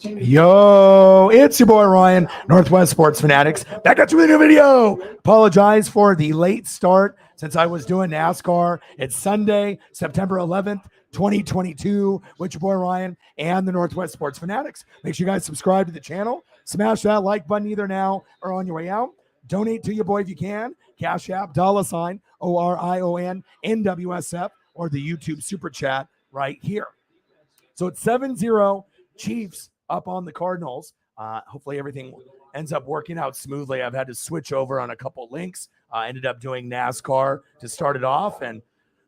Yo, it's your boy Ryan, Northwest Sports Fanatics, back at you with a new video. Apologize for the late start since I was doing NASCAR. It's Sunday, September 11th, 2022, with your boy Ryan and the Northwest Sports Fanatics. Make sure you guys subscribe to the channel. Smash that like button either now or on your way out. Donate to your boy if you can. Cash App, $, ORION, NWSF, or the YouTube Super Chat right here. So it's 7-0 Chiefs up on the Cardinals. Hopefully everything ends up working out smoothly. I've had to switch over on a couple links. Ended up doing NASCAR to start it off, and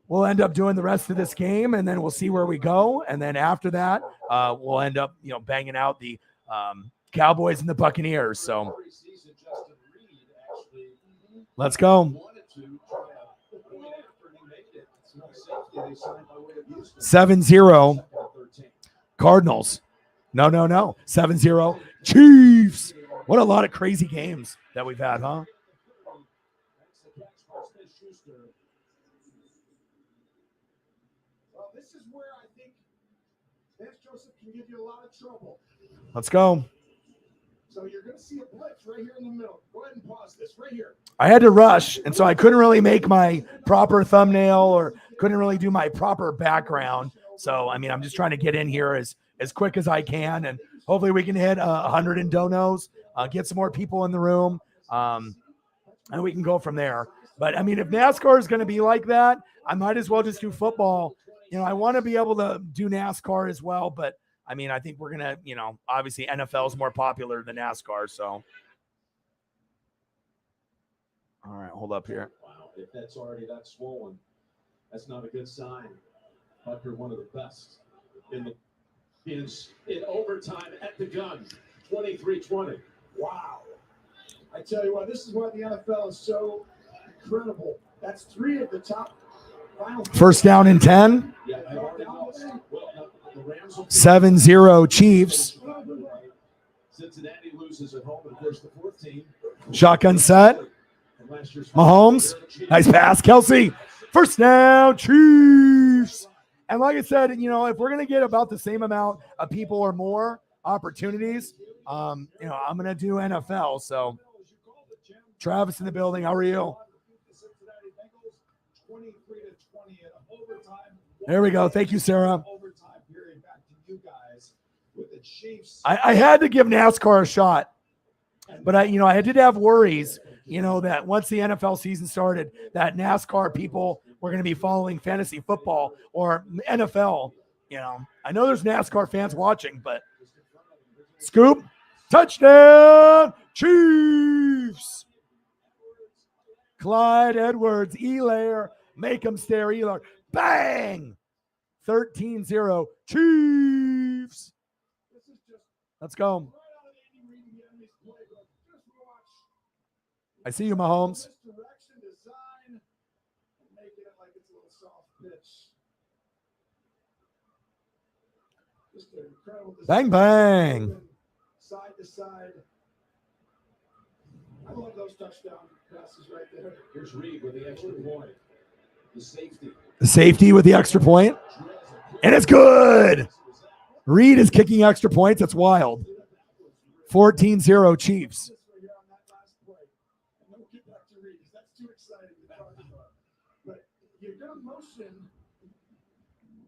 we'll end up doing the rest of this game, and then we'll see where we go. And then after that, we'll end up, banging out the Cowboys and the Buccaneers. So let's go. 7-0 Cardinals. No. 7-0 Chiefs. What a lot of crazy games that we've had, huh? Well, this is where I think Vance Joseph can give you a lot of trouble. Let's go. So you're going to see a blitz right here in the middle. Go ahead and pause this right here. I had to rush, and so I couldn't really make my proper thumbnail or couldn't really do my proper background. So, I'm just trying to get in here as quick as I can, and hopefully we can hit 100 in donos, get some more people in the room, and we can go from there. But, if NASCAR is going to be like that, I might as well just do football. I want to be able to do NASCAR as well, but, I think we're going to, obviously NFL is more popular than NASCAR, so. All right, hold up here. Wow, if that's already that swollen, that's not a good sign. Bucker, one of the best in overtime at the gun, 23-20. Wow. I tell you what, this is why the NFL is so incredible. That's 3 of the top final. First down and 10. Yeah, I already know. Well, the Rams 7-0 Chiefs. Cincinnati loses at home, and of course the 4th team. Shotgun set. Mahomes. Nice pass. Kelsey. First down, Chiefs. And like I said, if we're going to get about the same amount of people or more opportunities, I'm going to do NFL. So Travis in the building. How are you? There we go. Thank you, Sarah. I had to give NASCAR a shot, but I did have worries, that once the NFL season started, that NASCAR people were going to be following fantasy football or NFL. I know there's NASCAR fans watching, but scoop, touchdown, Chiefs. Clyde Edwards, Elair, make him stare, Elair. Bang! 13-0 Chiefs. Let's go. I see you, Mahomes. Bang, bang. Side to side. I love those touchdown passes right there. Here's Reed with the extra point. The safety. The safety with the extra point. And it's good. Reed is kicking extra points. That's wild. 14-0 Chiefs. You're going to motion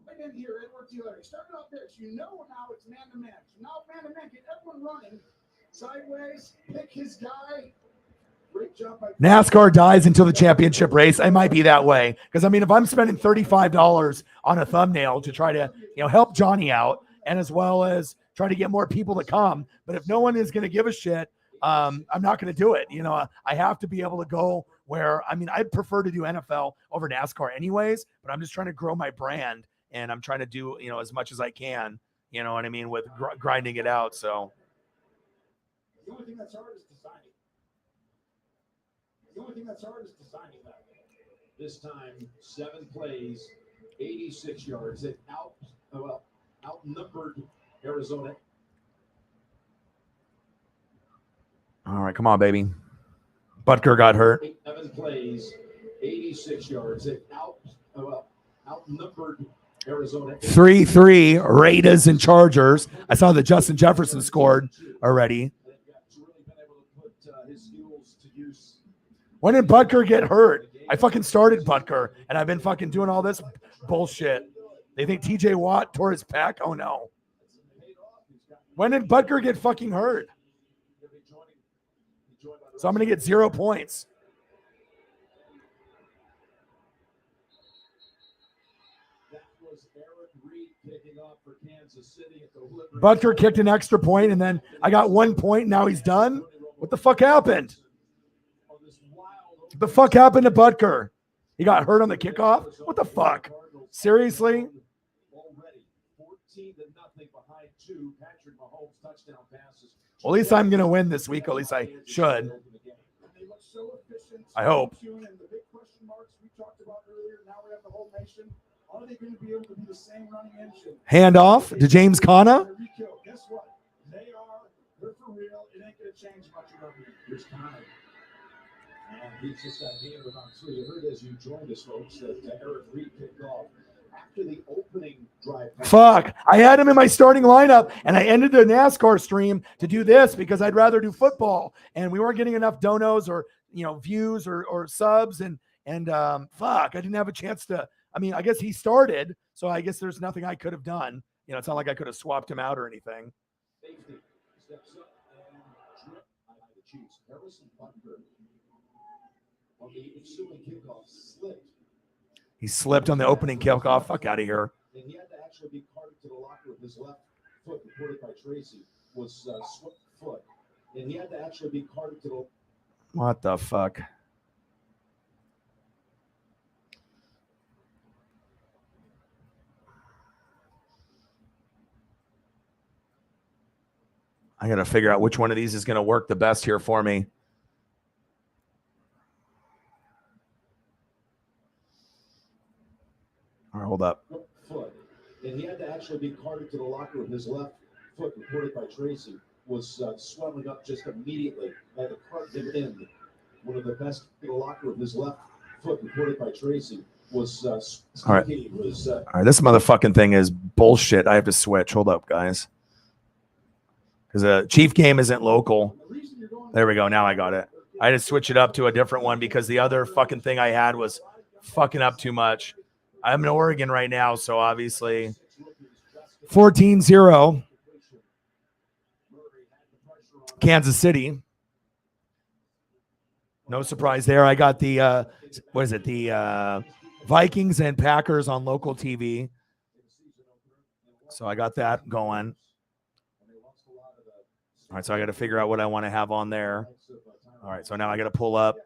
right in here, Edwards Hillary. Starting off there, so now it's man-to-man. So now man-to-man, get everyone running sideways, pick his guy. Great job by NASCAR dies until the championship race. I might be that way. Because, if I'm spending $35 on a thumbnail to try to, help Johnny out, and as well as try to get more people to come, but if no one is going to give a shit, I'm not going to do it. I have to be able to go where, I'd prefer to do NFL over NASCAR anyways, but I'm just trying to grow my brand, and I'm trying to do, as much as I can, with grinding it out. So the only thing that's hard is designing. That. This time, 7 plays, 86 yards. It outnumbered Arizona. all right, come on, baby. Butker got hurt. 7 plays, 86 yards. It outnumbered Arizona 3-3 Raiders and Chargers. I saw that Justin Jefferson scored already. When did Butker get hurt? I fucking started Butker, and I've been fucking doing all this bullshit. They think TJ Watt tore his pec? Oh, no. When did Butker get fucking hurt? So I'm going to get 0 points. Butker kicked an extra point, and then I got 1 point. Now he's done. What the fuck happened? What the fuck happened to Butker? He got hurt on the kickoff? What the fuck? Seriously? Well, at least I'm going to win this week. At least I should. I hope. Hand off to James Conner. Guess what? They're for real. It ain't going to change much around here. Here's Conner. And he's just got hand on three. You heard as you joined us, folks, that Eric Reed kicked off after the opening drive. Fuck. I had him in my starting lineup, and I ended the NASCAR stream to do this because I'd rather do football. And we weren't getting enough donos or, views or subs. And fuck, I didn't have a chance to. I mean, I guess he started, so I guess there's nothing I could have done. It's not like I could have swapped him out or anything. Safety steps up and drip by the Chiefs. Harrison Butker on the ensuing kickoff slipped. He slipped on the opening kickoff. Fuck out of here. And he had to actually be carted to the locker with his left foot, reported by Tracy, was swept foot. And he had to actually be carted to the. What the fuck? I got to figure out which one of these is going to work the best here for me. All right, hold up. Foot. And he had to actually be carted to the locker with his left foot, reported by Tracy, was swelling up just immediately. Had to cart him in. One of the best in the locker with his left foot, reported by Tracy, was all right. All right, this motherfucking thing is bullshit. I have to switch. Hold up, guys. Because the Chief game isn't local. There we go. Now I got it. I had to switch it up to a different one because the other fucking thing I had was fucking up too much. I'm in Oregon right now, so obviously 14-0 Kansas City. No surprise there. I got the the Vikings and Packers on local TV. So I got that going. All right, so I got to figure out what I want to have on there. All right, so now I got to pull up.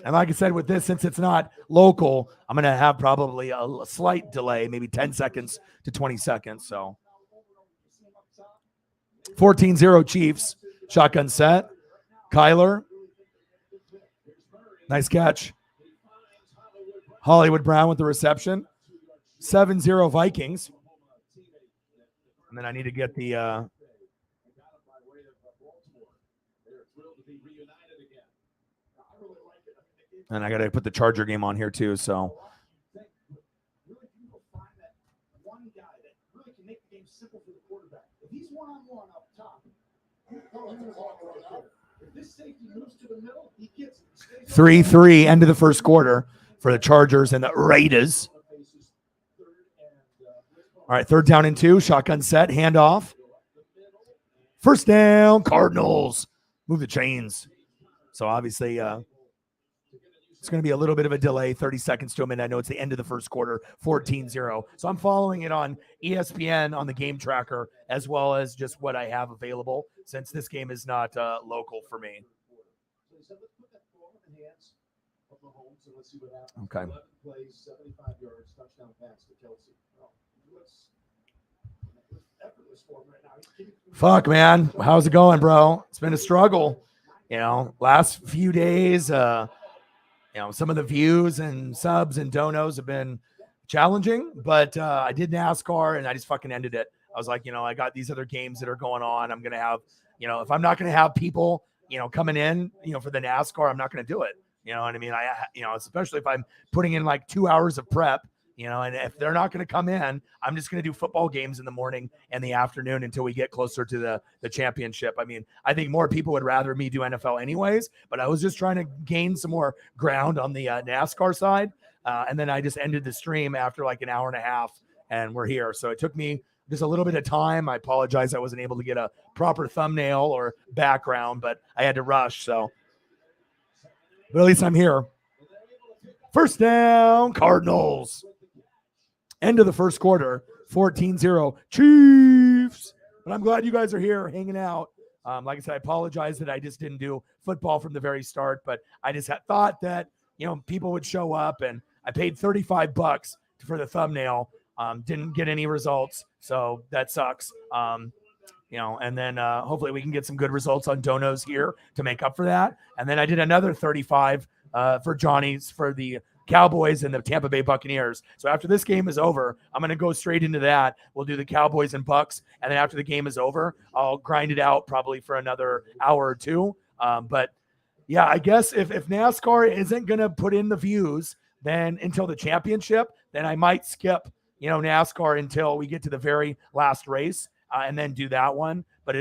And like I said, with this, since it's not local, I'm going to have probably a slight delay, maybe 10 seconds to 20 seconds. So 14-0 Chiefs, shotgun set. Kyler, nice catch. Hollywood Brown with the reception. 7-0 Vikings. And then I need to get the and I got to put the Charger game on here too. So If he's one-on-one up top, if this safety moves to the middle, he gets it. 3-3 end of the first quarter for the Chargers and the Raiders. All right, 3rd down and 2, shotgun set, handoff. First down, Cardinals. Move the chains. So obviously it's going to be a little bit of a delay, 30 seconds to a minute. I know it's the end of the first quarter, 14-0. So I'm following it on ESPN on the game tracker as well as just what I have available since this game is not local for me. Okay. Fuck, man. How's it going, bro? It's been a struggle. Last few days, some of the views and subs and donos have been challenging, but I did NASCAR and I just fucking ended it. I was like, I got these other games that are going on. I'm going to have, if I'm not going to have people, coming in, for the NASCAR, I'm not going to do it. You know what I mean? Especially if I'm putting in like 2 hours of prep, and if they're not going to come in, I'm just going to do football games in the morning and the afternoon until we get closer to the championship. I mean, I think more people would rather me do NFL anyways, but I was just trying to gain some more ground on the NASCAR side. And then I just ended the stream after like an hour and a half, and we're here. So it took me just a little bit of time. I apologize I wasn't able to get a proper thumbnail or background, but I had to rush. But at least I'm here. First down, Cardinals. End of the first quarter, 14-0 Chiefs. But I'm glad you guys are here hanging out. Like I said, I apologize that I just didn't do football from the very start, but I just thought that, people would show up, and I paid $35 for the thumbnail. Didn't get any results, so that sucks. And then hopefully we can get some good results on donos here to make up for that. And then I did another 35 for Johnny's for the Cowboys and the Tampa Bay Buccaneers. So after this game is over, I'm going to go straight into that. We'll do the Cowboys and Bucks, and then after the game is over, I'll grind it out probably for another hour or two. But yeah, I guess if NASCAR isn't going to put in the views then until the championship, then I might skip, NASCAR until we get to the very last race and then do that one. But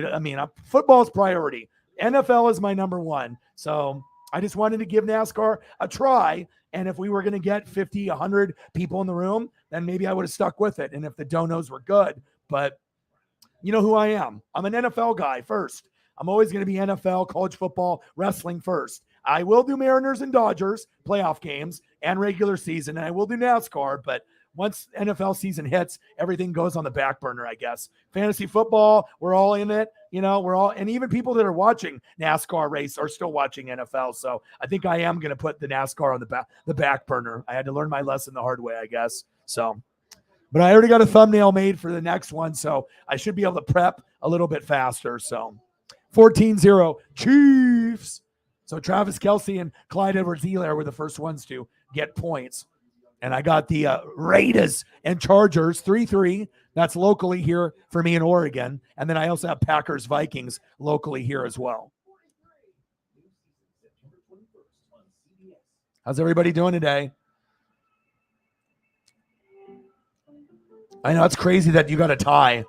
football is priority. NFL is my number one. So I just wanted to give NASCAR a try. And if we were going to get 50, 100 people in the room, then maybe I would have stuck with it. And if the donos were good, but you know who I am. I'm an NFL guy first. I'm always going to be NFL, college football, wrestling first. I will do Mariners and Dodgers playoff games and regular season, and I will do NASCAR. But once NFL season hits, everything goes on the back burner, I guess. Fantasy football, we're all in it. And even people that are watching NASCAR race are still watching NFL. So I think I am going to put the NASCAR on the back burner. I had to learn my lesson the hard way, I guess. So, but I already got a thumbnail made for the next one, so I should be able to prep a little bit faster. So 14-0 Chiefs. So Travis Kelce and Clyde Edwards-Helaire were the first ones to get points. And I got the Raiders and Chargers 3-3. That's locally here for me in Oregon. And then I also have Packers Vikings locally here as well. How's everybody doing today? I know it's crazy that you got a tie.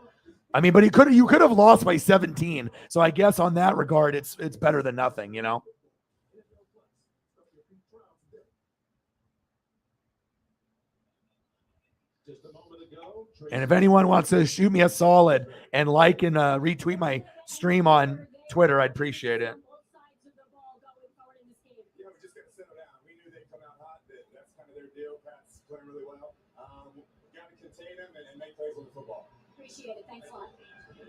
But you could have lost by 17. So I guess on that regard, it's better than nothing, And if anyone wants to shoot me a solid and like and retweet my stream on Twitter, I'd appreciate it. Yeah, we're just going to settle down. We knew they'd come out hot. That's kind of their deal. Pat's playing really well. Got to contain them and make plays on the football. Appreciate it. Thanks a lot.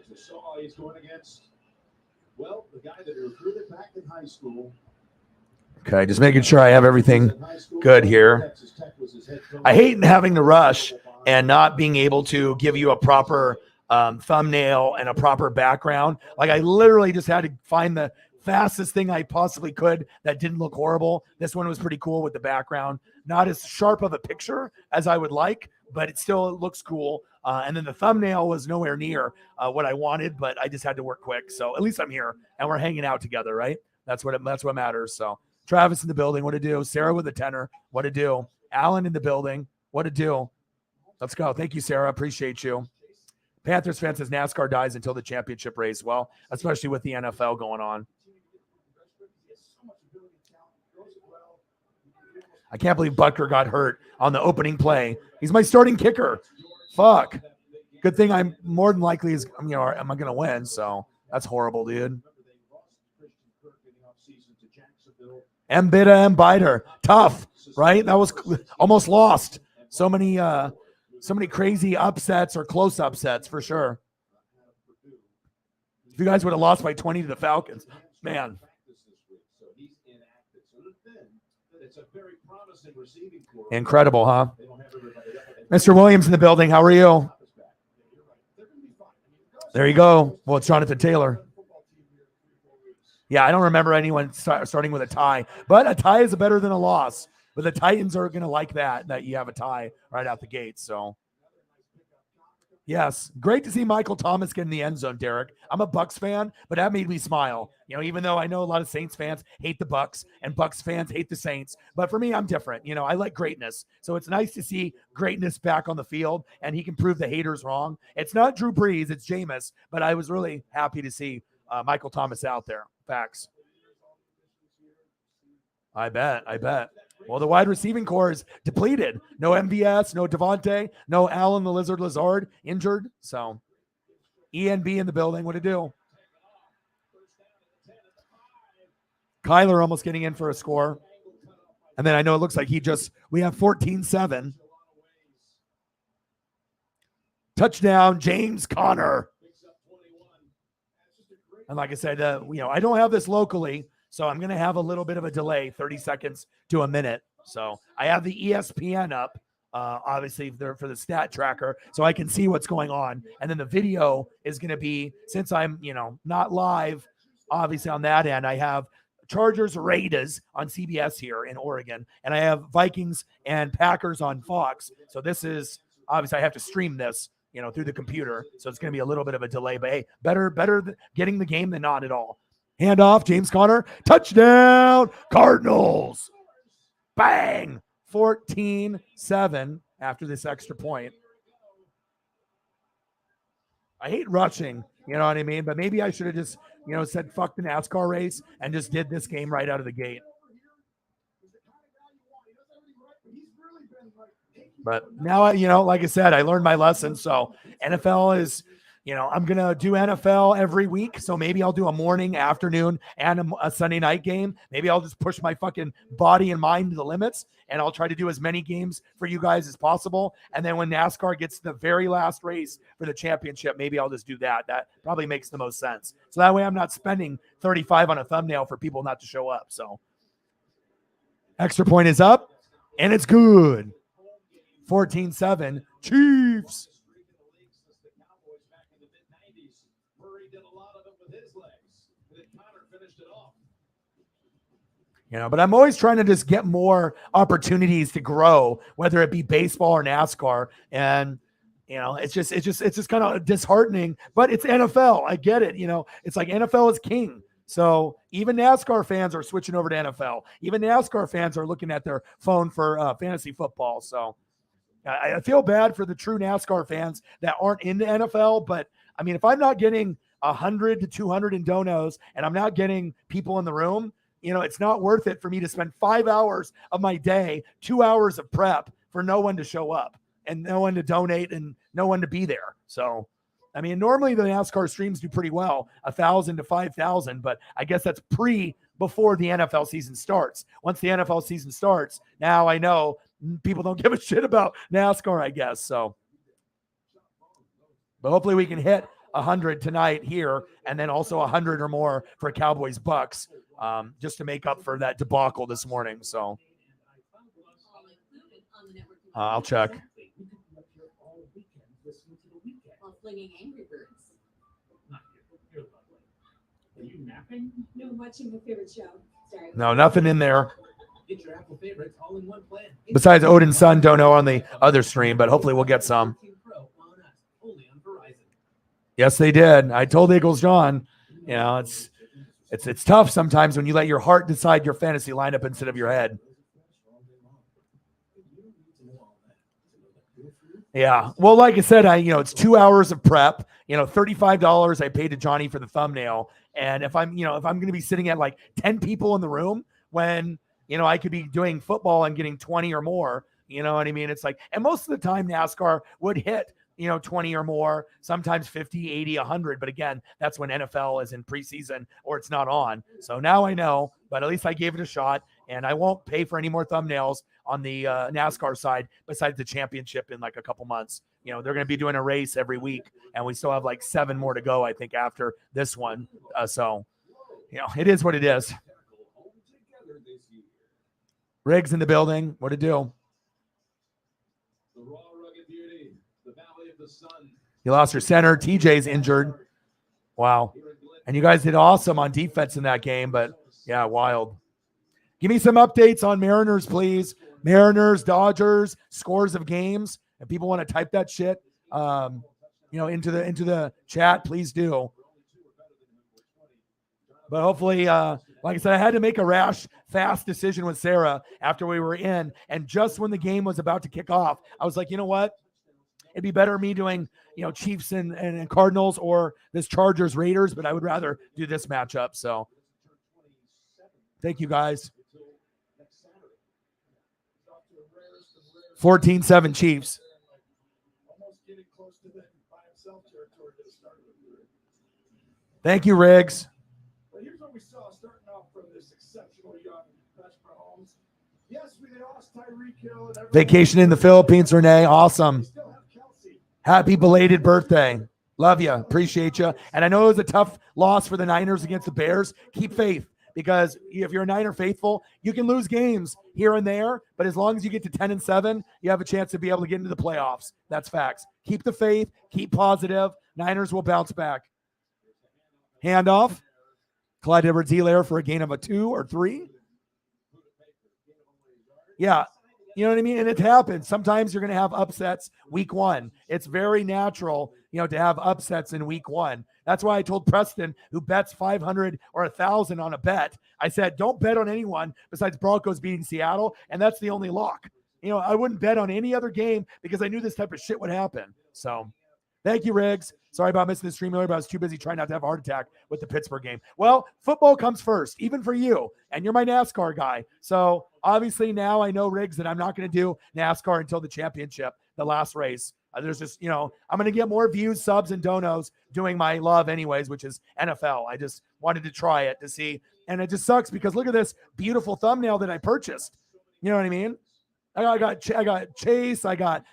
So Shaw, he's going against, the guy that he recruited back in high school. Okay, just making sure I have everything good here. I hate having to rush and not being able to give you a proper thumbnail and a proper background. Like I literally just had to find the fastest thing I possibly could that didn't look horrible. This one was pretty cool with the background. Not as sharp of a picture as I would like, but it still looks cool. And then the thumbnail was nowhere near what I wanted, but I just had to work quick. So at least I'm here and we're hanging out together, right? That's what matters. So Travis in the building, what to do? Sarah with the tenor, what to do? Alan in the building, what to do? Let's go. Thank you, Sarah. Appreciate you. Panthers fan says NASCAR dies until the championship race. Well, especially with the NFL going on. I can't believe Butker got hurt on the opening play. He's my starting kicker. Fuck. Good thing I'm more than likely am I going to win? So that's horrible, dude. Mbita and Biter. Tough, right? That was almost lost. So many crazy upsets or close upsets for sure. If you guys would have lost by 20 to the Falcons, man. Incredible, huh? Mr. Williams in the building. How are you? There you go. Well, it's Jonathan Taylor. Yeah, I don't remember anyone starting with a tie, but a tie is better than a loss. But the Titans are going to like that you have a tie right out the gate. So Yes, great to see Michael Thomas get in the end zone, Derek. I'm a Bucks fan, but that made me smile. You know, even though I know a lot of Saints fans hate the Bucks and Bucks fans hate the Saints, but for me, I'm different. You know, I like greatness. So it's nice to see greatness back on the field, and he can prove the haters wrong. It's not Drew Brees, it's Jameis, but I was really happy to see Michael Thomas out there. Facts. I bet. Well, the wide receiving core is depleted. No MVS, no Devontae, no Allen the Lizard Lazard injured. So ENB in the building. What to do? Kyler almost getting in for a score. And then I know it looks like we have 14-7. Touchdown, James Conner. And like I said, I don't have this locally, so I'm going to have a little bit of a delay, 30 seconds to a minute. So I have the ESPN up, obviously for the stat tracker, so I can see what's going on. And then the video is going to be, since I'm, not live, obviously on that end, I have Chargers Raiders on CBS here in Oregon, and I have Vikings and Packers on Fox. So this is, obviously I have to stream this, through the computer. So it's going to be a little bit of a delay, but hey, better getting the game than not at all. Handoff, James Conner, touchdown, Cardinals. Bang, 14-7 after this extra point. I hate rushing, you know what I mean? But maybe I should have just, said fuck the NASCAR race and just did this game right out of the gate. But now, like I said, I learned my lesson. So NFL is, I'm going to do NFL every week. So maybe I'll do a morning, afternoon, and a Sunday night game. Maybe I'll just push my fucking body and mind to the limits, and I'll try to do as many games for you guys as possible. And then when NASCAR gets to the very last race for the championship, maybe I'll just do that. That probably makes the most sense. So that way I'm not spending $35 on a thumbnail for people not to show up. So extra point is up, and it's good. 14-7, Chiefs. But I'm always trying to just get more opportunities to grow, whether it be baseball or NASCAR. And, it's just kind of disheartening, but it's NFL. I get it. It's like NFL is king. So even NASCAR fans are switching over to NFL. Even NASCAR fans are looking at their phone for fantasy football. So I feel bad for the true NASCAR fans that aren't into NFL. But I mean, if I'm not getting 100 to 200 in donos and I'm not getting people in the room, it's not worth it for me to spend 5 hours of my day, 2 hours of prep for no one to show up and no one to donate and no one to be there. So, I mean, normally the NASCAR streams do pretty well, 1,000 to 5,000, but I guess that's before the NFL season starts. Once the NFL season starts, now I know people don't give a shit about NASCAR, I guess. So, but hopefully we can hit 100 tonight here, and then also 100 or more for Cowboys Bucks, just to make up for that debacle this morning. So I'll check. Are you napping? No, I'm watching my favorite show. Sorry. No, nothing in there. Get your Apple favorites all in one plan. Besides Odin's son, don't know on the other stream, but hopefully we'll get some. Yes, they did. I told Eagles John, it's tough sometimes when you let your heart decide your fantasy lineup instead of your head. Yeah. Well, like I said, it's 2 hours of prep, $35 I paid to Johnny for the thumbnail. And if I'm going to be sitting at like 10 people in the room when, I could be doing football and getting 20 or more, you know what I mean? It's like, and most of the time NASCAR would hit, 20 or more, sometimes 50, 80, 100. But again, that's when NFL is in preseason or it's not on. So now I know, but at least I gave it a shot, and I won't pay for any more thumbnails on the NASCAR side besides the championship in like a couple months. They're going to be doing a race every week, and we still have like 7 more to go, I think, after this one. So, it is what it is. Riggs in the building. What to do? You lost your center. TJ's injured. Wow. And you guys did awesome on defense in that game, but yeah, wild. Give me some updates on Mariners, please. Mariners, Dodgers, scores of games. If people want to type that shit, into the chat, please do. But hopefully, like I said, I had to make a rash, fast decision with Sarah after we were in. And just when the game was about to kick off, I was like, you know what? It'd be better me doing, Chiefs and Cardinals or this Chargers Raiders, but I would rather do this matchup. So thank you guys. 14-7 Chiefs. Almost getting close to the by himself territory to start with. Thank you, Riggs. Well, here's what we saw starting off from this exceptional young Patrick Mahomes. Yes, we lost Tyreek Hill. And Vacation in the Philippines, Renee. Awesome. we still have Kelsey. Happy belated birthday. Love you. Appreciate you. And I know it was a tough loss for the Niners against the Bears. Keep faith, because if you're a Niner faithful, you can lose games here and there, but as long as you get to 10-7, you have a chance to be able to get into the playoffs. That's facts. Keep the faith. Keep positive. Niners will bounce back. Handoff. Clyde Edwards-Helaire for a gain of a 2 or 3. Yeah. You know what I mean? And it happens. Sometimes you're going to have upsets week 1. It's very natural, to have upsets in week 1. That's why I told Preston, who bets 500 or 1,000 on a bet, I said, don't bet on anyone besides Broncos beating Seattle. And that's the only lock. I wouldn't bet on any other game because I knew this type of shit would happen. So thank you, Riggs. Sorry about missing the stream earlier, but I was too busy trying not to have a heart attack with the Pittsburgh game. Well, football comes first, even for you. And you're my NASCAR guy. So obviously now I know, Riggs, that I'm not going to do NASCAR until the championship, the last race. There's just, I'm going to get more views, subs, and donos doing my love anyways, which is NFL. I just wanted to try it to see. And it just sucks because look at this beautiful thumbnail that I purchased. You know what I mean? I got Chase. I got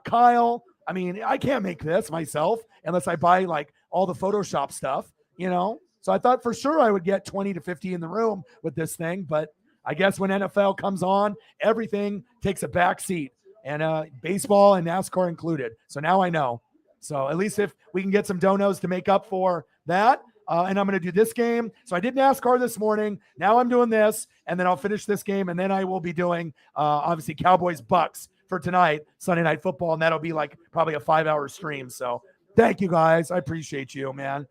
Kyle. I mean, I can't make this myself unless I buy like all the Photoshop stuff, So I thought for sure I would get 20 to 50 in the room with this thing. But I guess when NFL comes on, everything takes a back seat, and baseball and NASCAR included. So now I know. So at least if we can get some donos to make up for that, and I'm going to do this game. So I did NASCAR this morning. Now I'm doing this, and then I'll finish this game, and then I will be doing obviously Cowboys Bucks for tonight, Sunday Night Football, and that'll be like probably a 5-hour stream. So thank you guys. I appreciate you, man.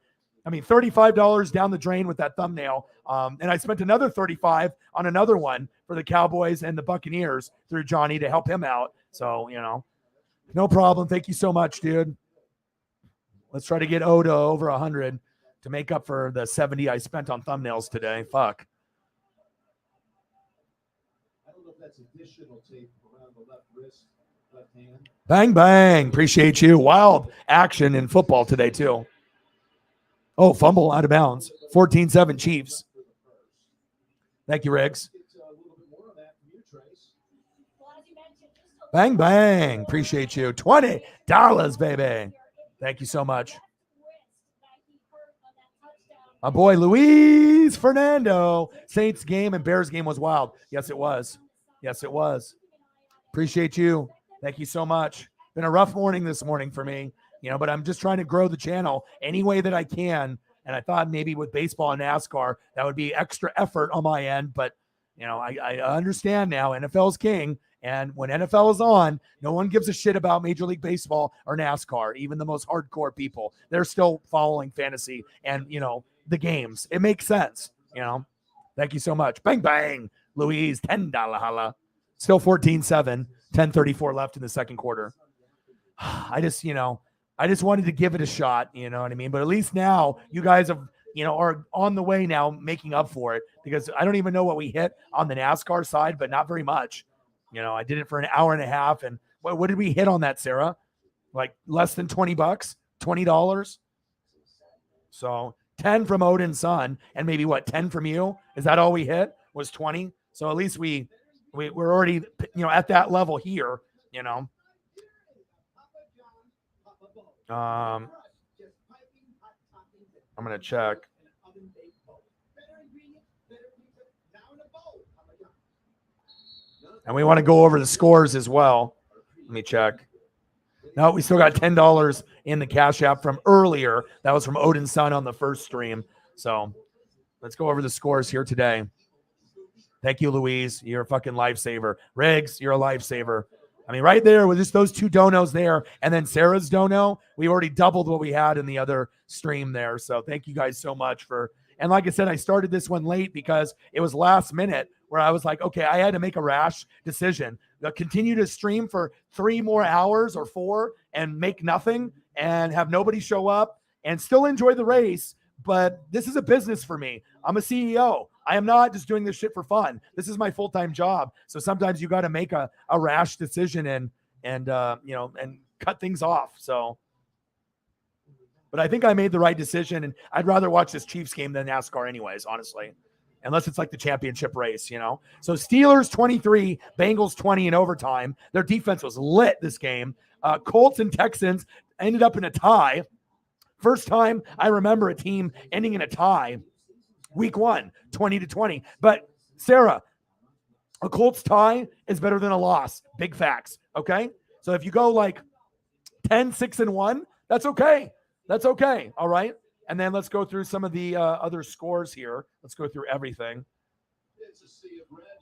I mean, $35 down the drain with that thumbnail. And I spent another $35 on another one for the Cowboys and the Buccaneers through Johnny to help him out. So, no problem. Thank you so much, dude. Let's try to get Oda over 100 to make up for the 70 I spent on thumbnails today. Fuck. I don't know if that's additional tape around the left wrist, left hand. Bang, bang. Appreciate you. Wild action in football today, too. Oh, fumble out of bounds. 14-7 Chiefs. Thank you, Riggs. Bang, bang. Appreciate you. $20, baby. Thank you so much. My boy, Luis Fernando. Saints game and Bears game was wild. Yes, it was. Yes, it was. Appreciate you. Thank you so much. Been a rough morning this morning for me, but I'm just trying to grow the channel any way that I can. And I thought maybe with baseball and NASCAR, that would be extra effort on my end. But, I understand now NFL's king. And when NFL is on, no one gives a shit about Major League Baseball or NASCAR, even the most hardcore people. They're still following fantasy and, the games. It makes sense, Thank you so much. Bang, bang. Louise, $10 holla. Still 14-7, 10:34 left in the second quarter. I just wanted to give it a shot, you know what I mean? But at least now you guys have, are on the way now making up for it, because I don't even know what we hit on the NASCAR side, but not very much. I did it for an hour and a half. And what did we hit on that, Sarah? Like less than $20, $20. So 10 from Odin's son and maybe 10 from you? Is that all we hit was 20? So at least we're already, at that level here, I'm going to check. And we want to go over the scores as well. Let me check. No, we still got $10 in the Cash App from earlier. That was from Odin's son on the first stream. So let's go over the scores here today. Thank you, Louise. You're a fucking lifesaver. Riggs, you're a lifesaver. I mean, right there with just those two donos there, and then Sarah's dono, we already doubled what we had in the other stream there. So thank you guys so much for. And like I said, I started this one late because it was last minute where I was like, okay, I had to make a rash decision. Continue to stream for 3 more hours or 4 and make nothing and have nobody show up and still enjoy the race. But this is a business for me. I'm a CEO. I am not just doing this shit for fun. This is my full-time job. So sometimes you got to make a rash decision and cut things off. So, but I think I made the right decision, and I'd rather watch this Chiefs game than NASCAR anyways, honestly, unless it's like the championship race, you know? So Steelers 23, Bengals 20 in overtime. Their defense was lit this game. Colts and Texans ended up in a tie. First time I remember a team ending in a tie. Week 1, 20-20. But Sarah, a Colts tie is better than a loss. Big facts. Okay. So if you go like 10-6-1, that's okay. That's okay. All right. And then let's go through some of the other scores here. Let's go through everything.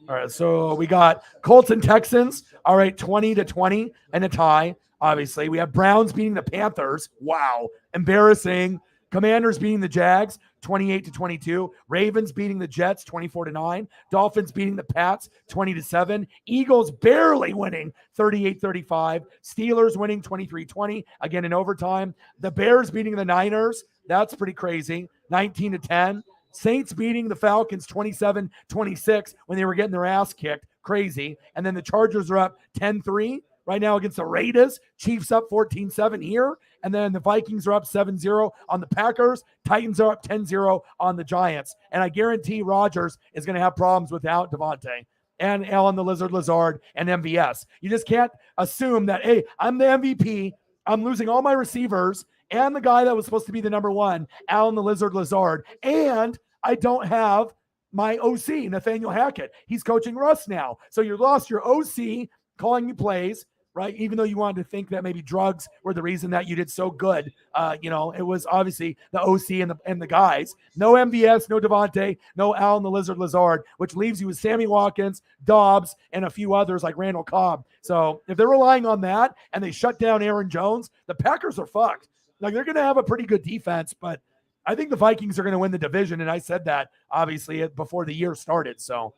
All right. So we got Colts and Texans. All right. 20-20 and a tie. Obviously, we have Browns beating the Panthers. Wow. Embarrassing. Commanders beating the Jags 28-22. Ravens beating the Jets 24-9. Dolphins beating the Pats 20-7. Eagles barely winning 38-35. Steelers winning 23-20 again in overtime. The Bears beating the Niners. That's pretty crazy. 19-10. Saints beating the Falcons 27-26 when they were getting their ass kicked. Crazy. And then the Chargers are up 10-3. Right now against the Raiders. Chiefs up 14-7 here. And then the Vikings are up 7-0 on the Packers. Titans are up 10-0 on the Giants. And I guarantee Rodgers is going to have problems without Devontae and Allen the Lizard Lazard and MVS. You just can't assume that, hey, I'm the MVP. I'm losing all my receivers and the guy that was supposed to be the number 1, Allen the Lizard Lazard. And I don't have my OC, Nathaniel Hackett. He's coaching Russ now. So you lost your OC calling you plays, right? Even though you wanted to think that maybe drugs were the reason that you did so good. It was obviously the OC and the guys. No MVS, no Devontae, no Allen the Lizard Lazard, which leaves you with Sammy Watkins, Dobbs, and a few others like Randall Cobb. So if they're relying on that and they shut down Aaron Jones, the Packers are fucked. Like, they're going to have a pretty good defense, but I think the Vikings are going to win the division, and I said that, obviously, before the year started, so.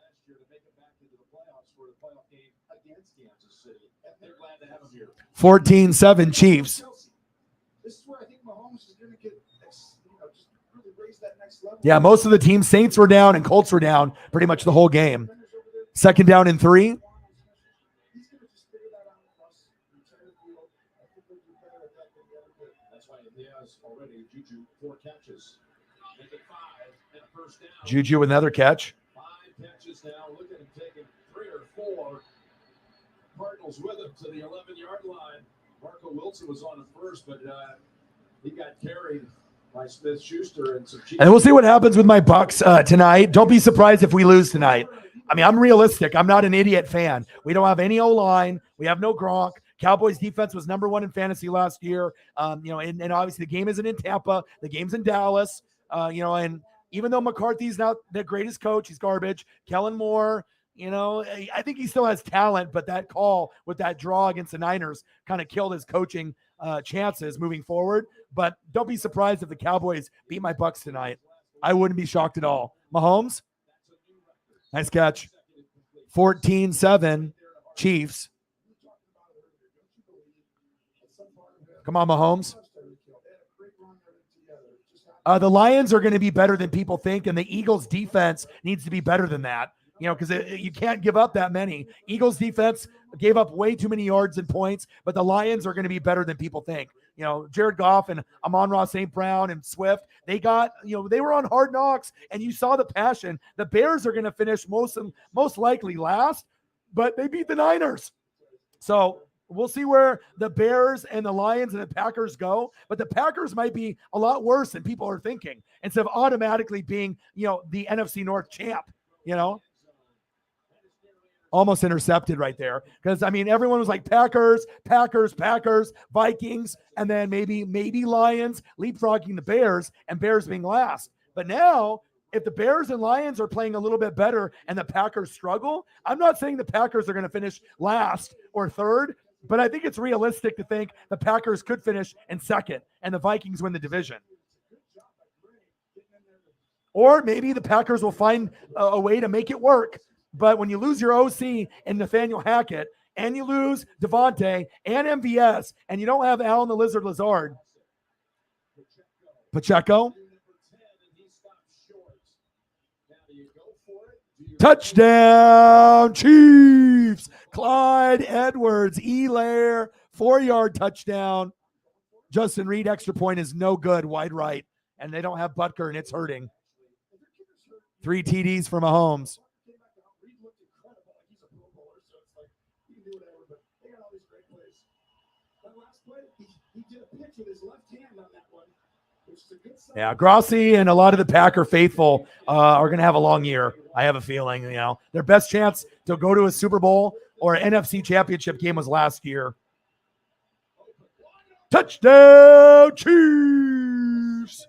14-7 Chiefs. This is where I think Mahomes is going to get, just really raise that next level. Yeah, most of the teams, Saints were down and Colts were down pretty much the whole game. 2nd down and 3. He's going to just figure that out plus return the field. I think they'll do better at that than the other good. That's why he has already Juju 4 catches. Make it 5 and a first down. Juju with another catch. 5 catches now. Look at him taking 3 or 4. Cardinals with him to the 11-yard line. Marco Wilson was on him first, but he got carried by Smith-Schuster and some Chiefs. And we'll see what happens with my Bucks tonight. Don't be surprised if we lose tonight. I mean, I'm realistic. I'm not an idiot fan. We don't have any O-line. We have no Gronk. Cowboys defense was number 1 in fantasy last year. And obviously the game isn't in Tampa. The game's in Dallas. And even though McCarthy's not the greatest coach, he's garbage. Kellen Moore, I think he still has talent, but that call with that draw against the Niners kind of killed his coaching chances moving forward. But don't be surprised if the Cowboys beat my Bucks tonight. I wouldn't be shocked at all. Mahomes, nice catch. 14-7 Chiefs. Come on, Mahomes. The Lions are going to be better than people think, and the Eagles defense needs to be better than that. Because you can't give up that many. Eagles defense gave up way too many yards and points, but the Lions are going to be better than people think. Jared Goff and Amon-Ra St. Brown and Swift, they were on Hard Knocks, and you saw the passion. The Bears are going to finish most likely last, but they beat the Niners. So we'll see where the Bears and the Lions and the Packers go, but the Packers might be a lot worse than people are thinking instead of automatically being, the NFC North champ, Almost intercepted right there. Because, everyone was like Packers, Vikings, and then maybe Lions leapfrogging the Bears and Bears being last. But now if the Bears and Lions are playing a little bit better and the Packers struggle, I'm not saying the Packers are going to finish last or third, but I think it's realistic to think the Packers could finish in second and the Vikings win the division. Or maybe the Packers will find a way to make it work. But when you lose your OC and Nathaniel Hackett, and you lose Devontae and MVS, and you don't have Allen the Lizard Lazard, Pacheco, touchdown Chiefs. Clyde Edwards-Helaire, 4-yard touchdown. Justin Reed extra point is no good, wide right, and they don't have Butker, and it's hurting. 3 TDs for Mahomes. Yeah, Grossi and a lot of the Packer faithful are going to have a long year. I have a feeling, their best chance to go to a Super Bowl or an NFC championship game was last year. Touchdown Chiefs.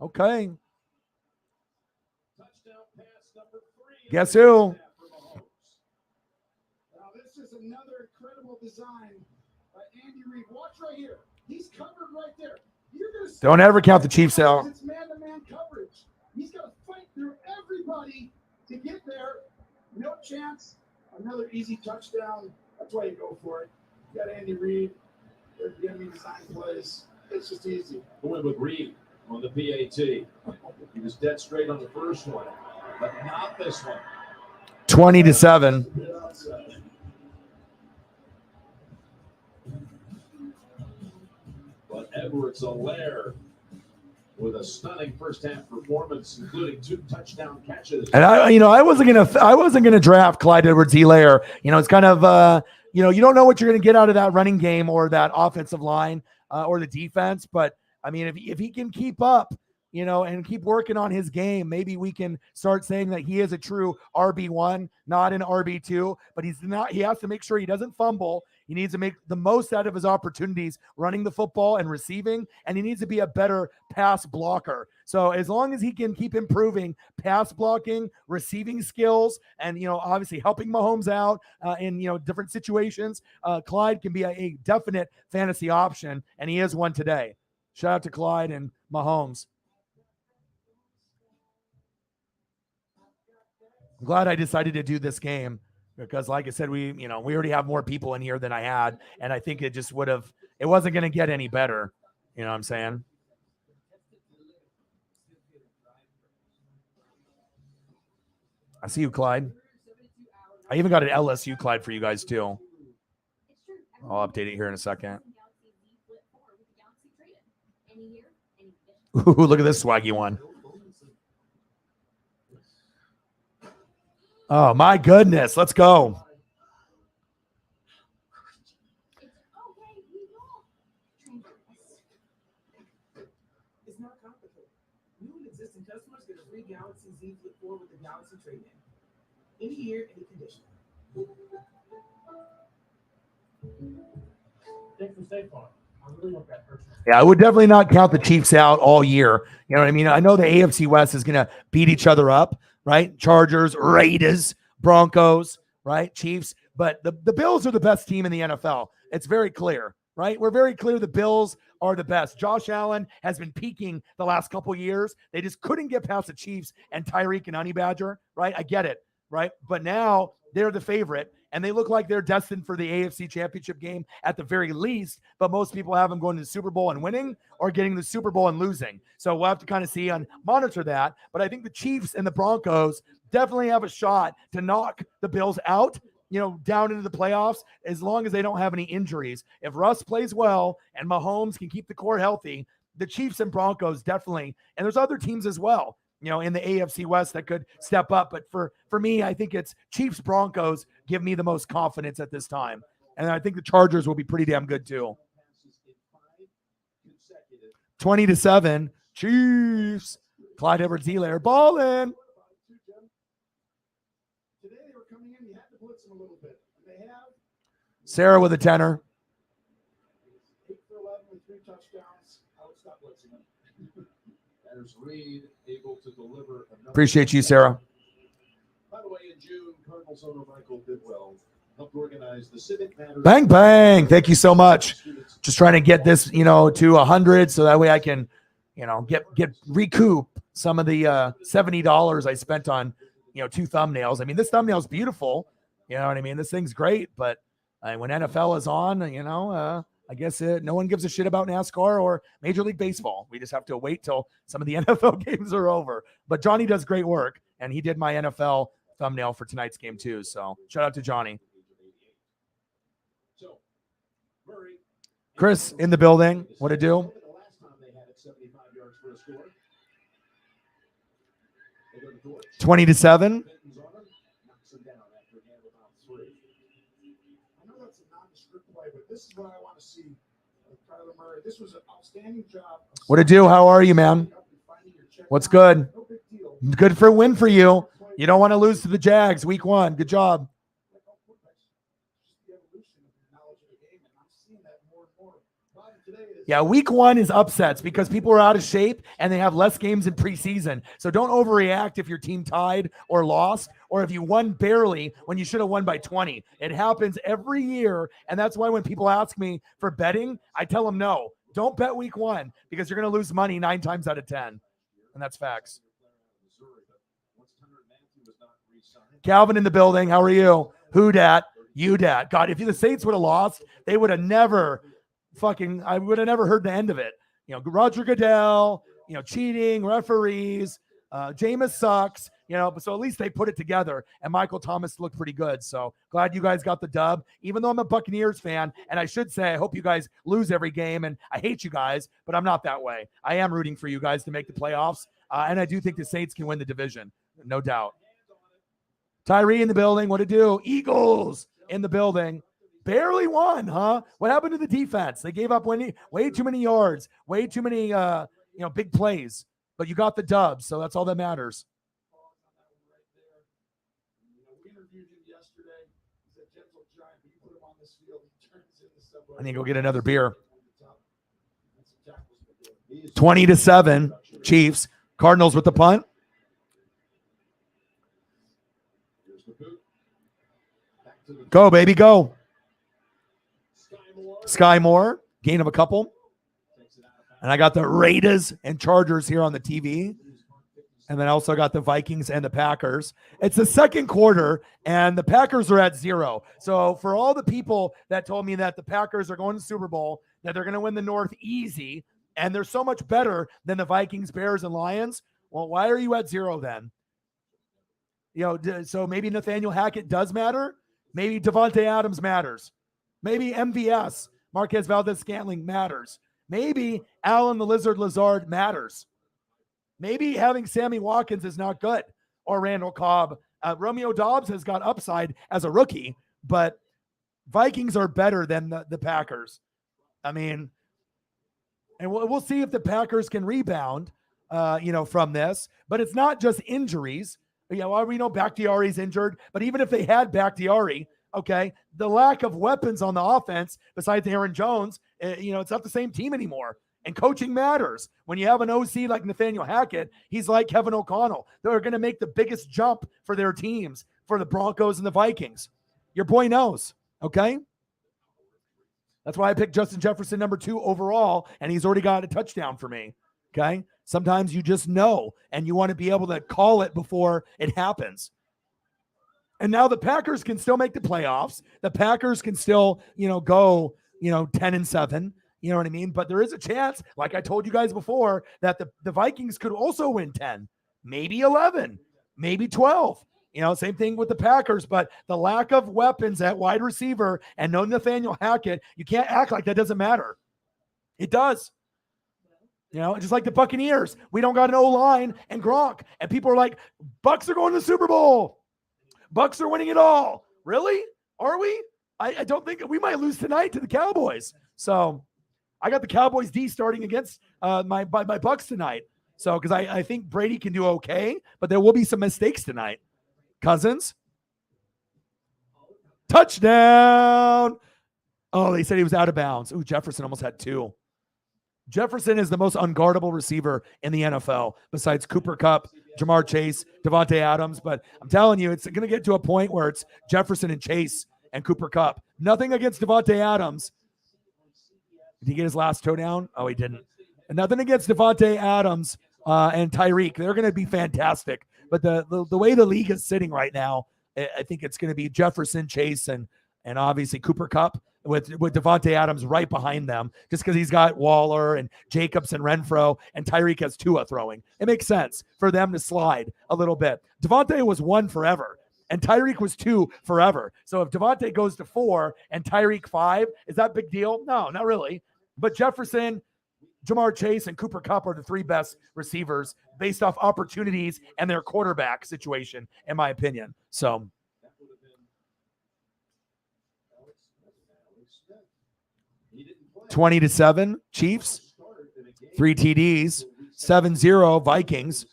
Okay. Guess who? Now this is another incredible design by Andy Reid. Watch right here. He's covered right there. You're gonna Don't ever count the Chiefs out. It's man-to-man coverage. He's got to fight through everybody to get there. No chance. Another easy touchdown. That's why you go for it. You got Andy Reid. They're giving design plays. It's just easy. Going with Reid on the PAT. He was dead straight on the first one, but not this one. 20-7. But Edwards-Helaire with a stunning first half performance, including 2 touchdown catches. And I wasn't gonna draft Clyde Edwards-Helaire. It's kind of you don't know what you're gonna get out of that running game or that offensive line or the defense. But I mean, if he can keep up, and keep working on his game, maybe we can start saying that he is a true RB1, not an RB2, but he's not. He has to make sure he doesn't fumble. He needs to make the most out of his opportunities running the football and receiving, and he needs to be a better pass blocker. So as long as he can keep improving pass blocking, receiving skills, and, obviously helping Mahomes out in, different situations, Clyde can be a definite fantasy option, and he is one today. Shout out to Clyde and Mahomes. I'm glad I decided to do this game because, like I said, we already have more people in here than I had, and I think it just it wasn't going to get any better. You know what I'm saying? I see you, Clyde. I even got an LSU Clyde for you guys too. I'll update it here in a second. Ooh, look at this swaggy one. Oh, my goodness. Let's go. It's not complicated. New and existing customers get a free Galaxy Z Flip 4 with the Galaxy trade-in. Any year, any condition. Thanks for State Farm. I really want that person. Yeah, I would definitely not count the Chiefs out all year. You know what I mean? I know the AFC West is going to beat each other up, right? Chargers, Raiders, Broncos, right? Chiefs. But the Bills are the best team in the NFL. It's very clear, right? We're very clear the Bills are the best. Josh Allen has been peaking the last couple years. They just couldn't get past the Chiefs and Tyreek and Honey Badger, right? I get it, right? But now they're the favorite, and they look like they're destined for the AFC Championship game at the very least, but most people have them going to the Super Bowl and winning or getting the Super Bowl and losing. So we'll have to kind of see and monitor that. But I think the Chiefs and the Broncos definitely have a shot to knock the Bills out, down into the playoffs, as long as they don't have any injuries. If Russ plays well and Mahomes can keep the core healthy, the Chiefs and Broncos definitely, and there's other teams as well, in the AFC West that could step up. But for me, I think it's Chiefs, Broncos give me the most confidence at this time. And I think the Chargers will be pretty damn good too. 20-7, Chiefs. Clyde Edwards-Helaire ballin'. Today they were coming in, you had to blitz them a little bit. They have Sarah with a tenner. 8 for 11 with 3 touchdowns. I would stop blitzing them. There's Reed able to deliver another. Appreciate you, Sarah. By the way, in June, Cardinals owner Michael Bidwell helped organize the Civic Matters. Bang, bang. Thank you so much. Just trying to get this, to 100 so that way I can, get recoup some of the $70 I spent on, 2 thumbnails. I mean, this thumbnail is beautiful. You know what I mean? This thing's great, but when NFL is on, I guess no one gives a shit about NASCAR or Major League Baseball. We just have to wait till some of the NFL games are over. But Johnny does great work, and he did my NFL thumbnail for tonight's game too. So shout out to Johnny. Chris in the building. What to do? 20-7. This is what I want to see. Kyler Murray. This was an outstanding job. What to do? How are you, man? What's good? Good for a win for you. You don't want to lose to the Jags week 1. Good job. Yeah, week 1 is upsets because people are out of shape and they have less games in preseason. So don't overreact if your team tied or lost or if you won barely when you should have won by 20. It happens every year, and that's why when people ask me for betting, I tell them no. Don't bet week 1 because you're going to lose money 9 times out of 10, and that's facts. Calvin in the building. How are you? Who dat? You dat. God, if the Saints would have lost, they would have never – I would have never heard the end of it. Roger Goodell, cheating, referees, Jameis sucks, but so at least they put it together, and Michael Thomas looked pretty good. So glad you guys got the dub, even though I'm a Buccaneers fan. And I should say, I hope you guys lose every game, and I hate you guys, but I'm not that way. I am rooting for you guys to make the playoffs. And I do think the Saints can win the division. No doubt. Tyree in the building. What to do? Eagles in the building. Barely won, huh? What happened to the defense? They gave up way too many yards, way too many, big plays. But you got the dub, so that's all that matters. I need to go get another beer. 20-7, Chiefs. Cardinals with the punt. Go, baby, go. Sky Moore, gain of a couple. And I got the Raiders and Chargers here on the TV. And then I also got the Vikings and the Packers. It's the second quarter, and the Packers are at 0. So for all the people that told me that the Packers are going to the Super Bowl, that they're going to win the North easy, and they're so much better than the Vikings, Bears, and Lions, well, why are you at 0 then? So maybe Nathaniel Hackett does matter. Maybe Devontae Adams matters. Maybe MVS, Marquez Valdez-Scantling, matters. Maybe Allen the Lizard Lazard matters. Maybe having Sammy Watkins is not good, or Randall Cobb. Romeo Doubs has got upside as a rookie, but Vikings are better than the Packers. I mean, and we'll see if the Packers can rebound, from this. But it's not just injuries. We know Bakhtiari's injured, but even if they had Bakhtiari, okay, the lack of weapons on the offense besides Aaron Jones, it's not the same team anymore. And coaching matters. When you have an OC like Nathaniel Hackett, he's like Kevin O'Connell. They're going to make the biggest jump for their teams, for the Broncos and the Vikings. Your boy knows, okay? That's why I picked Justin Jefferson number 2 overall, and he's already got a touchdown for me, okay? Sometimes you just know, and you want to be able to call it before it happens. And now the Packers can still make the playoffs. The Packers can still, go, 10-7. You know what I mean? But there is a chance, like I told you guys before, that the Vikings could also win 10, maybe 11, maybe 12. Same thing with the Packers. But the lack of weapons at wide receiver and no Nathaniel Hackett, you can't act like that doesn't matter. It does. Just like the Buccaneers. We don't got an O-line and Gronk. And people are like, Bucs are going to the Super Bowl. Bucs are winning it all. Really? Are we? I don't think we might lose tonight to the Cowboys. So I got the Cowboys D starting against my Bucs tonight. So because I think Brady can do okay, but there will be some mistakes tonight. Cousins. Touchdown. Oh, they said he was out of bounds. Ooh, Jefferson almost had 2. Jefferson is the most unguardable receiver in the NFL besides Cooper Kupp, Jamar Chase, Devontae Adams. But I'm telling you, it's going to get to a point where it's Jefferson and Chase and Cooper Kupp. Nothing against Devontae Adams. Did he get his last toe down? Oh, he didn't. And nothing against Devontae Adams and Tyreek. They're going to be fantastic. But the way the league is sitting right now, I think it's going to be Jefferson, Chase, and obviously Cooper Kupp with Devontae Adams right behind them, just because he's got Waller and Jacobs and Renfro, and Tyreek has Tua throwing. It makes sense for them to slide a little bit. Devontae was 1 forever, and Tyreek was 2 forever. So if Devontae goes to 4 and Tyreek 5, is that a big deal? No, not really. But Jefferson, Jamar Chase, and Cooper Kupp are the 3 best receivers based off opportunities and their quarterback situation, in my opinion. So 20-7 Chiefs, 3 TDs, 7-0 Vikings.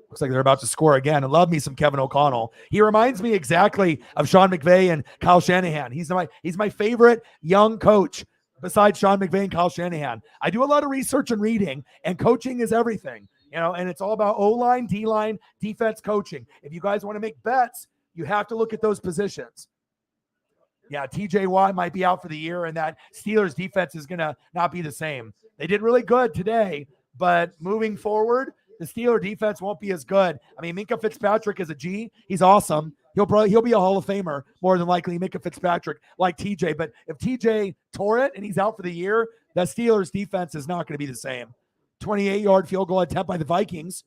Looks like they're about to score again. I love me some Kevin O'Connell. He reminds me exactly of Sean McVay and Kyle Shanahan. He's my favorite young coach besides Sean McVay and Kyle Shanahan. I do a lot of research and reading, and coaching is everything, and it's all about O-line, D-line, defense coaching. If you guys want to make bets, you have to look at those positions. Yeah, TJ Watt might be out for the year, and that Steelers defense is going to not be the same. They did really good today, but moving forward, the Steeler defense won't be as good. I mean, Minkah Fitzpatrick is a G. He's awesome. He'll be a Hall of Famer more than likely. Minkah Fitzpatrick like TJ, but if TJ tore it and he's out for the year, that Steelers defense is not going to be the same. 28-yard field goal attempt by the Vikings.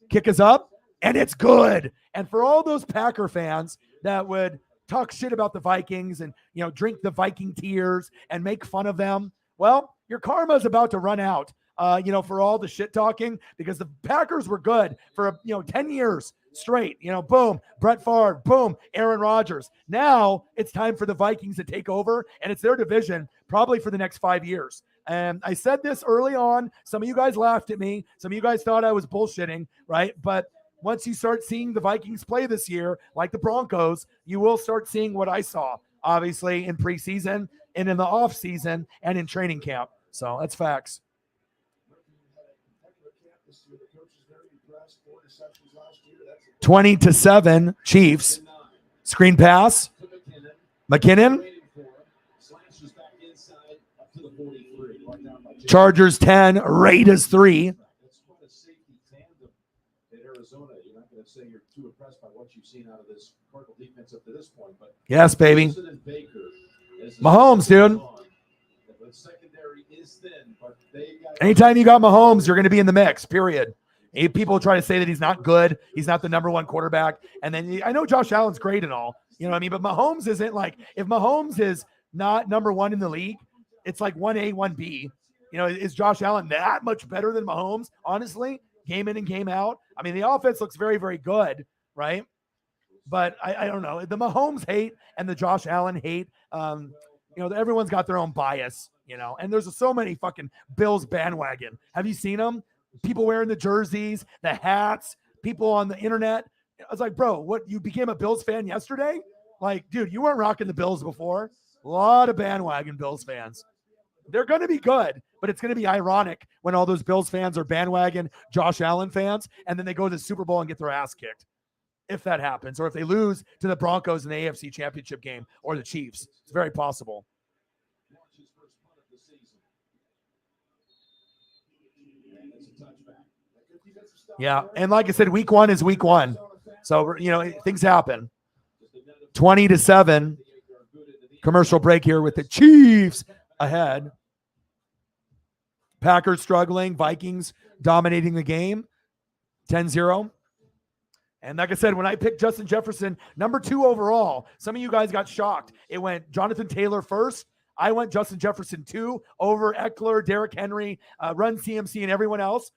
Kick is up, and it's good. And for all those Packer fans that would talk shit about the Vikings and, drink the Viking tears and make fun of them, well, your karma is about to run out, for all the shit talking, because the Packers were good for, 10 years straight, boom, Brett Favre, boom, Aaron Rodgers. Now it's time for the Vikings to take over, and it's their division probably for the next 5 years. And I said this early on. Some of you guys laughed at me. Some of you guys thought I was bullshitting, right? But once you start seeing the Vikings play this year, like the Broncos, you will start seeing what I saw, obviously, in preseason and in the offseason and in training camp. So that's facts. 20-7 Chiefs. Screen pass. McKinnon. Chargers 10, Raiders 3. Say you're too impressed by what you've seen out of this Cardinal defense up to this point, but yes, baby. Mahomes, dude. Anytime you got Mahomes, you're going to be in the mix, period. People try to say that he's not good. He's not the number 1 quarterback. And then I know Josh Allen's great and all, you know what I mean? But Mahomes isn't like, if Mahomes is not number 1 in the league, it's like 1A, 1B. Is Josh Allen that much better than Mahomes? Honestly, game in and game out. I mean, the offense looks very, very good, right? But I don't know. The Mahomes hate and the Josh Allen hate, everyone's got their own bias, and there's so many fucking Bills bandwagon. Have you seen them? People wearing the jerseys, the hats, people on the internet. I was like, bro, what, you became a Bills fan yesterday? Like, dude, you weren't rocking the Bills before. A lot of bandwagon Bills fans. They're going to be good, but it's going to be ironic when all those Bills fans are bandwagon Josh Allen fans, and then they go to the Super Bowl and get their ass kicked. If that happens, or if they lose to the Broncos in the AFC Championship game or the Chiefs. It's very possible. Yeah, and like I said, week 1 is week 1. So, things happen. 20-7. Commercial break here with the Chiefs ahead. Packers struggling. Vikings dominating the game. 10-0. And like I said, when I picked Justin Jefferson, number 2 overall, some of you guys got shocked. It went Jonathan Taylor first. I went Justin Jefferson 2 over Eckler, Derrick Henry, Run CMC, and everyone else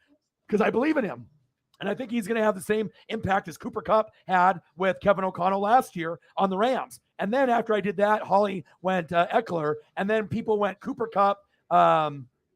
because I believe in him. And I think he's going to have the same impact as Cooper Kupp had with Kevin O'Connell last year on the Rams. And then after I did that, Holly went Eckler, and then people went Cooper Kupp,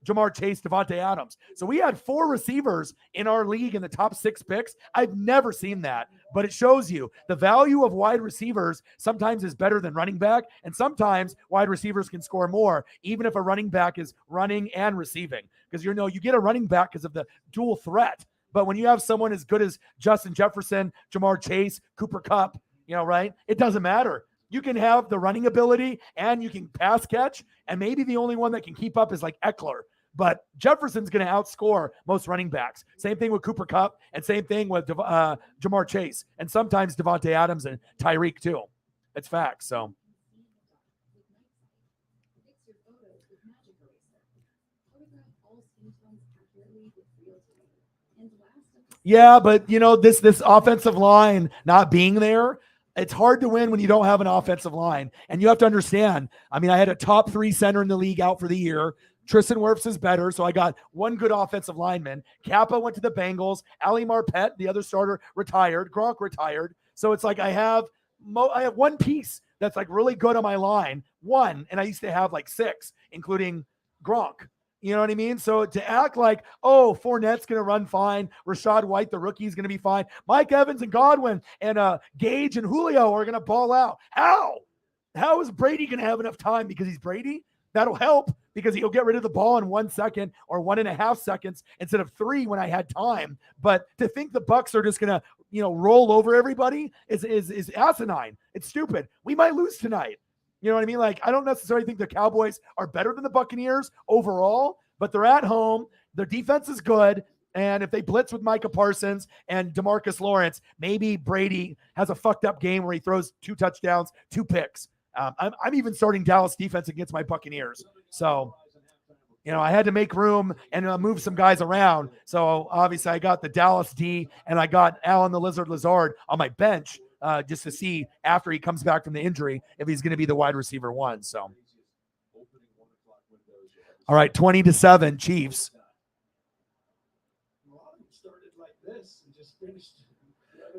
Jamar Chase, Devontae Adams. So we had 4 receivers in our league in the top 6 picks. I've never seen that, but it shows you the value of wide receivers sometimes is better than running back, and sometimes wide receivers can score more, even if a running back is running and receiving, because you get a running back because of the dual threat. But when you have someone as good as Justin Jefferson, Jamar Chase, Cooper Kupp, right? It doesn't matter. You can have the running ability and you can pass catch, and maybe the only one that can keep up is like Eckler. But Jefferson's going to outscore most running backs. Same thing with Cooper Kupp, and same thing with Jamar Chase, and sometimes Devontae Adams and Tyreek too. It's facts. So. Yeah, but this offensive line not being there, it's hard to win when you don't have an offensive line. And you have to understand, I had a top 3 center in the league out for the year. Tristan Wirfs is better, so I got one good offensive lineman. Kappa went to the Bengals. Ali Marpet, the other starter, retired. Gronk retired. So it's like I have one piece that's like really good on my line. One, and I used to have like 6, including Gronk. You know what I mean? So to act like, Fournette's going to run fine. Rashad White, the rookie, is going to be fine. Mike Evans and Godwin and Gage and Julio are going to ball out. How? How is Brady going to have enough time because he's Brady? That'll help because he'll get rid of the ball in 1 second or 1.5 seconds instead of 3 when I had time. But to think the Bucs are just going to, roll over everybody is asinine. It's stupid. We might lose tonight. You know what I mean? Like, I don't necessarily think the Cowboys are better than the Buccaneers overall, but they're at home. Their defense is good. And if they blitz with Micah Parsons and DeMarcus Lawrence, maybe Brady has a fucked up game where he throws 2 touchdowns, 2 picks. I'm even starting Dallas defense against my Buccaneers. So, I had to make room and move some guys around. So obviously I got the Dallas D and I got Allen the Lizard Lazard on my bench. Just to see after he comes back from the injury if he's going to be the wide receiver 1. So, all right, 20-7 Chiefs.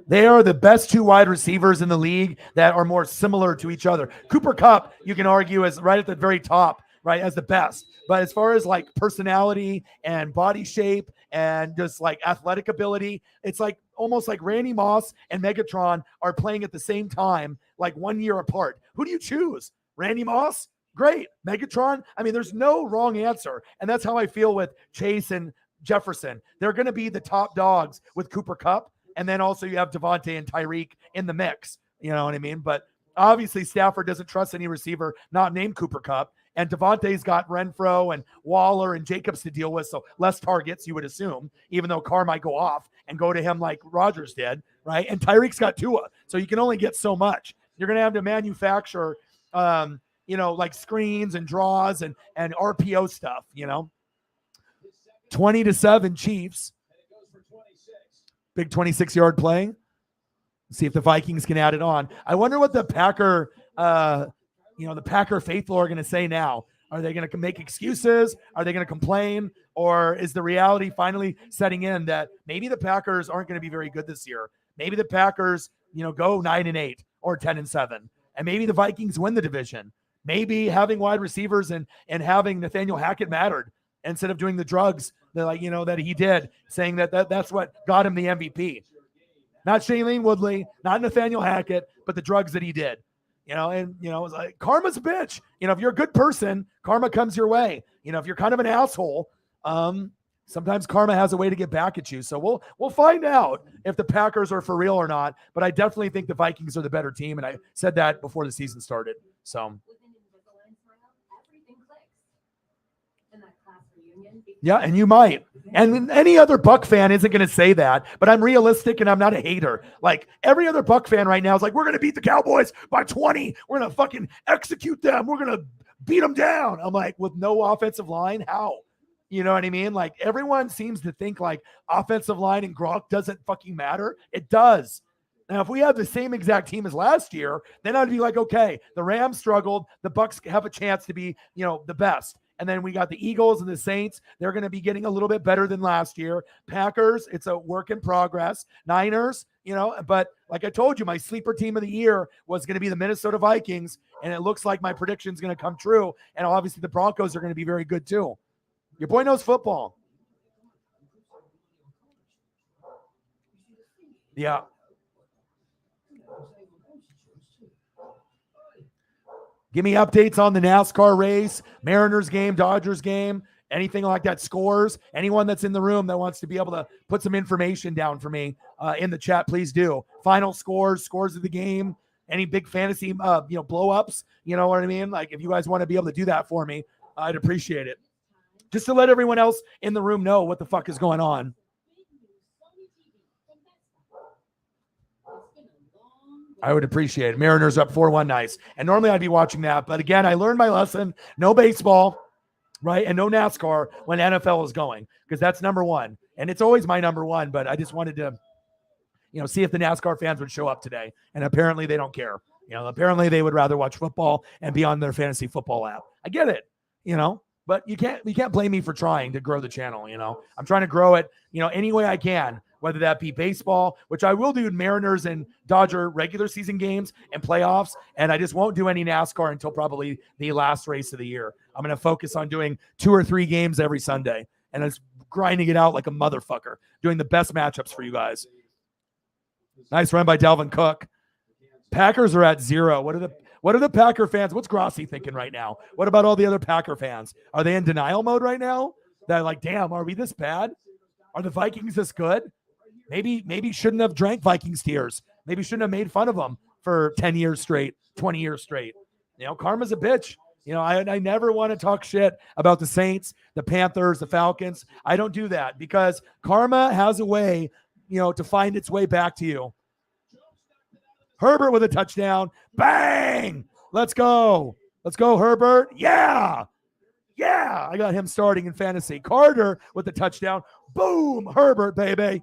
They are the best 2 wide receivers in the league that are more similar to each other. Cooper Kupp, you can argue, is right at the very top, right, as the best. But as far as like personality and body shape and just like athletic ability, it's like almost like Randy Moss and Megatron are playing at the same time, like 1 year apart. Who do you choose? Randy Moss? Great. Megatron? there's no wrong answer. And that's how I feel with Chase and Jefferson. They're going to be the top dogs with Cooper Kupp. And then also you have Devontae and Tyreek in the mix. You know what I mean? But obviously Stafford doesn't trust any receiver not named Cooper Kupp. And Devontae's got Renfro and Waller and Jacobs to deal with, so less targets, you would assume, even though Carr might go off and go to him like Rodgers did, right? And Tyreek's got Tua, so you can only get so much. You're going to have to manufacture, like screens and draws and RPO stuff, 20-7 Chiefs. Big 26-yard play. See if the Vikings can add it on. I wonder what the Packer the Packer faithful are going to say now. Are they going to make excuses? Are they going to complain? Or is the reality finally setting in that maybe the Packers aren't going to be very good this year? Maybe the Packers, go 9-8 or 10-7. And maybe the Vikings win the division. Maybe having wide receivers and having Nathaniel Hackett mattered instead of doing the drugs that he did, saying that's what got him the MVP. Not Shailene Woodley, not Nathaniel Hackett, but the drugs that he did. It's like karma's a bitch. If you're a good person, karma comes your way. If you're kind of an asshole, sometimes karma has a way to get back at you. So we'll find out if the Packers are for real or not. But I definitely think the Vikings are the better team, and I said that before the season started. So. Yeah, and you might. And any other Buck fan isn't going to say that, but I'm realistic and I'm not a hater. Like every other Buck fan right now is like, we're going to beat the Cowboys by 20. We're going to fucking execute them. We're going to beat them down. I'm like, with no offensive line, how? You know what I mean? Like everyone seems to think like offensive line and Gronk doesn't fucking matter. It does. Now, if we have the same exact team as last year, then I'd be like, okay, the Rams struggled. The Bucks have a chance to be, the best. And then we got the Eagles and the Saints. They're going to be getting a little bit better than last year. Packers, it's a work in progress. Niners, but like I told you, my sleeper team of the year was going to be the Minnesota Vikings. And it looks like my prediction is going to come true. And obviously the Broncos are going to be very good too. Your boy knows football. Yeah. Give me updates on the NASCAR race, Mariners game, Dodgers game, anything like that, scores. Anyone that's in the room that wants to be able to put some information down for me in the chat, please do. Final scores of the game, any big fantasy, blow ups. You know what I mean? Like if you guys want to be able to do that for me, I'd appreciate it. Just to let everyone else in the room know what the fuck is going on. I would appreciate it. Mariners up 4-1, nice. And normally I'd be watching that. But again, I learned my lesson. No baseball, right? And no NASCAR when NFL is going, because that's number one. And it's always my number one. But I just wanted to, see if the NASCAR fans would show up today. And apparently they don't care. Apparently they would rather watch football and be on their fantasy football app. I get it, but you can't blame me for trying to grow the channel. I'm trying to grow it, any way I can. Whether that be baseball, which I will do Mariners and Dodger regular season games and playoffs, and I just won't do any NASCAR until probably the last race of the year. I'm going to focus on doing 2 or 3 games every Sunday, and it's grinding it out like a motherfucker, doing the best matchups for you guys. Nice run by Dalvin Cook. Packers are at 0. What are the Packer fans? What's Grossi thinking right now? What about all the other Packer fans? Are they in denial mode right now? They're like, damn, are we this bad? Are the Vikings this good? Maybe shouldn't have drank Vikings tears. Maybe shouldn't have made fun of them for 10 years straight, 20 years straight. Karma's a bitch. I never want to talk shit about the Saints, the Panthers, the Falcons. I don't do that because karma has a way, to find its way back to you. Herbert with a touchdown. Bang! Let's go. Let's go, Herbert. Yeah. I got him starting in fantasy. Carter with the touchdown. Boom. Herbert, baby.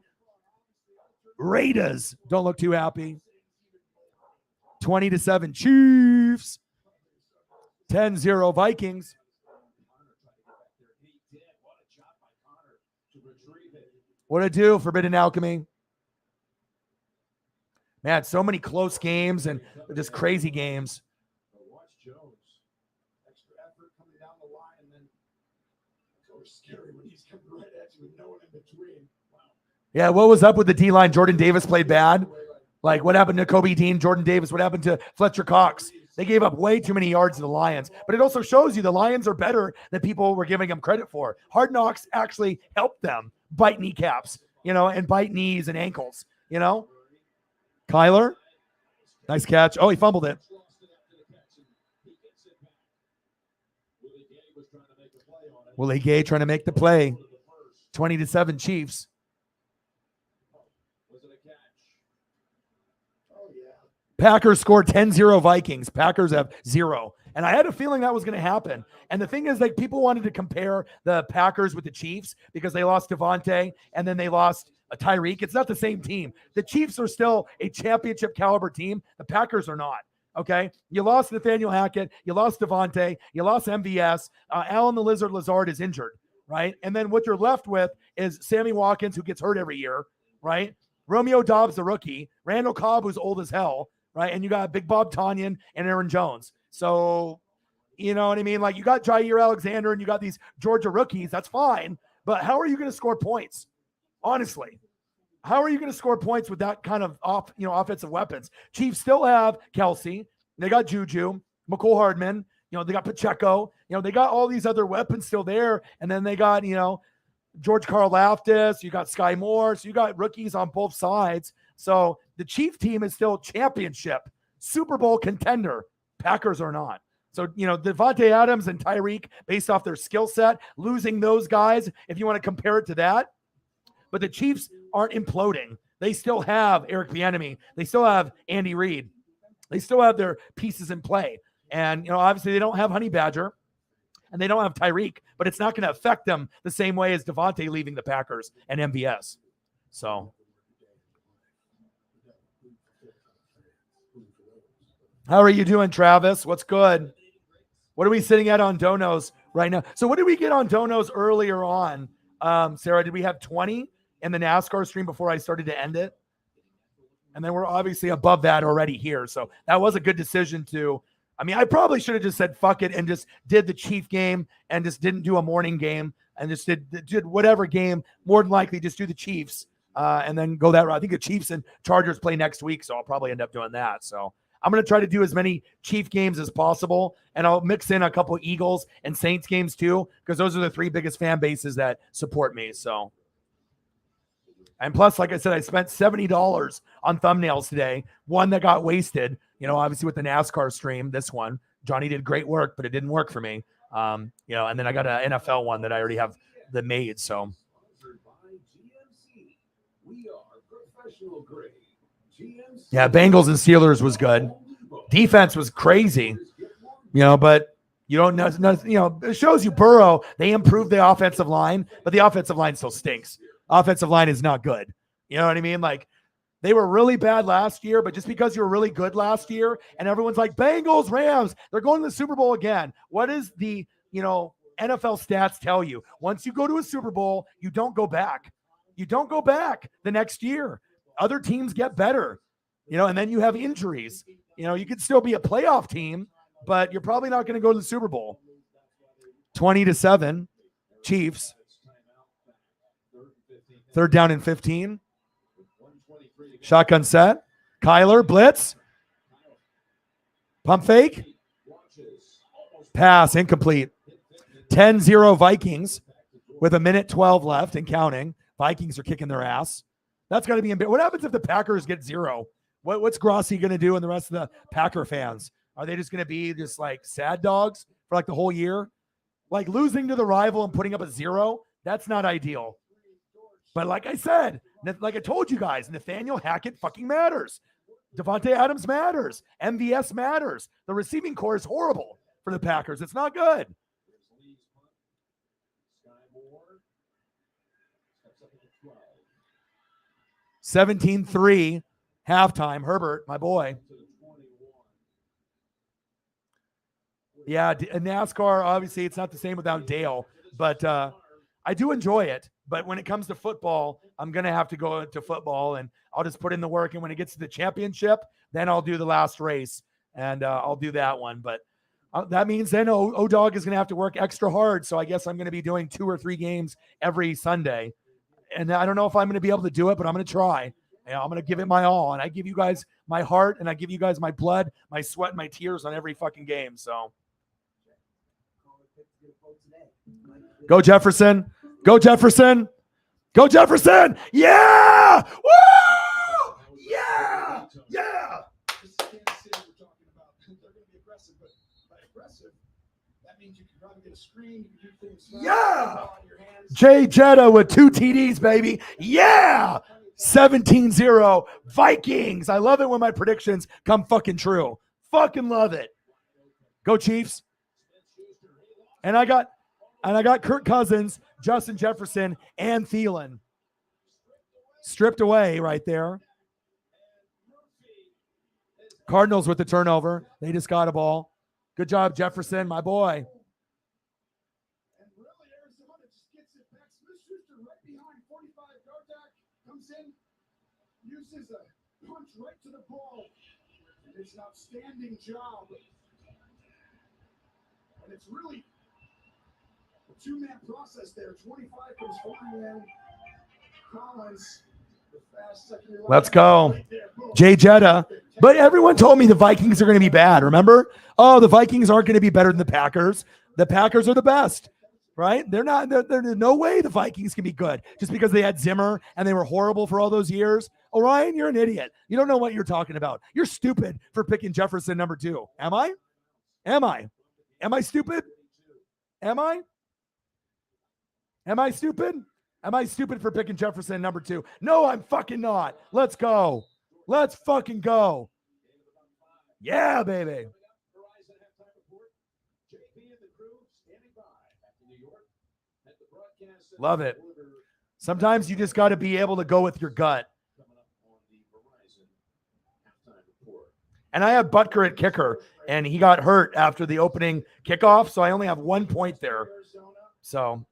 Raiders don't look too happy. 20-7 Chiefs. 10-0 Vikings. What'd it do, Forbidden Alchemy? Man, so many close games and just crazy games. Watch Jones. Extra effort coming down the line, and then it's always scary when he's coming right at you with no one in between. Wow. Yeah, what was up with the D-line? Jordan Davis played bad. Like, what happened to Kobe Dean, Jordan Davis? What happened to Fletcher Cox? They gave up way too many yards to the Lions. But it also shows you the Lions are better than people were giving them credit for. Hard Knocks actually helped them bite kneecaps, and bite knees and ankles, Kyler, nice catch. Oh, he fumbled it. Willie Gay trying to make the play. 20-7 Chiefs. Packers scored 10-0 Vikings. Packers have 0. And I had a feeling that was going to happen. And the thing is, like, people wanted to compare the Packers with the Chiefs because they lost Devontae and then they lost Tyreek. It's not the same team. The Chiefs are still a championship caliber team. The Packers are not. Okay. You lost Nathaniel Hackett. You lost Devontae. You lost MVS. Allen the Lizard Lazard is injured. Right. And then what you're left with is Sammy Watkins, who gets hurt every year. Right. Romeo Dobbs, the rookie. Randall Cobb, who's old as hell. Right. And you got Big Bob Tonyan and Aaron Jones. So, you know what I mean? Like, you got Jair Alexander and you got these Georgia rookies. That's fine. But how are you going to score points? Honestly, how are you going to score points with that kind of offensive weapons? Chiefs still have Kelsey. They got Juju, McCole Hardman. They got Pacheco. They got all these other weapons still there. And then they got, George Karlaftis. You got Sky Moore. So you got rookies on both sides. So the Chief team is still championship, Super Bowl contender. Packers are not. So, Devontae Adams and Tyreek, based off their skill set, losing those guys, if you want to compare it to that. But the Chiefs aren't imploding. They still have Eric Bieniemy. They still have Andy Reid. They still have their pieces in play. And, obviously they don't have Honey Badger and they don't have Tyreek, but it's not going to affect them the same way as Devontae leaving the Packers and MVS. So how are you doing, Travis? What's good? What are we sitting at on donos right now? So what did we get on donos earlier on? Sarah, did we have 20 in the NASCAR stream before I started to end it? And then we're obviously above that already here. So that was a good decision I probably should have just said fuck it and just did the Chief game and just didn't do a morning game. and just did whatever game. More than likely, just do the Chiefs and then go that route. I think the Chiefs and Chargers play next week, so I'll probably end up doing that. So I'm going to try to do as many Chief games as possible, and I'll mix in a couple Eagles and Saints games too, because those are the 3 biggest fan bases that support me. So, and plus, like I said, I spent $70 on thumbnails today. One that got wasted, obviously with the NASCAR stream. This one, Johnny did great work, but it didn't work for me. And then I got an NFL one that I already have the made. So, yeah, Bengals and Steelers was good. Defense was crazy, but you don't know, it shows you Burrow, they improved the offensive line, but the offensive line still stinks. Offensive line is not good. You know what I mean? Like, they were really bad last year, but just because you were really good last year and everyone's like, Bengals, Rams, they're going to the Super Bowl again. What is the, NFL stats tell you? Once you go to a Super Bowl, you don't go back. You don't go back the next year. Other teams get better, and then you have injuries. You could still be a playoff team, but you're probably not going to go to the Super Bowl. 20-7, Chiefs. 3rd down and 15. Shotgun set. Kyler, blitz. Pump fake. Pass, incomplete. 10-0 Vikings with 1:12 left and counting. Vikings are kicking their ass. That's got to be what happens if the Packers get 0? What's Grossi going to do and the rest of the Packer fans? Are they just going to be just like sad dogs for like the whole year? Like losing to the rival and putting up a 0? That's not ideal. But like I said, like I told you guys, Nathaniel Hackett fucking matters. Devontae Adams matters. MVS matters. The receiving core is horrible for the Packers. It's not good. 17-3 halftime. Herbert, my boy. Yeah, NASCAR, obviously, it's not the same without Dale, but I do enjoy it. But when it comes to football, I'm going to have to go to football, and I'll just put in the work. And when it gets to the championship, then I'll do the last race, and I'll do that one. But that means then O-Dog is going to have to work extra hard. So I guess I'm going to be doing 2 or 3 games every Sunday. And I don't know if I'm going to be able to do it, but I'm going to try. I'm going to give it my all. And I give you guys my heart, and I give you guys my blood, my sweat, and my tears on every fucking game. So go Jefferson. Go Jefferson. Go Jefferson. Yeah. Woo! Yeah. Yeah. Yeah. Jay Jetta with 2 TDs, baby. Yeah. 17-0 Vikings. I love it when my predictions come fucking true. Fucking love it. Go Chiefs. And I got Kirk Cousins, Justin Jefferson, and Thielen stripped away right there. Cardinals with the turnover. They just got a ball. Good job, Jefferson, my boy. And really, Arizona just gets it back. Smith-Schuster right behind 45-yard back, comes in, uses a punch right to the ball. And it's an outstanding job. And it's really a 2-man process there. 25 comes flying in. Collins, the fast second. Let's go. Jay Jetta. But everyone told me the Vikings are going to be bad, remember? Oh, the Vikings aren't going to be better than the Packers. The Packers are the best, right? There's no way the Vikings can be good just because they had Zimmer and they were horrible for all those years. Orion, you're an idiot. You don't know what you're talking about. You're stupid for picking Jefferson number 2. Am I? Am I stupid? Am I stupid? Am I stupid for picking Jefferson number 2? No, I'm fucking not. Let's go. Let's fucking go. Yeah, baby. Love it. Sometimes you just got to be able to go with your gut. And I have Butker at kicker, and he got hurt after the opening kickoff, so I only have 1 point there. So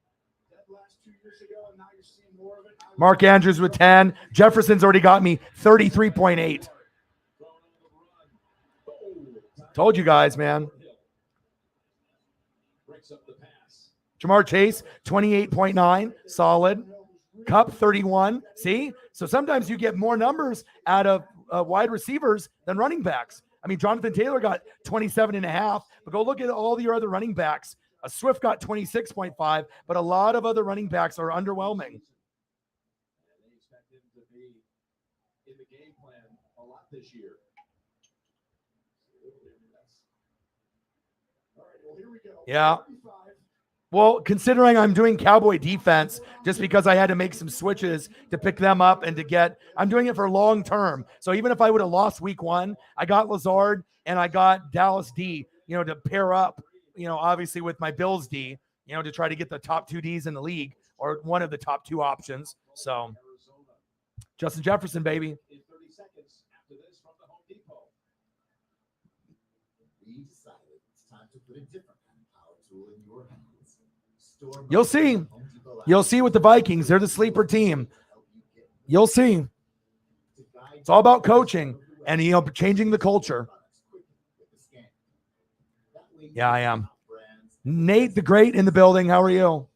Mark Andrews with 10. Jefferson's already got me 33.8. Told you guys, man. Jamar Chase, 28.9, solid. Cup, 31. See? So sometimes you get more numbers out of wide receivers than running backs. I mean, Jonathan Taylor got 27.5, but go look at all your other running backs. Swift got 26.5, but a lot of other running backs are underwhelming. And they expect him to be in the game plan a lot this year. All right, well, here we go. Yeah. 35. Well, considering I'm doing Cowboy defense, just because I had to make some switches to pick them up and I'm doing it for long term. So even if I would have lost week 1, I got Lazard and I got Dallas D, to pair up, obviously with my Bills D, to try to get the top 2 Ds in the league or one of the top 2 options. So Justin Jefferson, baby. In 30 seconds after this from the Home Depot. We decided it's time to put a different kind of power tool in your hands. You'll see. You'll see with the Vikings. They're the sleeper team. You'll see. It's all about coaching and, changing the culture. Yeah, I am. Nate the Great in the building. How are you?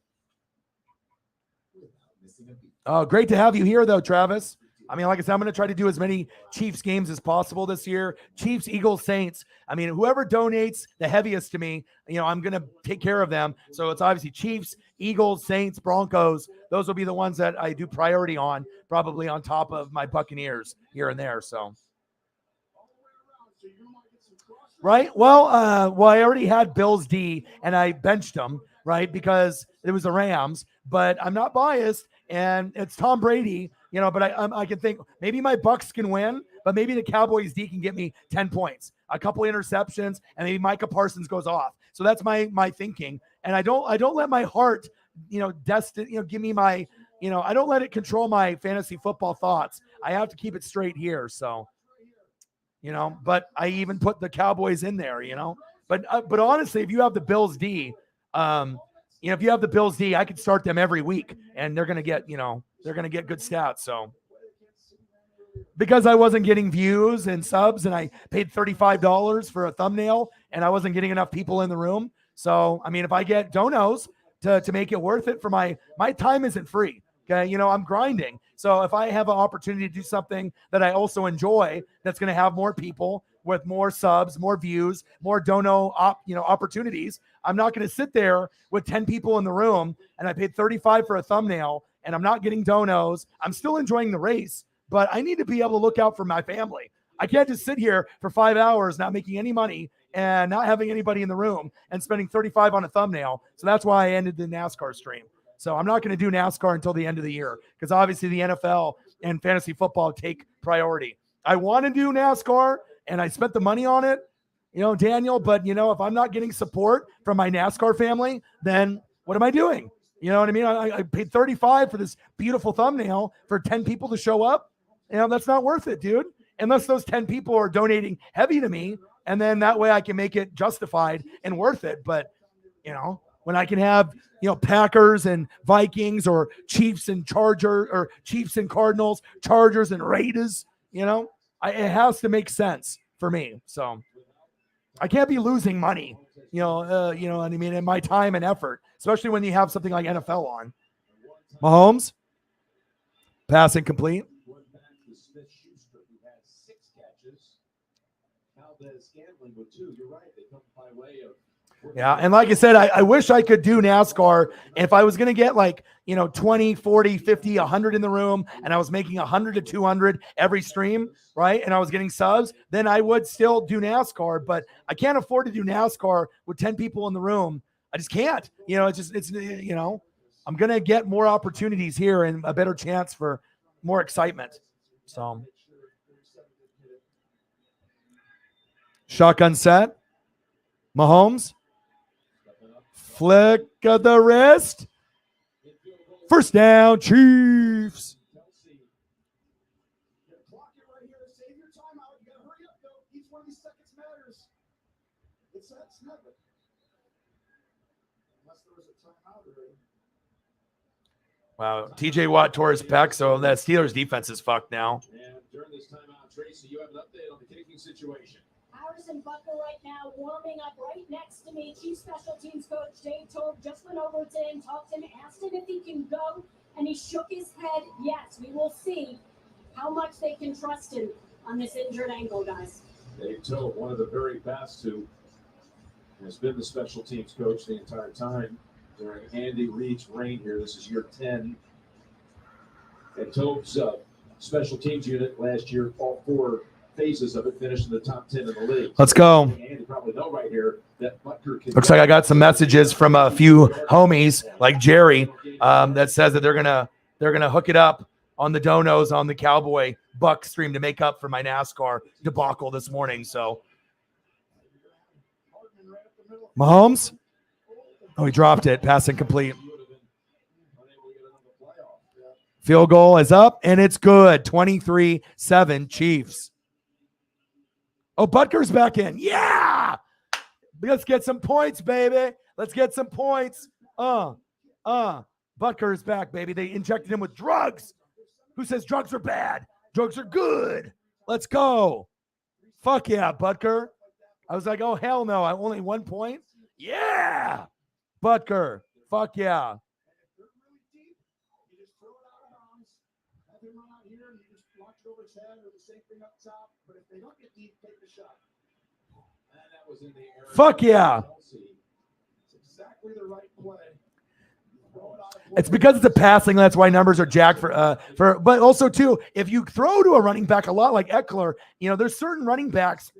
Oh, great to have you here, though, Travis. I mean, like I said, I'm going to try to do as many Chiefs games as possible this year. Chiefs, Eagles, Saints. I mean, whoever donates the heaviest to me, I'm going to take care of them. So it's obviously Chiefs, Eagles, Saints, Broncos. Those will be the ones that I do priority on, probably on top of my Buccaneers here and there. So, right? Well, I already had Bills D and I benched them, right? Because it was the Rams, but I'm not biased and it's Tom Brady. But I can think maybe my Bucks can win, but maybe the Cowboys D can get me 10 points, a couple interceptions, and maybe Micah Parsons goes off. So that's my thinking. And I don't let my heart, give me my, I don't let it control my fantasy football thoughts. I have to keep it straight here. So, but I even put the Cowboys in there, but honestly, if you have the Bills D, if you have the Bills D, I could start them every week and they're going to get, they're going to get good stats. So because I wasn't getting views and subs and I paid $35 for a thumbnail and I wasn't getting enough people in the room. So, I mean, if I get donos to make it worth it for my time isn't free. Okay. I'm grinding. So if I have an opportunity to do something that I also enjoy, that's going to have more people with more subs, more views, more dono opportunities. I'm not going to sit there with 10 people in the room and I paid $35 for a thumbnail and I'm not getting donos. I'm still enjoying the race, but I need to be able to look out for my family. I can't just sit here for 5 hours not making any money and not having anybody in the room and spending $35 on a thumbnail. So that's why I ended the NASCAR stream. So I'm not going to do NASCAR until the end of the year because obviously the NFL and fantasy football take priority. I want to do NASCAR and I spent the money on it, Daniel, but if I'm not getting support from my NASCAR family, then what am I doing? You know what I mean? I paid $35 for this beautiful thumbnail for 10 people to show up. That's not worth it, dude. Unless those 10 people are donating heavy to me. And then that way I can make it justified and worth it. But, when I can have, Packers and Vikings or Chiefs and Chargers or Chiefs and Cardinals, Chargers and Raiders, it has to make sense for me. So I can't be losing money, you know what I mean, in my time and effort, especially when you have something like NFL on. Mahomes, pass incomplete. Yeah, and like I said, I wish I could do NASCAR. If I was going to get 20, 40, 50, 100 in the room, and I was making 100 to 200 every stream, right, and I was getting subs, then I would still do NASCAR. But I can't afford to do NASCAR with 10 people in the room. I just can't. I'm going to get more opportunities here and a better chance for more excitement. So, shotgun set. Mahomes. Flick of the wrist. First down, Chiefs. Clock it right here. Save your timeout. You got to hurry up, though. Each one of these seconds matters. It's never. Unless there was a timeout already. Wow, TJ Watt tore his pec, so that Steelers defense is fucked now. And during this timeout, Tracy, you have an update on the kicking situation. Harrison Butler right now warming up right next to me. Chief Special Teams Coach Dave Told just went over to him, talked to him, asked him if he can go, and he shook his head. Yes, we will see how much they can trust him on this injured ankle, guys. Dave Told, one of the very best, who has been the special teams coach the entire time during Andy Reid's reign here. This is year 10. And Toad's special teams unit last year, all 4 phases of it finished in the top 10 in the league. Let's go. And you probably know right here that Butker can. Looks like I got some messages from a few homies like Jerry that says that they're gonna hook it up on the donos on the Cowboy Buck stream to make up for my NASCAR debacle this morning. So Mahomes, oh, he dropped it, pass incomplete. Field goal is up and it's good. 23-7 Chiefs. Oh, Butker's back in. Yeah. Let's get some points, baby. Let's get some points. Butker is back, baby. They injected him with drugs. Who says drugs are bad? Drugs are good. Let's go. Fuck yeah, Butker. I was like, oh, hell no. I'm only 1 point. Yeah. Butker. Fuck yeah. Fuck yeah. It's because it's a passing. That's why numbers are jacked for. But also too, if you throw to a running back a lot like Eckler, there's certain running backs,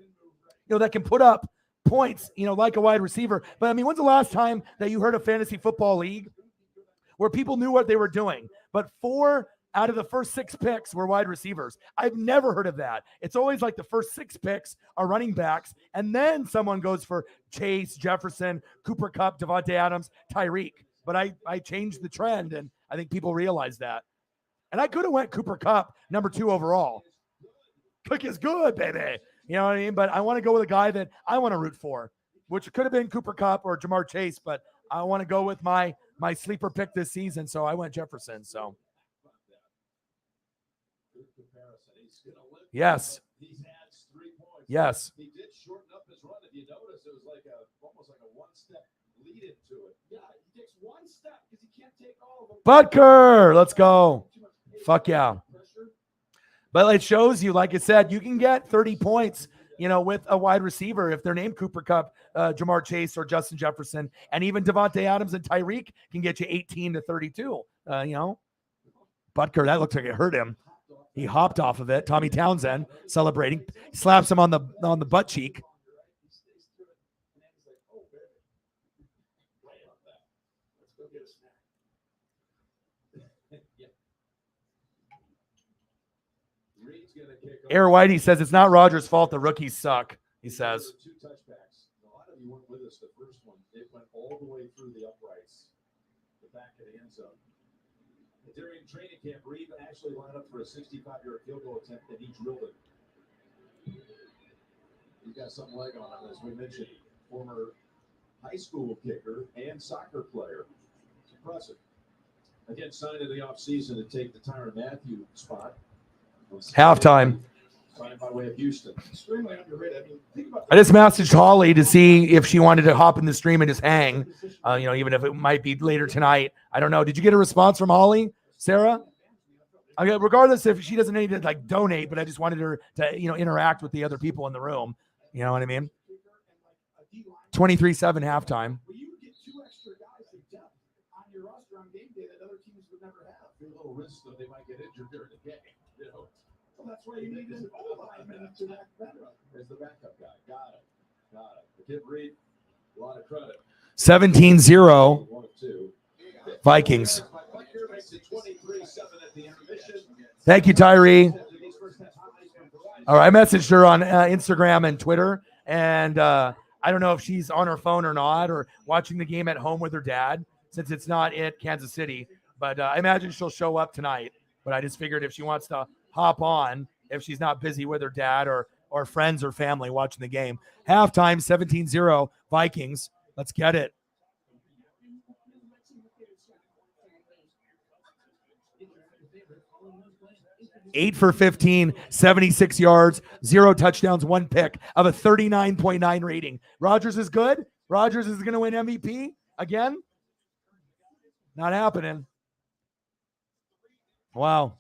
that can put up points, like a wide receiver. But I mean, when's the last time that you heard a fantasy football league where people knew what they were doing? But 4 out of the first 6 picks were wide receivers. I've never heard of that. It's always like the first 6 picks are running backs, and then someone goes for Chase, Jefferson, Cooper Kupp, Devontae Adams, Tyreek. But I changed the trend, and I think people realize that. And I could have went Cooper Kupp, number 2 overall. Cook is good, baby. You know what I mean? But I want to go with a guy that I want to root for, which could have been Cooper Kupp or Jamar Chase, but I want to go with my sleeper pick this season, so I went Jefferson. So yes. Yes. He did shorten up his run. If you notice, it was like almost like a 1-step lead into it. Yeah, he takes 1 step because he can't take all of them. Butker, let's go. Fuck yeah. But it shows you, like I said, you can get 30 points, with a wide receiver if they're named Cooper Kupp, Jamar Chase, or Justin Jefferson, and even Devontae Adams and Tyreek can get you 18 to 32. Butker, that looks like it hurt him. He hopped off of it. Tommy Townsend celebrating, slaps him on the butt cheek. Air Whitey says it's not Rodgers' fault. The rookies suck. He says. 2 touchbacks. A lot of you weren't with us the first one. It went all the way through the uprights, the back of the end zone. During training camp, Reed actually lined up for a 65-yard field goal attempt, and he drilled it. He's got some leg on him, as we mentioned. Former high school kicker and soccer player. It's impressive. Again, signed in the offseason to take the Tyrann Mathieu spot. Halftime. Signed by way of Houston. Extremely underrated. I mean, think about I just messaged Holly to see if she wanted to hop in the stream and just hang, even if it might be later tonight. I don't know. Did you get a response from Holly, Sarah? Okay, regardless if she doesn't need to donate, but I just wanted her to, interact with the other people in the room. You know what I mean? 23-7 halftime. Well, you would get 2 extra guys of depth on your roster on game day that other teams would never have. A little risk that they might get injured during the game. Well, that's why you need an O-lineman to back better. As the backup guy. Got it. The kid Reed, a lot of credit. 17-0 1 of 2. Vikings. Butker makes it 23-7 at the intermission. Thank you, Tyree. All right, I messaged her on Instagram and Twitter, and I don't know if she's on her phone or not, or watching the game at home with her dad, since it's not at Kansas City. But I imagine she'll show up tonight. But I just figured if she wants to hop on, if she's not busy with her dad or friends or family watching the game. Halftime, 17-0 Vikings. Let's get it. 8 for 15, 76 yards, 0 touchdowns, 1 pick of a 39.9 rating. Rodgers is good. Rodgers is going to win MVP again. Not happening. Wow.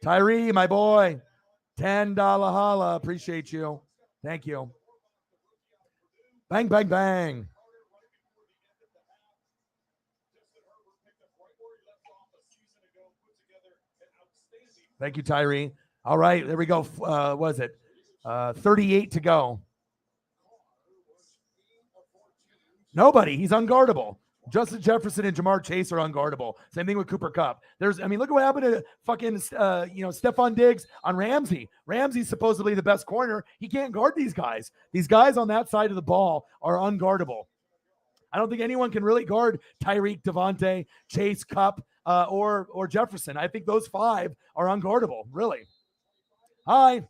Tyree, my boy. $10 holla. Appreciate you. Thank you. Bang, bang, bang. Thank you, Tyree. All right, there we go. Was it 38 to go? Nobody. He's unguardable. Justin Jefferson and Jamar Chase are unguardable. Same thing with Cooper Kupp. Look at what happened to fucking, Stephon Diggs on Ramsey. Ramsey's supposedly the best corner. He can't guard these guys. These guys on that side of the ball are unguardable. I don't think anyone can really guard Tyreek, Devontae, Chase, Kupp, or Jefferson. I think those 5 are unguardable, really. Hi.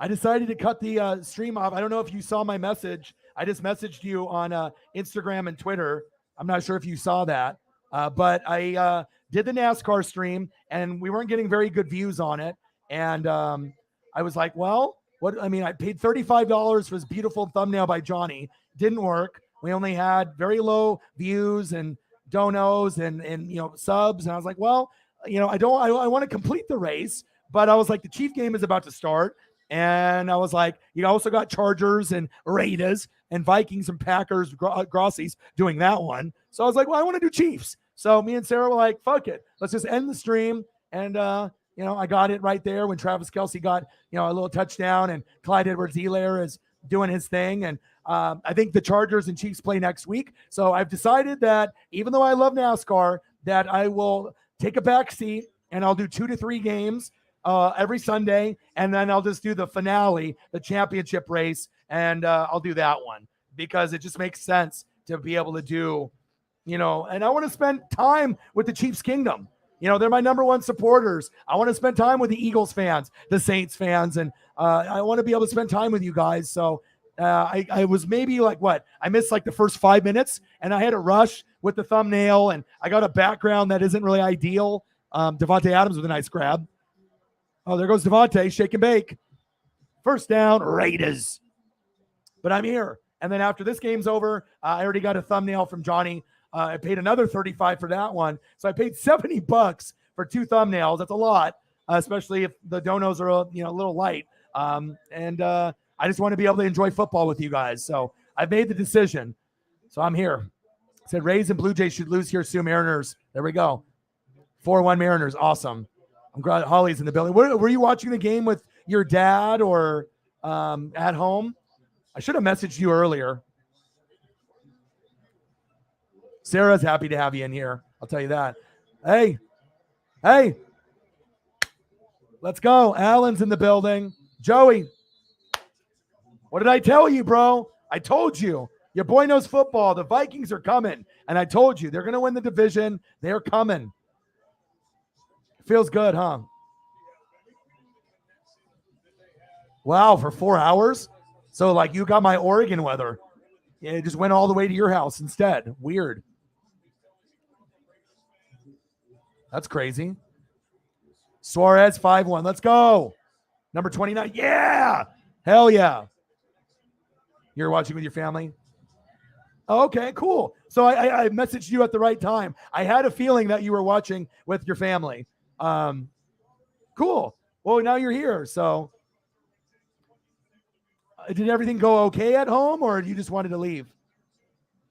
I decided to cut the stream off. I don't know if you saw my message. I just messaged you on Instagram and Twitter. I'm not sure if you saw that, but I did the NASCAR stream, and we weren't getting very good views on it. And I was like, well, I paid $35 for this beautiful thumbnail by Johnny. Didn't work. We only had very low views and donos and subs. And I was like, well, I want to complete the race, but I was like, the Chief game is about to start. And I was like, you also got Chargers and Raiders and Vikings and Packers, Grossies doing that one. So I was like, well, I want to do Chiefs. So me and Sarah were like, fuck it. Let's just end the stream. And, I got it right there when Travis Kelce got, a little touchdown, and Clyde Edwards-Helaire is doing his thing. And I think the Chargers and Chiefs play next week. So I've decided that even though I love NASCAR, that I will take a back seat and I'll do 2 to 3 games every Sunday, and then I'll just do the finale, the championship race, and I'll do that one because it just makes sense to be able to do, and I want to spend time with the Chiefs Kingdom. They're my number one supporters. I want to spend time with the Eagles fans, the Saints fans, and I want to be able to spend time with you guys. So I was maybe I missed the first 5 minutes, and I had to rush with the thumbnail, and I got a background that isn't really ideal. Devontae Adams with a nice grab. Oh, there goes Devontae, shake and bake. First down, Raiders. But I'm here. And then after this game's over, I already got a thumbnail from Johnny. I paid another $35 for that one. So I paid $70 for 2 thumbnails. That's a lot, especially if the donos are a little light. I just want to be able to enjoy football with you guys. So I've made the decision. So I'm here. I said Rays and Blue Jays should lose here soon. Mariners. There we go. 4-1 Mariners. Awesome. I'm glad Holly's in the building. Were you watching the game with your dad or at home? I should have messaged you earlier. Sarah's happy to have you in here. I'll tell you that. Hey, let's go. Alan's in the building. Joey, what did I tell you, bro? I told you. Your boy knows football. The Vikings are coming. And I told you, they're going to win the division. They're coming. Feels good, huh? Wow, for 4 hours? So, you got my Oregon weather. Yeah, it just went all the way to your house instead. Weird. That's crazy. Suarez, 5-1. Let's go. Number 29. Yeah. Hell yeah. You're watching with your family? Oh, okay, cool. So I messaged you at the right time. I had a feeling that you were watching with your family. Cool. Well, now you're here. So did everything go okay at home, or you just wanted to leave?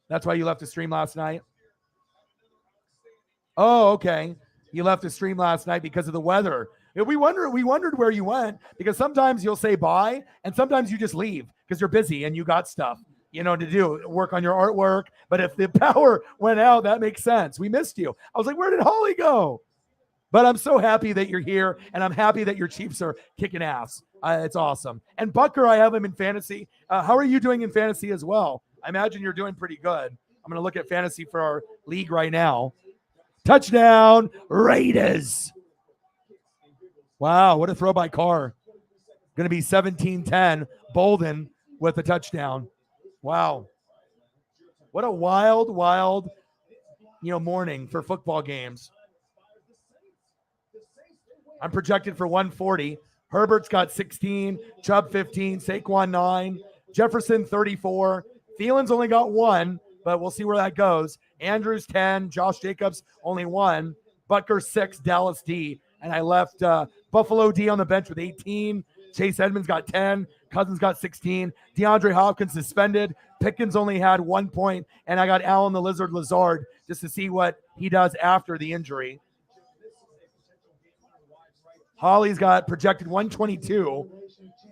That's why you left the stream last night? Oh, okay. You left the stream last night because of the weather. We wondered where you went, because sometimes you'll say bye and sometimes you just leave because you're busy and you got stuff, to do, work on your artwork. But if the power went out, that makes sense. We missed you. I was like, where did Holly go? But I'm so happy that you're here, and I'm happy that your Chiefs are kicking ass. It's awesome. And Bucker, I have him in fantasy. How are you doing in fantasy as well? I imagine you're doing pretty good. I'm going to look at fantasy for our league right now. Touchdown, Raiders. Wow, what a throw by Carr. Going to be 17-10. Bolden with a touchdown. Wow. What a wild, morning for football games. I'm projected for 140. Herbert's got 16, Chubb 15, Saquon 9, Jefferson 34. Thielen's only got 1, but we'll see where that goes. Andrews 10, Josh Jacobs only 1, Butker 6, Dallas D. And I left Buffalo D on the bench with 18. Chase Edmonds got 10. Cousins got 16. DeAndre Hopkins suspended. Pickens only had 1 point. And I got Allen the Lizard Lazard just to see what he does after the injury. Holly's got projected 122.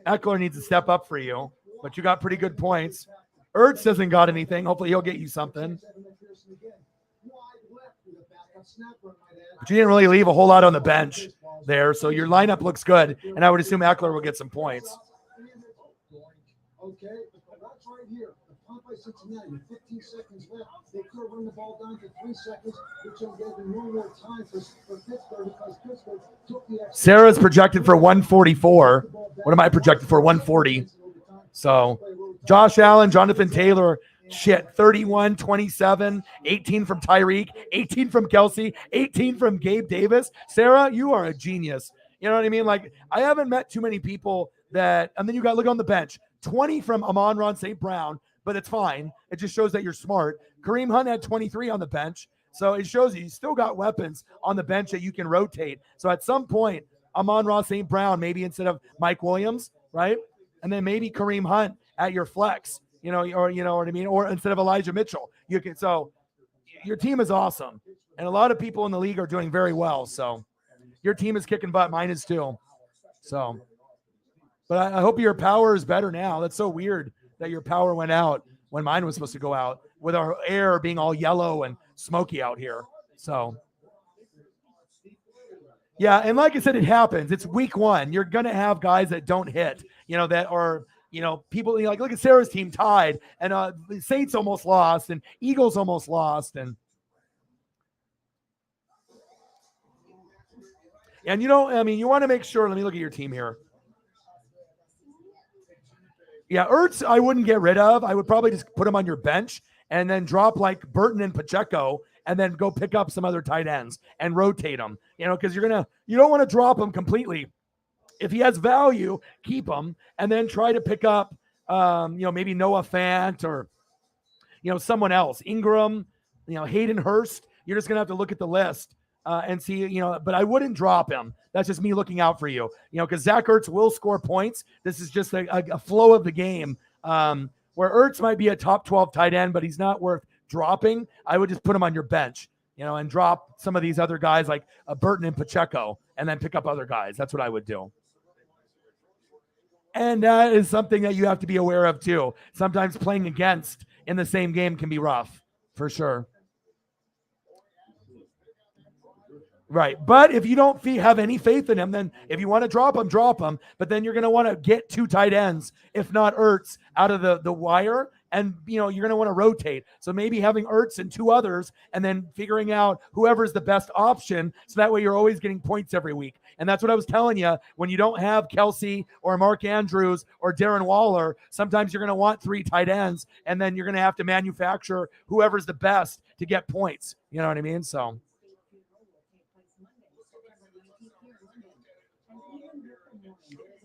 Eckler needs to step up for you, but you got pretty good points. Ertz hasn't got anything. Hopefully he'll get you something. But you didn't really leave a whole lot on the bench there, so your lineup looks good, and I would assume Eckler will get some points. Okay, that's right here. The punt by Cincinnati, with 15 seconds left. They could have run the ball down to 3 seconds, which will give them no more time for Pittsburgh because Pittsburgh took the extra. Sarah's projected for 144. What am I projected for? 140. So Josh Allen, Jonathan Taylor, 31, 27, 18 from Tyreek, 18 from Kelsey, 18 from Gabe Davis. Sarah, you are a genius. You know what I mean? Like, I haven't met too many people that, and then you got, look on the bench, 20 from Amon-Ra St. Brown, but it's fine. It just shows that you're smart. Kareem Hunt had 23 on the bench. So it shows you still got weapons on the bench that you can rotate. So at some point, Amon-Ra St. Brown, maybe instead of Mike Williams, right? And then maybe Kareem Hunt at your flex, or you know what I mean? Or instead of Elijah Mitchell, you can. So your team is awesome. And a lot of people in the league are doing very well. So your team is kicking butt. Mine is too. So, but I hope your power is better now. That's so weird that your power went out when mine was supposed to go out, with our air being all yellow and smoky out here. So, yeah. And like I said, it happens. It's week 1. You're going to have guys that don't hit, that are, people like, look at Sarah's team tied, and the Saints almost lost, and Eagles almost lost. And you want to make sure, let me look at your team here. Yeah, Ertz, I wouldn't get rid of. I would probably just put him on your bench and then drop like Burton and Pacheco and then go pick up some other tight ends and rotate them, because you don't want to drop him completely. If he has value, keep him and then try to pick up, maybe Noah Fant or, someone else. Ingram, Hayden Hurst. You're just going to have to look at the list and see, but I wouldn't drop him. That's just me looking out for you, because Zach Ertz will score points. This is just a flow of the game where Ertz might be a top 12 tight end, but he's not worth dropping. I would just put him on your bench, and drop some of these other guys like Burton and Pacheco and then pick up other guys. That's what I would do. And that is something that you have to be aware of too. Sometimes playing against in the same game can be rough, for sure. Right. But if you don't have any faith in him, then if you want to drop him. But then you're going to want to get 2 tight ends, if not Ertz, out of the wire. And, you're going to want to rotate. So maybe having Ertz and 2 others and then figuring out whoever's the best option. So that way you're always getting points every week. And that's what I was telling you. When you don't have Kelsey or Mark Andrews or Darren Waller, sometimes you're going to want 3 tight ends. And then you're going to have to manufacture whoever's the best to get points. You know what I mean? So.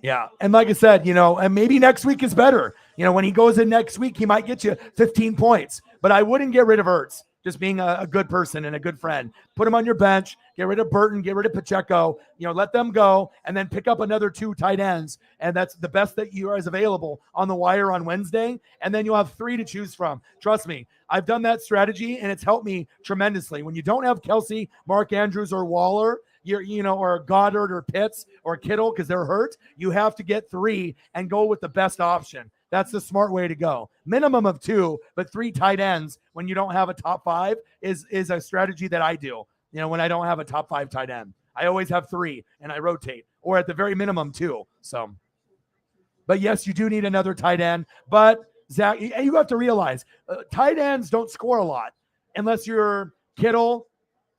Yeah. And like I said, and maybe next week is better. When he goes in next week, he might get you 15 points. But I wouldn't get rid of Ertz, just being a good person and a good friend. Put him on your bench. Get rid of Burton. Get rid of Pacheco. Let them go and then pick up another 2 tight ends. And that's the best that you are is available on the wire on Wednesday. And then you'll have 3 to choose from. Trust me, I've done that strategy and it's helped me tremendously. When you don't have Kelsey, Mark Andrews, or Waller, or Goddard or Pitts or Kittle because they're hurt, you have to get 3 and go with the best option. That's the smart way to go. Minimum of 2, but 3 tight ends when you don't have a top 5 is a strategy that I do. When I don't have a top 5 tight end, I always have 3 and I rotate, or at the very minimum 2. So, but yes, you do need another tight end. But Zach, you have to realize tight ends don't score a lot unless you're Kittle,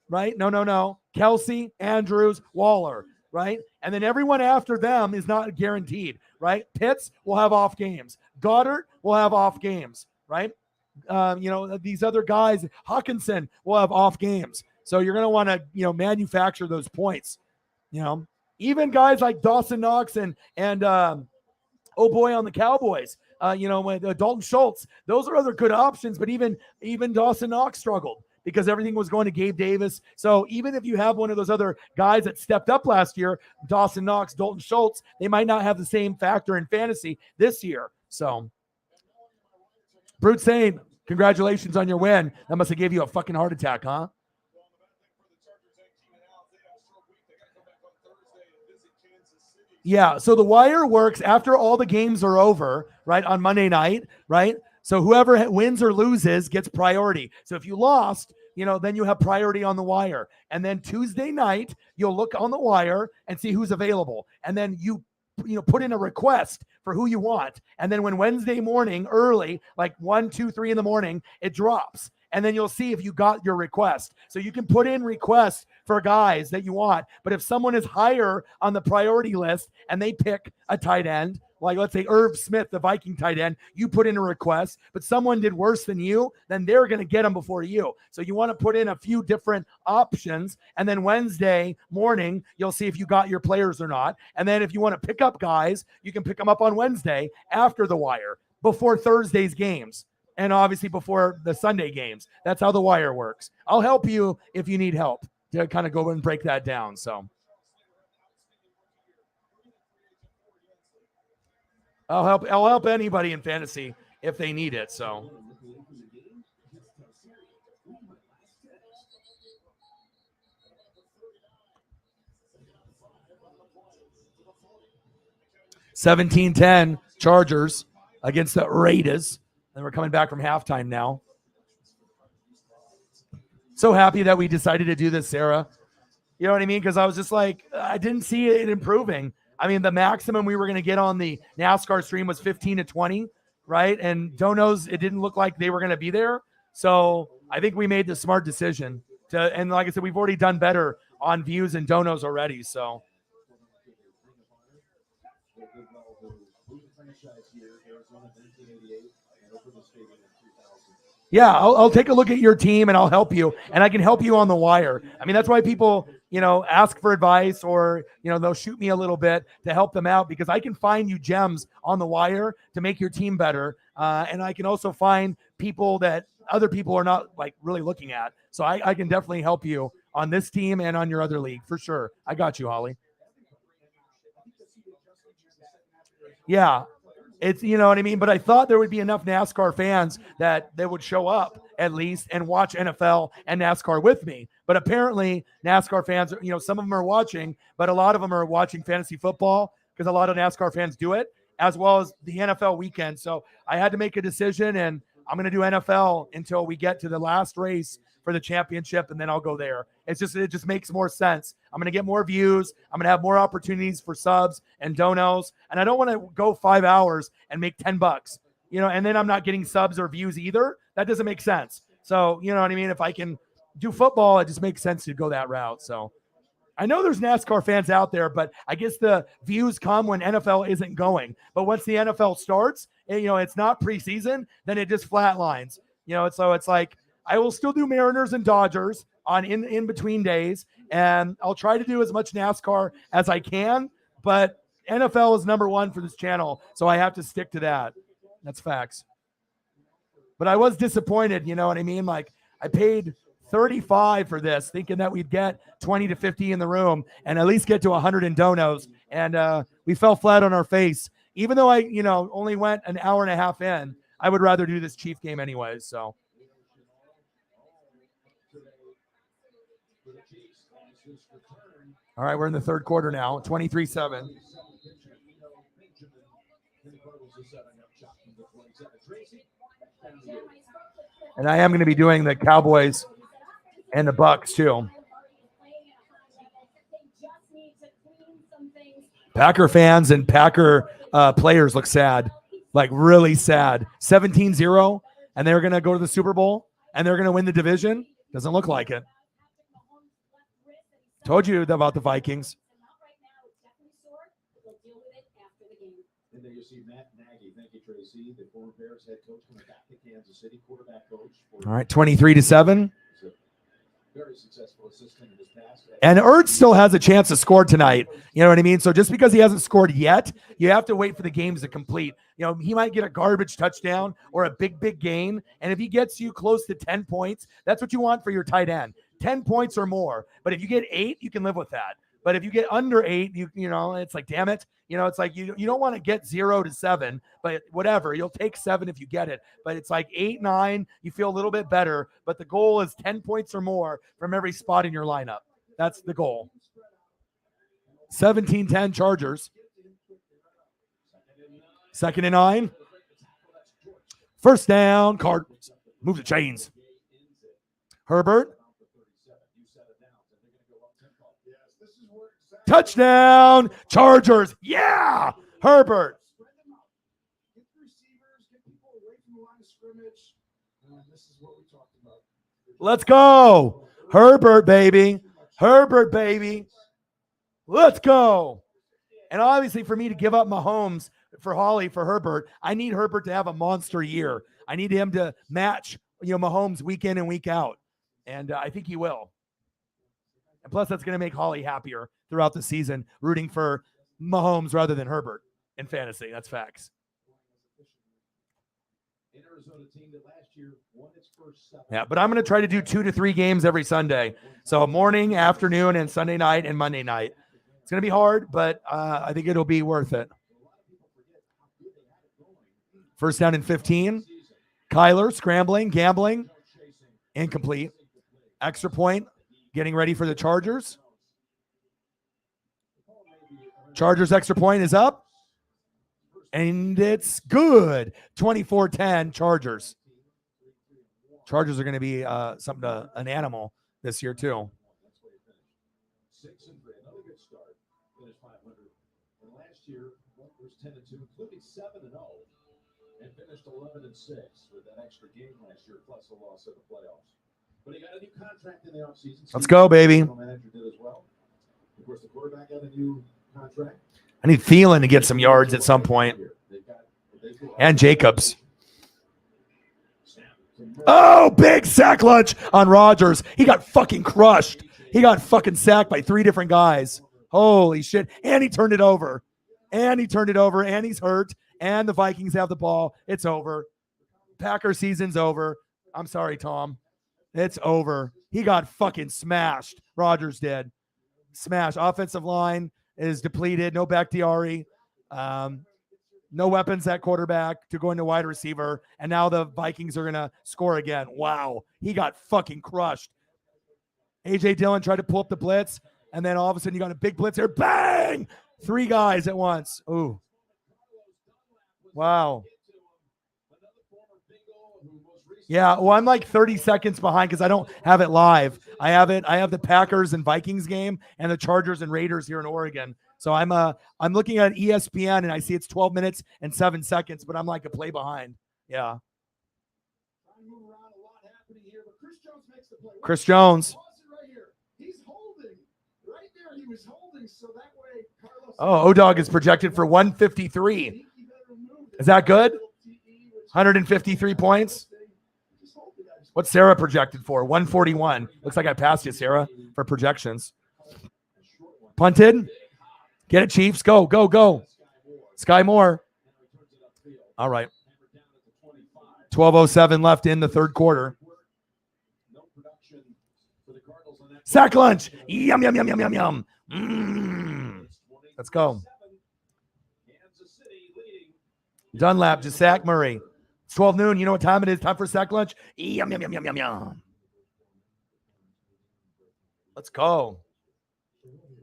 right? No. Kelsey, Andrews, Waller, right? And then everyone after them is not guaranteed, right? Pitts will have off games. Goddard will have off games, right? These other guys, Hawkinson will have off games. So you're going to want to, manufacture those points, even guys like Dawson Knox and oh boy on the Cowboys, with Dalton Schultz, those are other good options. But even Dawson Knox struggled because everything was going to Gabe Davis. So even if you have one of those other guys that stepped up last year, Dawson Knox, Dalton Schultz, they might not have the same factor in fantasy this year. So Brute saying, congratulations on your win. That must have gave you a fucking heart attack, huh? Yeah, so the wire works after all the games are over, right, on Monday night, right? So whoever wins or loses gets priority. So if you lost, then you have priority on the wire. And then Tuesday night, you'll look on the wire and see who's available. And then you put in a request for who you want. And then when Wednesday morning early, like 1, 2, 3 in the morning, it drops. And then you'll see if you got your request. So you can put in requests for guys that you want. But if someone is higher on the priority list and they pick a tight end, like let's say Irv Smith, the Viking tight end, you put in a request, but someone did worse than you, then they're going to get them before you. So you want to put in a few different options. And then Wednesday morning, you'll see if you got your players or not. And then if you want to pick up guys, you can pick them up on Wednesday after the wire, before Thursday's games. And obviously before the Sunday games. That's how the wire works. I'll help you if you need help to kind of go and break that down. So I'll help anybody in fantasy if they need it. So 17-10 Chargers against the Raiders. And we're coming back from halftime now. So happy that we decided to do this, Sarah. You know what I mean? Because I was just like, I didn't see it improving. I mean, the maximum we were going to get on the NASCAR stream was 15 to 20, right? And donos, it didn't look like they were going to be there. So I think we made the smart decision and like I said, we've already done better on views and donos already. So. Yeah, I'll take a look at your team and I'll help you. And I can help you on the wire. I mean, that's why people, ask for advice or, they'll shoot me a little bit to help them out because I can find you gems on the wire to make your team better. And I can also find people that other people are not like really looking at. So I can definitely help you on this team and on your other league for sure. I got you, Holly. Yeah. It's, you know what I mean? But I thought there would be enough NASCAR fans that they would show up at least and watch NFL and NASCAR with me. But apparently NASCAR fans, some of them are watching, but a lot of them are watching fantasy football because a lot of NASCAR fans do it, as well as the NFL weekend. So I had to make a decision, and I'm going to do NFL until we get to the last race for the championship, and then I'll go there. It just makes more sense. I'm going to get more views. I'm going to have more opportunities for subs and donos, and I don't want to go 5 hours and make $10, and then I'm not getting subs or views either. That doesn't make sense. So, you know what I mean? If I can do football, it just makes sense to go that route. So I know there's NASCAR fans out there, but I guess the views come when NFL isn't going. But once the NFL starts, it's not preseason, then it just flatlines. So it's like, I will still do Mariners and Dodgers on in between days, and I'll try to do as much NASCAR as I can, but NFL is number one for this channel, so I have to stick to that. That's facts. But I was disappointed, you know what I mean? Like, I paid $35 for this, thinking that we'd get 20 to 50 in the room and at least get to 100 in donos, and we fell flat on our face. Even though I, only went an hour and a half in, I would rather do this Chief game anyways, so. All right, we're in the third quarter now, 23-7. And I am going to be doing the Cowboys and the Bucks too. Packer fans and Packer players look sad, like really sad. 17-0, and they're going to go to the Super Bowl, and they're going to win the division. Doesn't look like it. Told you about the Vikings. And then you see Matt Nagy. Thank you, Tracy, the former Bears head coach, coming back to Kansas City, quarterback coach. All right, 23-7. Very successful assistant in his past at And Ertz still has a chance to score tonight. You know what I mean? So just because he hasn't scored yet, you have to wait for the games to complete. You know, he might get a garbage touchdown or a big gain. And if he gets you close to 10 points, that's what you want for your tight end. 10 points or more. But if you get 8, you can live with that. But if you get under 8, you know, it's like, damn it. You know, it's like you don't want to get 0 to 7, but whatever. You'll take 7 if you get it. But it's like 8, 9, you feel a little bit better. But the goal is 10 points or more from every spot in your lineup. That's the goal. 17-10 Chargers. 2nd and 9. First down, Cardinals. Move the chains. Herbert. Touchdown, Chargers. Yeah, Herbert. Spread them out. Get the receivers, get people away from the line of scrimmage. This is what we talked about. Let's go. Herbert, baby. Herbert, baby. Let's go. And obviously for me to give up Mahomes for Holly for Herbert, I need Herbert to have a monster year. I need him to match, you know, Mahomes week in and week out. And I think he will. And plus that's going to make Holly happier throughout the season, rooting for Mahomes rather than Herbert in fantasy. That's facts. Yeah, but I'm going to try to do 2 to 3 games every Sunday. So morning, afternoon, and Sunday night and Monday night. It's going to be hard, but I think it'll be worth it. First down and 15. Kyler scrambling, gambling, incomplete. Extra point, getting ready for the Chargers. Chargers extra point is up. And it's good. 24-10 Chargers. Chargers are going to be something to an animal this year too. 6-3, another good start. Finished 500. And last year, was 10-2, including 7-0, and finished 11-6 with that extra game last year, plus a loss in the playoffs. But he got a new contract in the offseason. Let's go, baby. Manager did as well. Of course, the quarterback got a new contract. I need Thielen to get some yards at some point. And Jacobs. Oh, big sack lunch on Rodgers. He got fucking crushed. He got fucking sacked by 3 different guys. Holy shit. And he turned it over. And he's hurt. And the Vikings have the ball. It's over. Packer season's over. I'm sorry, Tom. It's over. He got fucking smashed. Rodgers did. Smash. Offensive line is depleted. No Bakhtiari. No weapons at quarterback to go into wide receiver. And now the Vikings are going to score again. Wow. He got fucking crushed. A.J. Dillon tried to pull up the blitz. And then all of a sudden you got a big blitz here. Bang! 3 guys at once. Ooh. Wow. Yeah, well, I'm like 30 seconds behind because I don't have it live. I have the Packers and Vikings game and the Chargers and Raiders here in Oregon. So I'm looking at ESPN and I see it's 12 minutes and 7 seconds, but I'm like a play behind. Yeah. Chris Jones. He's holding. Right there, he was holding, so that way Carlos. Oh, O-Dog is projected for 153. Is that good? 153 points. What's Sarah projected for? 141. Looks like I passed you, Sarah, for projections. Punted. Get it, Chiefs. Go, go, go. Sky Moore. All right. 12:07 left in the third quarter. Sack lunch. Yum, yum, yum, yum, yum, yum. Let's go. Dunlap to sack Murray. It's 12 noon. You know what time it is? Time for sack lunch. Yum, yum, yum, yum, yum, yum. Let's go.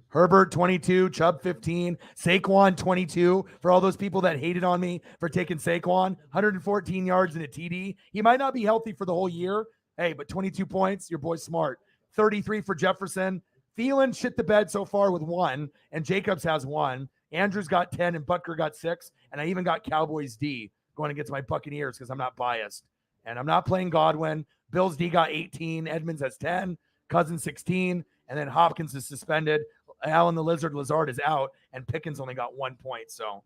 Herbert, 22. Chubb, 15. Saquon, 22. For all those people that hated on me for taking Saquon, 114 yards and a TD. He might not be healthy for the whole year. Hey, but 22 points. Your boy's smart. 33 for Jefferson. Thielen shit the bed so far with 1, and Jacobs has 1. Andrews got 10, and Butker got 6. And I even got Cowboys D going against my Buccaneers because I'm not biased. And I'm not playing Godwin. Bills D got 18. Edmonds has 10. Cousins 16. And then Hopkins is suspended. Allen the Lazard is out. And Pickens only got 1 point. So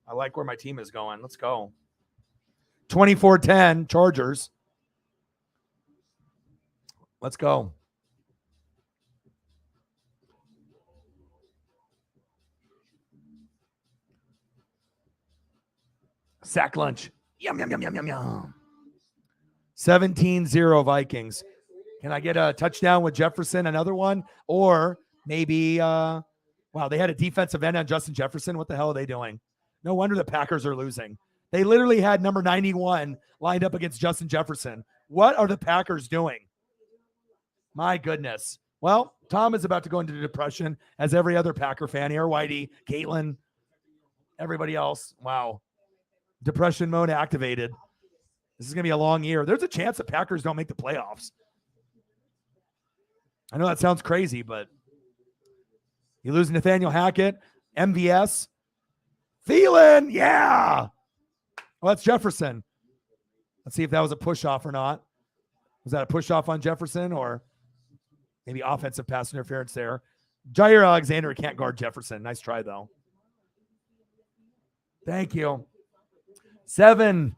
I like where my team is going. Let's go. 24-10 Chargers. Let's go. Sack lunch. Yum, yum, yum, yum, yum, yum. 17-0 Vikings. Can I get a touchdown with Jefferson, another one? Or maybe, wow, they had a defensive end on Justin Jefferson. What the hell are they doing? No wonder the Packers are losing. They literally had number 91 lined up against Justin Jefferson. What are the Packers doing? My goodness. Well, Tom is about to go into depression, as every other Packer fan here. Whitey, Caitlin, everybody else. Wow. Depression mode activated. This is going to be a long year. There's a chance the Packers don't make the playoffs. I know that sounds crazy, but you lose Nathaniel Hackett, MVS, Thielen, yeah. Well, that's Jefferson. Let's see if that was a push-off or not. Was that a push-off on Jefferson or maybe offensive pass interference there? Jair Alexander can't guard Jefferson. Nice try, though. Thank you. 7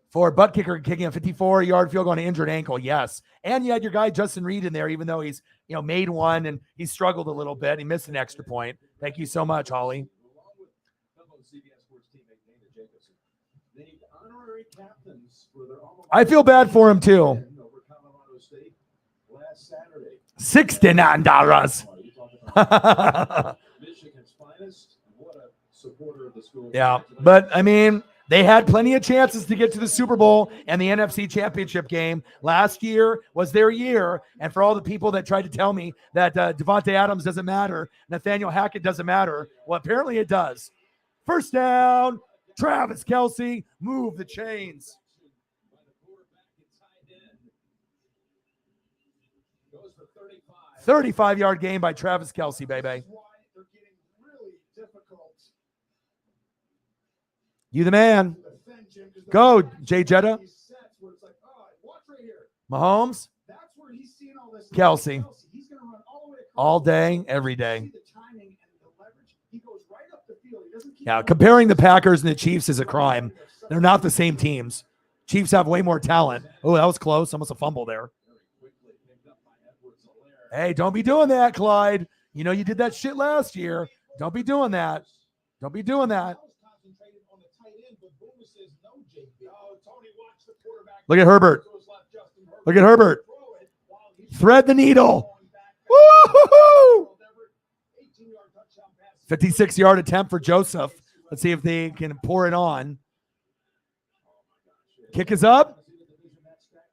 for butt kicker kicking a 54-yard field goal on an injured ankle. Yes. And you had your guy Justin Reed in there, even though he's made one and he struggled a little bit. He missed an extra point. Thank you so much, Holly. I feel bad for him too. $69. Yeah, but I mean, they had plenty of chances to get to the Super Bowl and the NFC Championship game. Last year was their year. And for all the people that tried to tell me that Devontae Adams doesn't matter, Nathaniel Hackett doesn't matter, well, apparently it does. First down, Travis Kelce, move the chains. 35-yard game by Travis Kelce, baby. You the man. Go, Jay Jetta. Mahomes. Kelce. All day, every day. Yeah, comparing the Packers and the Chiefs is a crime. They're not the same teams. Chiefs have way more talent. Oh, that was close. Almost a fumble there. Hey, don't be doing that, Clyde. You know you did that shit last year. Don't be doing that. Don't be doing that. Look at Herbert. Look at Herbert. Thread the needle. Woo-hoo-hoo! 56-yard attempt for Joseph. Let's see if they can pour it on. Kick is up.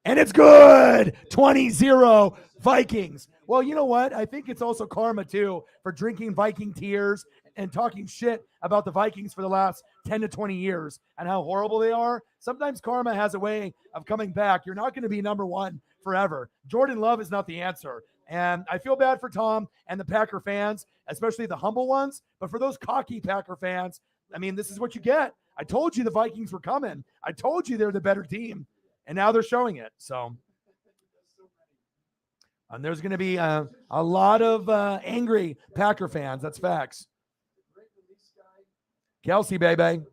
And it's good. 20-0 Vikings. Well, you know what? I think it's also karma, too, for drinking Viking tears and talking shit about the Vikings for the last 10 to 20 years and how horrible they are. Sometimes karma has a way of coming back. You're not going to be number one forever. Jordan Love is not the answer. And I feel bad for Tom and the Packer fans, especially the humble ones. But for those cocky Packer fans, I mean, this is what you get. I told you the Vikings were coming. I told you they're the better team. And now they're showing it. So, and there's going to be a lot of angry Packer fans. That's facts. Kelce, baby.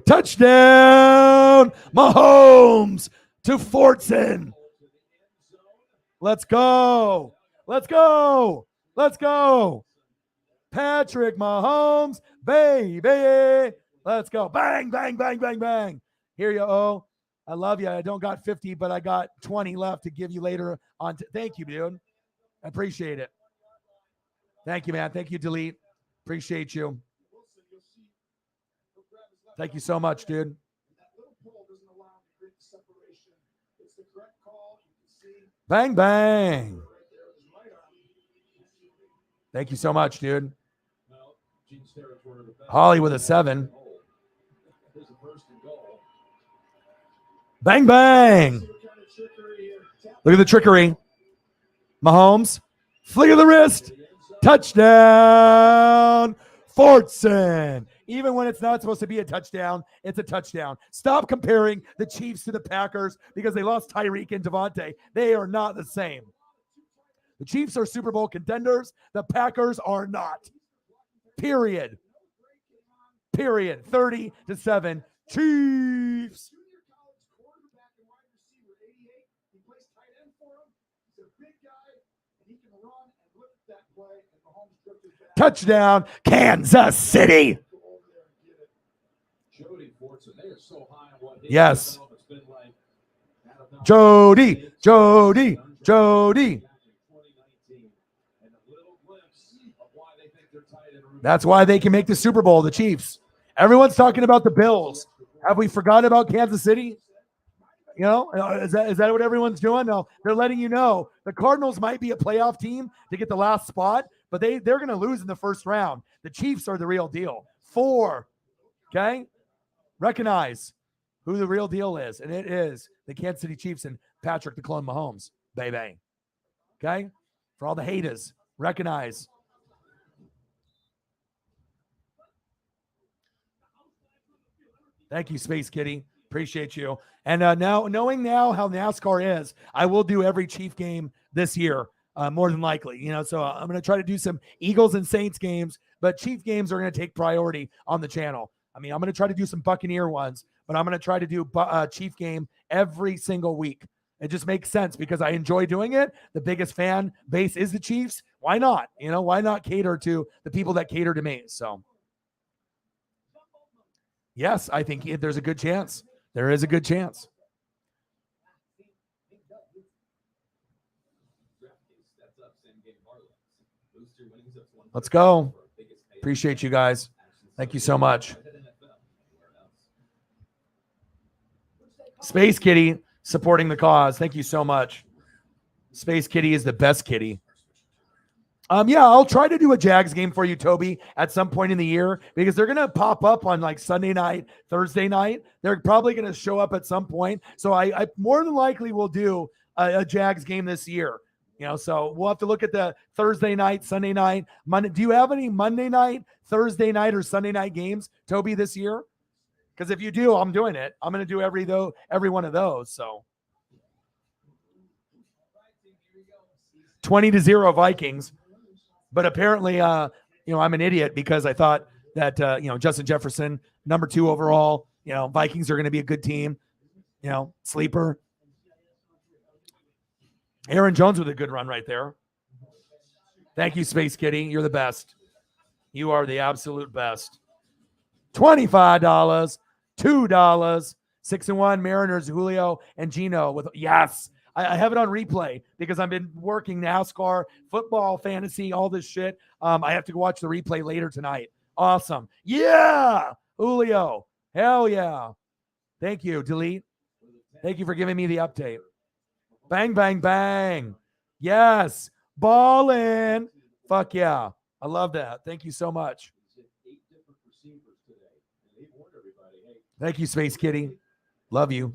Touchdown, Mahomes to Fortson. Let's go. Let's go. Let's go. Patrick Mahomes, baby. Let's go. Bang, bang, bang, bang, bang. Here you go. I love you. I don't got 50, but I got 20 left to give you later on. Thank you, dude. I appreciate it. Thank you, man. Thank you, Delete. Appreciate you. Thank you so much, dude. Bang, bang. Thank you so much, dude. Holly with a 7. Bang, bang. Look at the trickery. Mahomes. Flick of the wrist. Touchdown. Fortson. Even when it's not supposed to be a touchdown, it's a touchdown. Stop comparing the Chiefs to the Packers because they lost Tyreek and Devontae. They are not the same. The Chiefs are Super Bowl contenders. The Packers are not. Period. Period. 30-7. Chiefs. that play, and Mahomes drifted back. Touchdown, Kansas City. Go over there and get it. Jody Fortson, they are so high on what his Yes. development's been like. Jody, Jody, Jody. And a little glimpse of why they think they're tight end. That's why they can make the Super Bowl, the Chiefs. Everyone's talking about the Bills. Have we forgot about Kansas City? You know, is that what everyone's doing? No, they're letting you know the Cardinals might be a playoff team to get the last spot, but they're going to lose in the first round. The Chiefs are the real deal. 4, okay? Recognize who the real deal is, and it is the Kansas City Chiefs and Patrick the Clone Mahomes, baby. Okay? For all the haters, recognize. Thank you, Space Kitty. Appreciate you. And now, knowing now how NASCAR is, I will do every Chief game this year, more than likely. You know, so I'm going to try to do some Eagles and Saints games, but Chief games are going to take priority on the channel. I mean, I'm going to try to do some Buccaneer ones, but I'm going to try to do Chief game every single week. It just makes sense because I enjoy doing it. The biggest fan base is the Chiefs. Why not? You know, why not cater to the people that cater to me? So, yes, I think there's a good chance. There is a good chance. Let's go. Appreciate you guys. Thank you so much. Space Kitty supporting the cause. Thank you so much. Space Kitty is the best kitty. Yeah, I'll try to do a Jags game for you, Toby, at some point in the year because they're going to pop up on like Sunday night, Thursday night. They're probably going to show up at some point. So I more than likely will do a Jags game this year. You know, so we'll have to look at the Thursday night, Sunday night, Monday. Do you have any Monday night, Thursday night, or Sunday night games, Toby, this year? Because if you do, I'm doing it. I'm going to do every one of those. So 20-0 Vikings. But apparently, I'm an idiot because I thought that, Justin Jefferson, number 2 overall, Vikings are going to be a good team, sleeper. Aaron Jones with a good run right there. Thank you, Space Kitty. You're the best. You are the absolute best. $25, $2, 6-1 Mariners, Julio and Gino with yes. I have it on replay because I've been working NASCAR, football, fantasy, all this shit. I have to go watch the replay later tonight. Awesome. Yeah. Julio. Hell yeah. Thank you. Delete. Thank you for giving me the update. Bang, bang, bang. Yes. Ballin'. Fuck yeah. I love that. Thank you so much. Thank you, Space Kitty. Love you.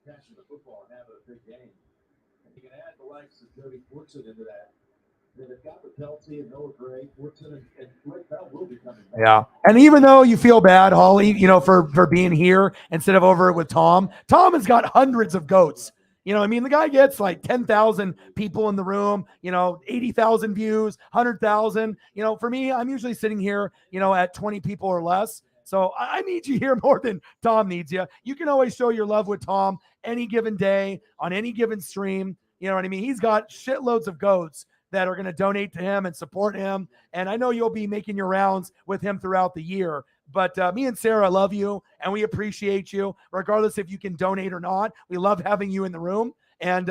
Catching the football and having a big game. And you can add the likes of Jody Fortson into that. They've got the Pelty and Noah Gray, Fortson, and Rick Bell will be coming back. Yeah. And even though you feel bad, Holly, for being here instead of over with Tom has got hundreds of goats. The guy gets like 10,000 people in the room, 80,000 views, 100,000. For me, I'm usually sitting here, at 20 people or less. So I need you here more than Tom needs you. You can always show your love with Tom any given day on any given stream. You know what I mean? He's got shitloads of goats that are going to donate to him and support him. And I know you'll be making your rounds with him throughout the year. But me and Sarah love you and we appreciate you, regardless if you can donate or not. We love having you in the room. And,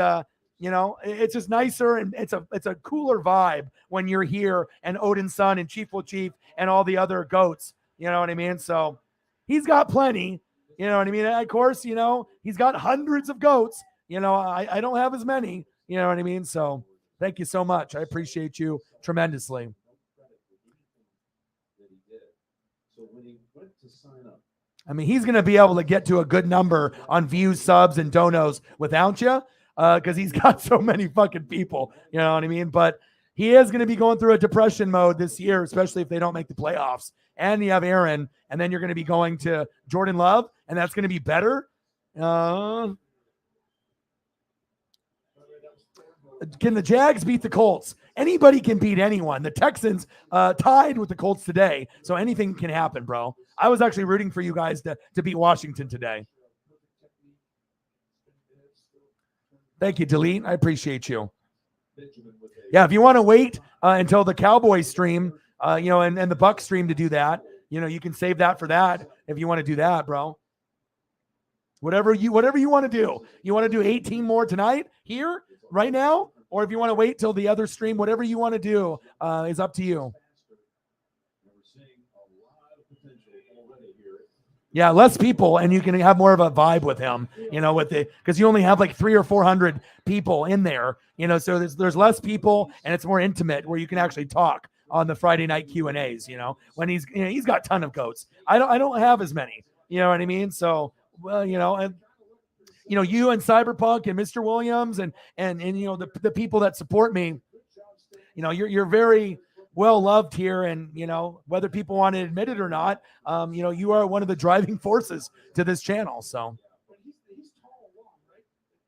it's just nicer and it's a cooler vibe when you're here and Odin's son and Chief will Chief and all the other goats. You know what I mean? So he's got plenty, you know what I mean? And of course, he's got hundreds of goats. I don't have as many, you know what I mean? So thank you so much. I appreciate you tremendously. I mean, he's going to be able to get to a good number on views, subs, and donos without you because he's got so many fucking people, you know what I mean? But he is going to be going through a depression mode this year, especially if they don't make the playoffs. And you have Aaron, and then you're going to be going to Jordan Love, and that's going to be better. Can the Jags beat the Colts? Anybody can beat anyone. The Texans tied with the Colts today, so anything can happen, bro. I was actually rooting for you guys to beat Washington today. Thank you, Delete. I appreciate you. Yeah, if you want to wait until the Cowboys stream, and the Bucs stream to do that, you can save that for that if you want to do that, bro. Whatever you want to do. You want to do 18 more tonight here, right now, or if you want to wait till the other stream, whatever you want to do is up to you. Yeah, less people, and you can have more of a vibe with him, because you only have like 300 or 400 people in there, so there's less people, and it's more intimate where you can actually talk on the Friday night Q&As, when he's got a ton of goats. I don't have as many, you know what I mean? So, well, and you and Cyberpunk and Mr. Williams and the people that support me, you're very well loved here, and whether people want to admit it or not, you are one of the driving forces to this channel. So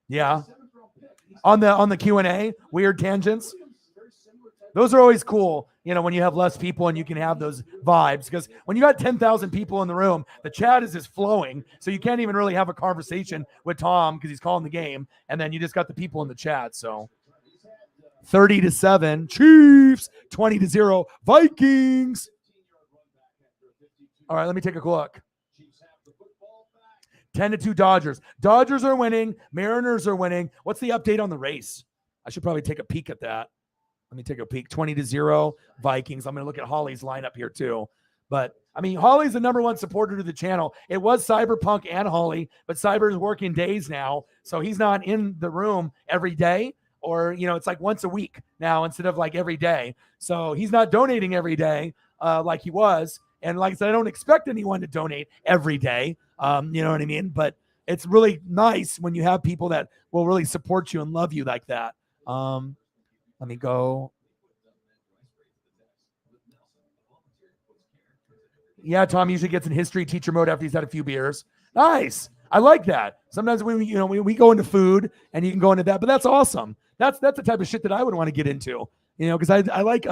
yeah, on the Q&A, weird tangents, those are always cool, when you have less people and you can have those vibes, because when you got 10,000 people in the room, the chat is just flowing, so you can't even really have a conversation with Tom because he's calling the game, and then you just got the people in the chat. So 30-7 Chiefs, 20-0 Vikings. All right, let me take a look. 10-2 Dodgers. Dodgers are winning. Mariners are winning. What's the update on the race? I should probably take a peek at that. Let me take a peek. 20-0 Vikings. I'm going to look at Holly's lineup here too. But I mean, Holly's the number one supporter to the channel. It was Cyberpunk and Holly, but Cyber is working days now, so he's not in the room every day. Or, it's like once a week now instead of like every day. So he's not donating every day like he was. And like I said, I don't expect anyone to donate every day. You know what I mean? But it's really nice when you have people that will really support you and love you like that. Let me go. Yeah, Tom usually gets in history teacher mode after he's had a few beers. Nice. I like that. Sometimes we go into food and you can go into that, but that's awesome. That's the type of shit that I would want to get into, because I like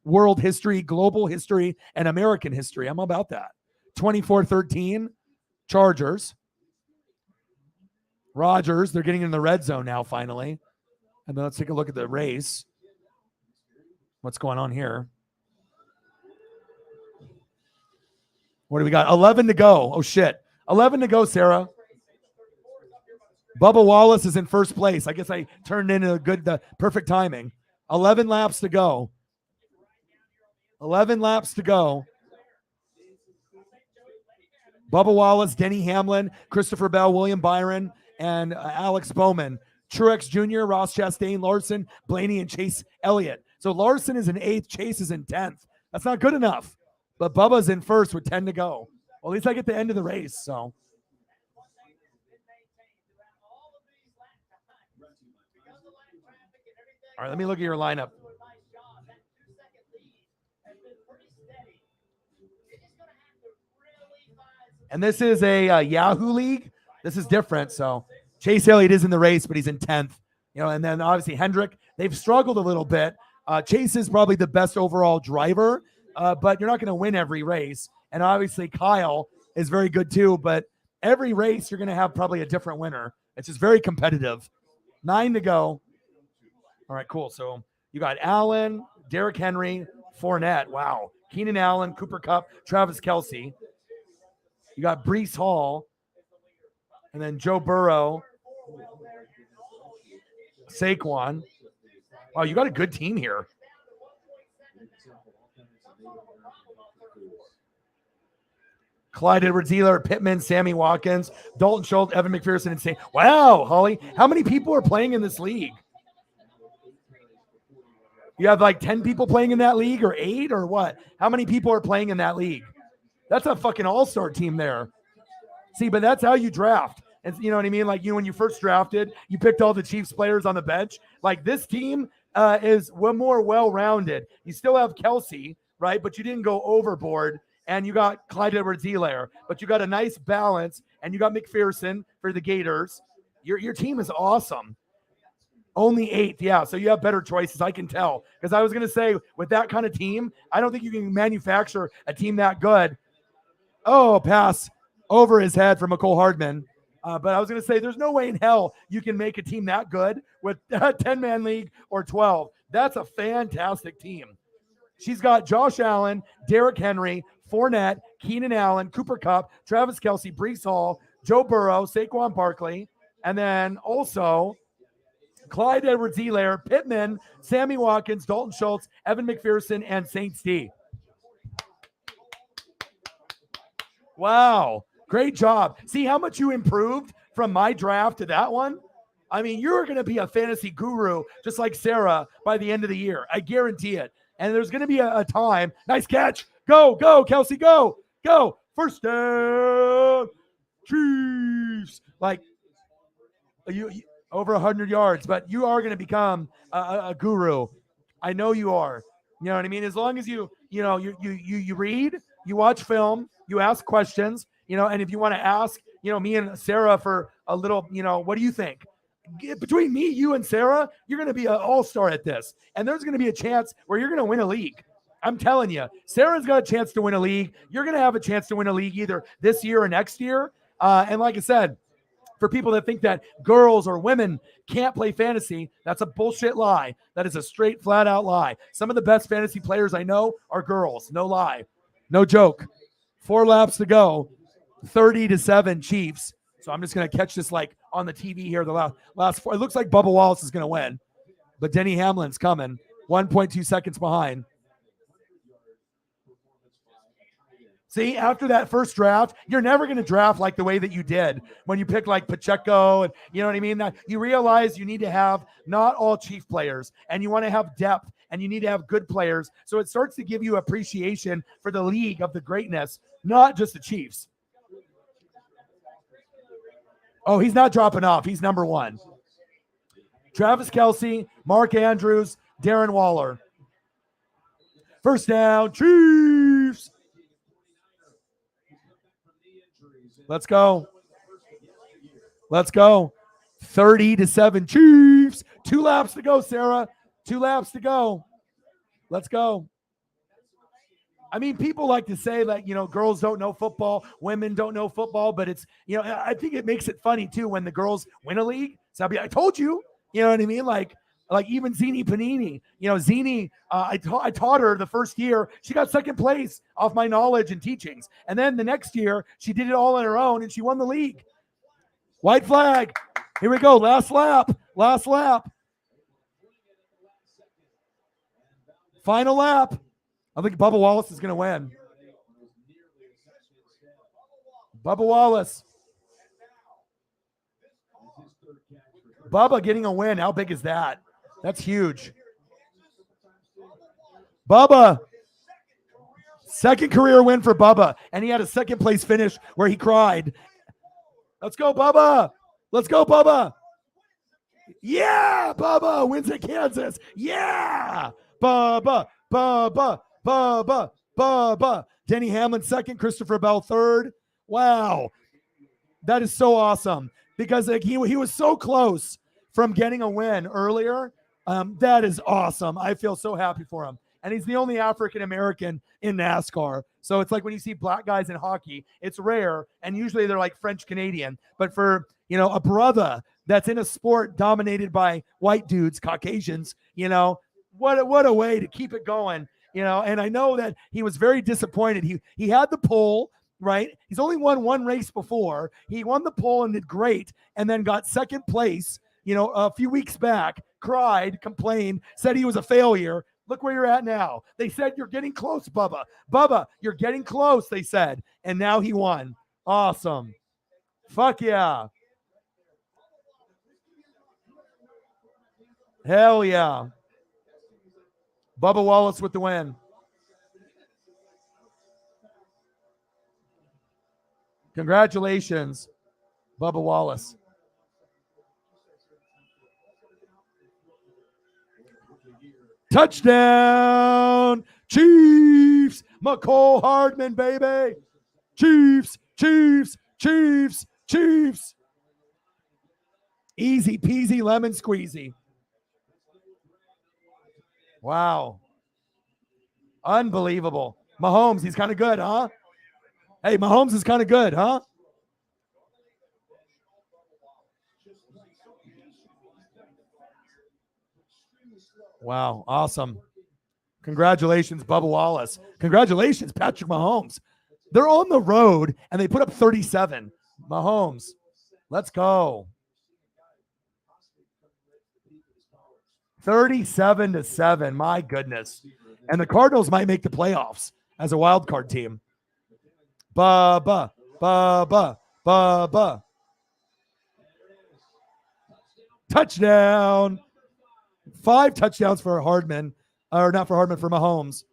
world history, global history, and American history. I'm about that. 24-13 Chargers. Rodgers, they're getting in the red zone now finally. And then let's take a look at the race. What's going on here? What do we got? 11 to go. Oh, shit. 11 to go, Sarah. Bubba Wallace is in first place. I guess I turned in the perfect timing. 11 laps to go. 11 laps to go. Bubba Wallace, Denny Hamlin, Christopher Bell, William Byron, and Alex Bowman. Truex Jr., Ross Chastain, Larson, Blaney, and Chase Elliott. So Larson is in 8th, Chase is in 10th. That's not good enough. But Bubba's in first with 10 to go. Well, at least I get the end of the race, so. All right, let me look at your lineup. And this is a Yahoo League. This is different, so Chase Elliott is in the race, but he's in 10th. And then obviously Hendrick, they've struggled a little bit. Chase is probably the best overall driver, but you're not going to win every race. And obviously Kyle is very good too, but every race you're going to have probably a different winner. It's just very competitive. 9 to go. All right, cool. So you got Allen, Derrick Henry, Fournette. Wow. Keenan Allen, Cooper Kupp, Travis Kelce. You got Breece Hall, and then Joe Burrow, Saquon. Wow, you got a good team here. Clyde Edwards-Helaire, Pittman, Sammy Watkins, Dalton Schultz, Evan McPherson, and St. Wow, Holly, how many people are playing in this league? You have like 10 people playing in that league, or 8, or what? How many people are playing in that league? That's a fucking all-star team there. See, but that's how you draft. And you know what I mean? Like when you first drafted, you picked all the Chiefs players on the bench. Like this team is more well-rounded. You still have Kelce, right? But you didn't go overboard. And you got Clyde Edwards-Helaire. But you got a nice balance. And you got McPherson for the Gators. Your team is awesome. Only 8th, yeah. So you have better choices, I can tell. Because I was going to say, with that kind of team, I don't think you can manufacture a team that good. Oh, pass over his head from McCole Hardman. But I was going to say, there's no way in hell you can make a team that good with a 10-man league or 12. That's a fantastic team. She's got Josh Allen, Derrick Henry, Fournette, Keenan Allen, Cooper Kupp, Travis Kelce, Breece Hall, Joe Burrow, Saquon Barkley, and then also Clyde Edwards-Helaire, Pittman, Sammy Watkins, Dalton Schultz, Evan McPherson, and Saints D. Wow. Great job. See how much you improved from my draft to that one? I mean, you're going to be a fantasy guru just like Sarah by the end of the year. I guarantee it. And there's going to be a time. Nice catch. Go, Kelsey, go. First down. Chiefs. Like, you over 100 yards, but you are going to become a guru. I know you are. You know what I mean? As long as you read, you watch film, you ask questions, and if you want to ask, me and Sarah for a little, what do you think? Between me, you, and Sarah, you're going to be an all-star at this. And there's going to be a chance where you're going to win a league. I'm telling you, Sarah's got a chance to win a league. You're going to have a chance to win a league either this year or next year. And like I said, for people that think that girls or women can't play fantasy, that's a bullshit lie. That is a straight, flat-out lie. Some of the best fantasy players I know are girls. No lie. No joke. 4 laps to go. 30-7 Chiefs. So I'm just going to catch this like on the TV here. The last 4. It looks like Bubba Wallace is going to win. But Denny Hamlin's coming. 1.2 seconds behind. See, after that first draft, you're never going to draft like the way that you did when you pick like Pacheco and you know what I mean? Now, you realize you need to have not all Chief players and you want to have depth and you need to have good players. So it starts to give you appreciation for the league of the greatness, not just the Chiefs. Oh, he's not dropping off. He's number 1. Travis Kelce, Mark Andrews, Darren Waller. First down, Chiefs. Let's go. 30-7 Chiefs. 2 laps to go, Sarah. 2 laps to go. Let's go. I mean, people like to say that, girls don't know football, women don't know football, but it's, I think it makes it funny too when the girls win a league. So I told you, you know what I mean? Like even Zini Panini, Zini, I taught her the first year, she got second place off my knowledge and teachings. And then the next year she did it all on her own and she won the league. White flag. Here we go. Last lap. Final lap. I think Bubba Wallace is going to win. Bubba Wallace. Bubba getting a win. How big is that? That's huge. Bubba. Second career win for Bubba. And he had a second place finish where he cried. Let's go, Bubba. Yeah, Bubba wins at Kansas. Yeah. Bubba. Denny Hamlin second, Christopher Bell third. Wow. That is so awesome because he was so close from getting a win earlier. That is awesome. I feel so happy for him. And he's the only African-American in NASCAR. So it's like when you see black guys in hockey, it's rare. And usually they're like French-Canadian. But for, a brother that's in a sport dominated by white dudes, Caucasians, what a way to keep it going, and I know that he was very disappointed. He had the pole, right? He's only won 1 race before. He won the pole and did great and then got second place, a few weeks back, cried, complained, said he was a failure. Look where you're at now. They said, you're getting close, Bubba. Bubba, you're getting close, they said. And now he won. Awesome. Fuck yeah. Hell yeah. Bubba Wallace with the win. Congratulations, Bubba Wallace. Touchdown, Chiefs. McCole Hardman, baby. Chiefs. Easy peasy lemon squeezy. Wow. Unbelievable. Mahomes, he's kind of good, huh? Hey, Mahomes is kind of good, huh? Wow, awesome. Congratulations, Bubba Wallace. Congratulations, Patrick Mahomes. They're on the road, and they put up 37. Mahomes, let's go. 37-7. My goodness. And the Cardinals might make the playoffs as a wild card team. Bubba. Touchdown. 5 touchdowns for Hardman. Or not for Hardman, for Mahomes.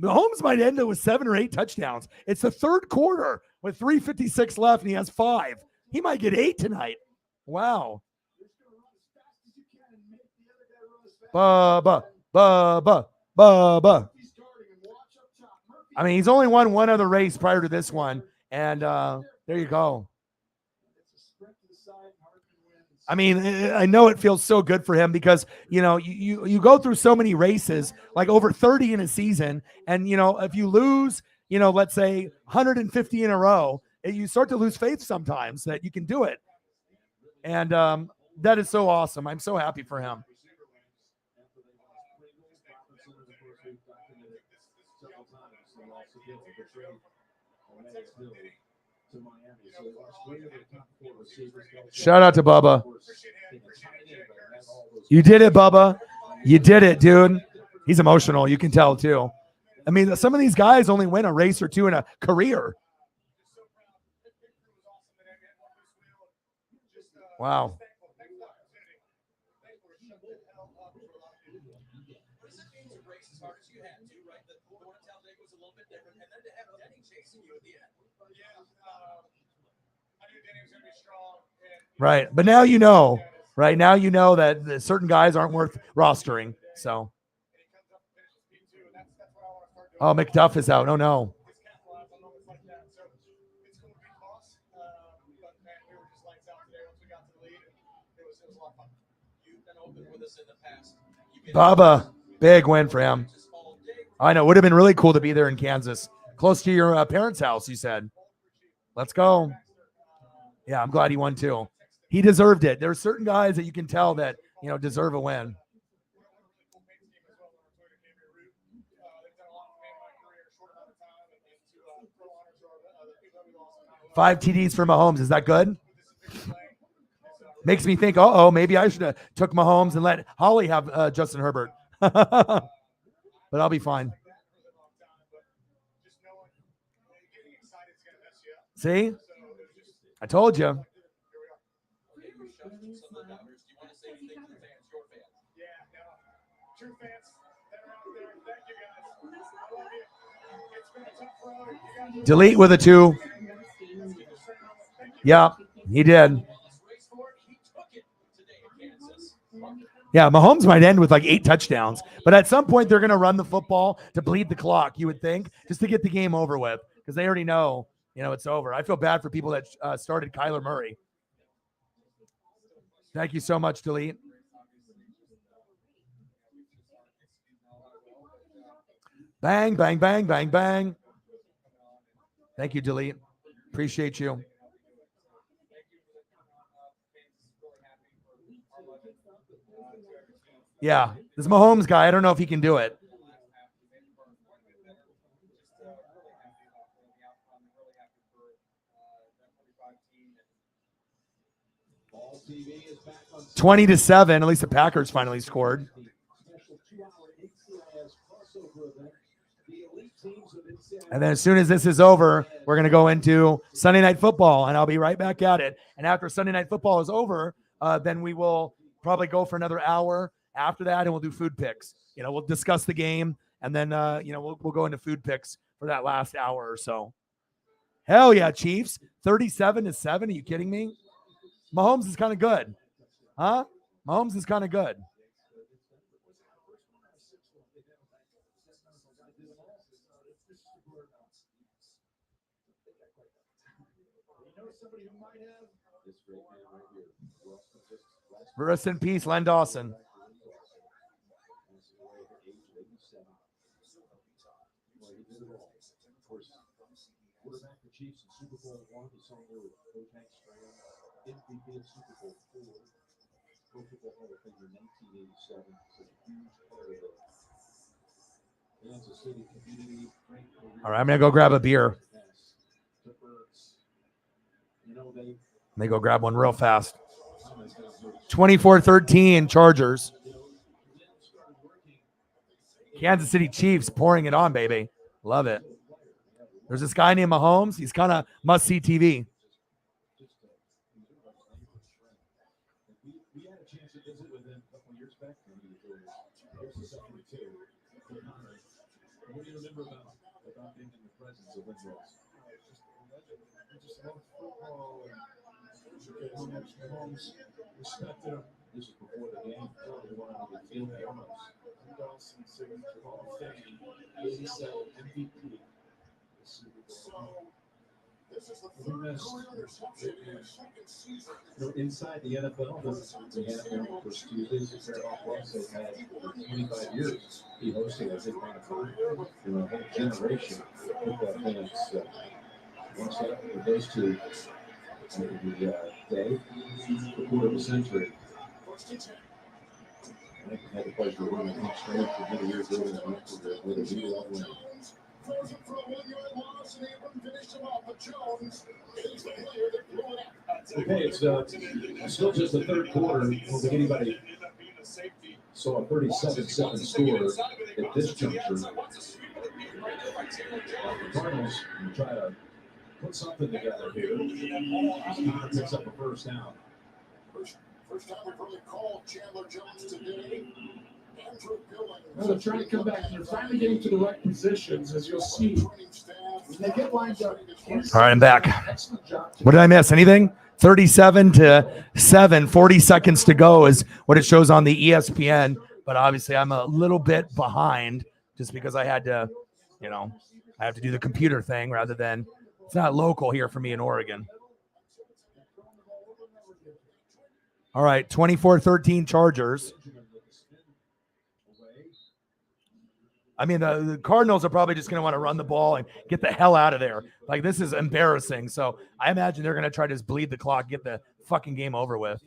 Mahomes might end it with 7 or 8 touchdowns. It's the third quarter with 3:56 left, and he has 5. He might get 8 tonight. Wow. Bubba. I mean, he's only won one other race prior to this one, and there you go. I mean, I know it feels so good for him because, you know, you go through so many races, like over 30 in a season, and, you know, if you lose, you know, let's say 150 in a row, you start to lose faith sometimes that you can do it. And that is so awesome. I'm so happy for him. Shout out to Bubba. You did it, Bubba. You did it, dude. He's emotional. You can tell, too. I mean, some of these guys only win a race or two in a career. Wow. Right. But now you know, right? Now you know that certain guys aren't worth rostering. So. Oh, McDuff is out. Oh, no. Bubba, big win for him. I know. It would have been really cool to be there in Kansas. Close to your parents' house, you said. Let's go. Yeah, I'm glad he won too. He deserved it. There are certain guys that you can tell that, you know, deserve a win. Five TDs for Mahomes. Is that good? Makes me think, maybe I should have took Mahomes and let Holly have Justin Herbert. But I'll be fine. See? I told you. Delete with a 2. Yeah, he did. Yeah, Mahomes might end with like 8 touchdowns, but at some point they're going to run the football to bleed the clock, you would think, just to get the game over with, because they already know, you know, it's over. I feel bad for people that started Kyler Murray. Thank you so much, Delete. Bang, bang, bang, bang, bang. Thank you, Delete. Appreciate you. Yeah, this Mahomes guy, I don't know if he can do it. $20-7. At least the Packers finally scored. And then as soon as this is over, we're going to go into Sunday Night Football, and I'll be right back at it. And after Sunday Night Football is over, then we will probably go for another hour after that, and we'll do food picks. You know, we'll discuss the game, and then, you know, we'll go into food picks for that last hour or so. Hell yeah, Chiefs. 37-7. Are you kidding me? Mahomes is kind of good. Huh? Mahomes is kind of good. Rest in peace, Len Dawson. Pro Football Hall of Famer 1987. Such a huge part of the Kansas City community. All right, I'm going to go grab a beer. You know, they Let me go grab one real fast. 24-13 Chargers. Kansas City Chiefs pouring it on, baby. Love it. There's this guy named Mahomes. He's kind of must-see TV. We had a chance to visit with him a couple years back. Here's the second too. What do you remember about being in the presence of Windrose? Just love football and Mahomes respected him. This is before the game. They went on the field almost. Dawson singing Hall of Fame, 87 MVP. We missed. Inside the NFL, they had their first Tuesdays at Fair Off Plus. They've had for 25 years. He hosted as a kind of time. A whole generation of football fans. Once that with those two, the day, the quarter of a century. I had the pleasure of running each straight for many years ago with a view of winning. Okay, it's still just the third quarter. I don't think anybody saw a 37-7 score at this juncture. The Cardinals try to put something together here. Connor picks up a first down. First time we've really called Chandler Jones today. Andrew Billings. Well, they're trying to come back, and they're finally getting to the right positions, as you'll see. When they get lined up. All right, I'm back. What did I miss? Anything? 37-7, 40 seconds to go is what it shows on the ESPN. But obviously, I'm a little bit behind just because I had to, I have to do the computer thing rather than it's not local here for me in Oregon. All right, 24-13 Chargers. I mean, the Cardinals are probably just going to want to run the ball and get the hell out of there. Like, this is embarrassing. So I imagine they're going to try to just bleed the clock, get the fucking game over with.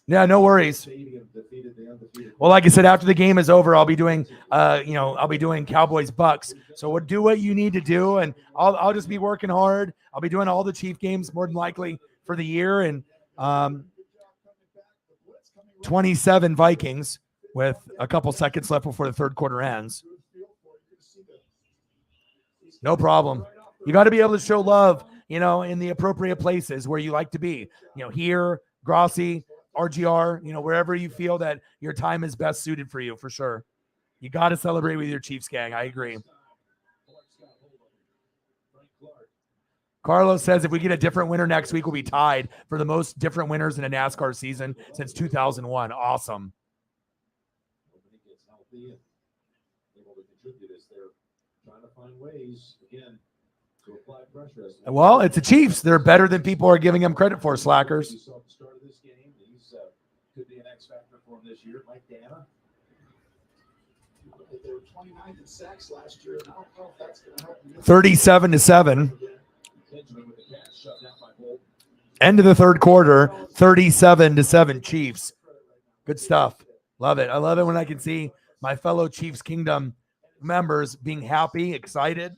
Yeah, no worries. Well, like I said, after the game is over, I'll be doing, I'll be doing Cowboys Bucks. So we'll do what you need to do, and I'll just be working hard. I'll be doing all the Chief games more than likely for the year, and 27 Vikings with a couple seconds left before the third quarter ends. No problem. You got to be able to show love, in the appropriate places where you like to be. Here, Grossi, RGR, wherever you feel that your time is best suited for you, for sure. You got to celebrate with your Chiefs gang. I agree. Carlos says if we get a different winner next week, we'll be tied for the most different winners in a NASCAR season since 2001. Awesome. Well, it's the Chiefs. They're better than people are giving them credit for, slackers. Could be an X factor for him this year, Mike Dana. They were 29th in sacks last year, and I don't know if that's going to help them. 37-7. End of the third quarter, 37-7 Chiefs. Good stuff. Love it. I love it when I can see my fellow Chiefs Kingdom members being happy, excited,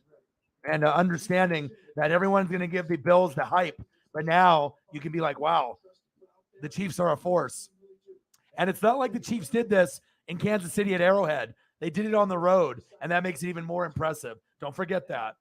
and understanding that everyone's going to give the Bills the hype. But now you can be like, wow, the Chiefs are a force. And it's not like the Chiefs did this in Kansas City at Arrowhead. They did it on the road, and that makes it even more impressive. Don't forget that.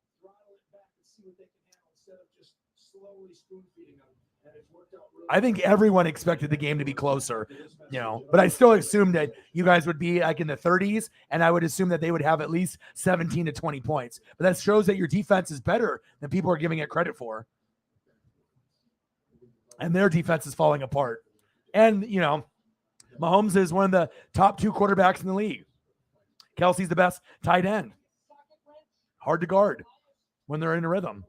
I think everyone expected the game to be closer, but I still assumed that you guys would be like in the 30s, and I would assume that they would have at least 17 to 20 points. But that shows that your defense is better than people are giving it credit for. And their defense is falling apart. And, Mahomes is one of the top two quarterbacks in the league. Kelsey's the best tight end. Hard to guard when they're in a rhythm.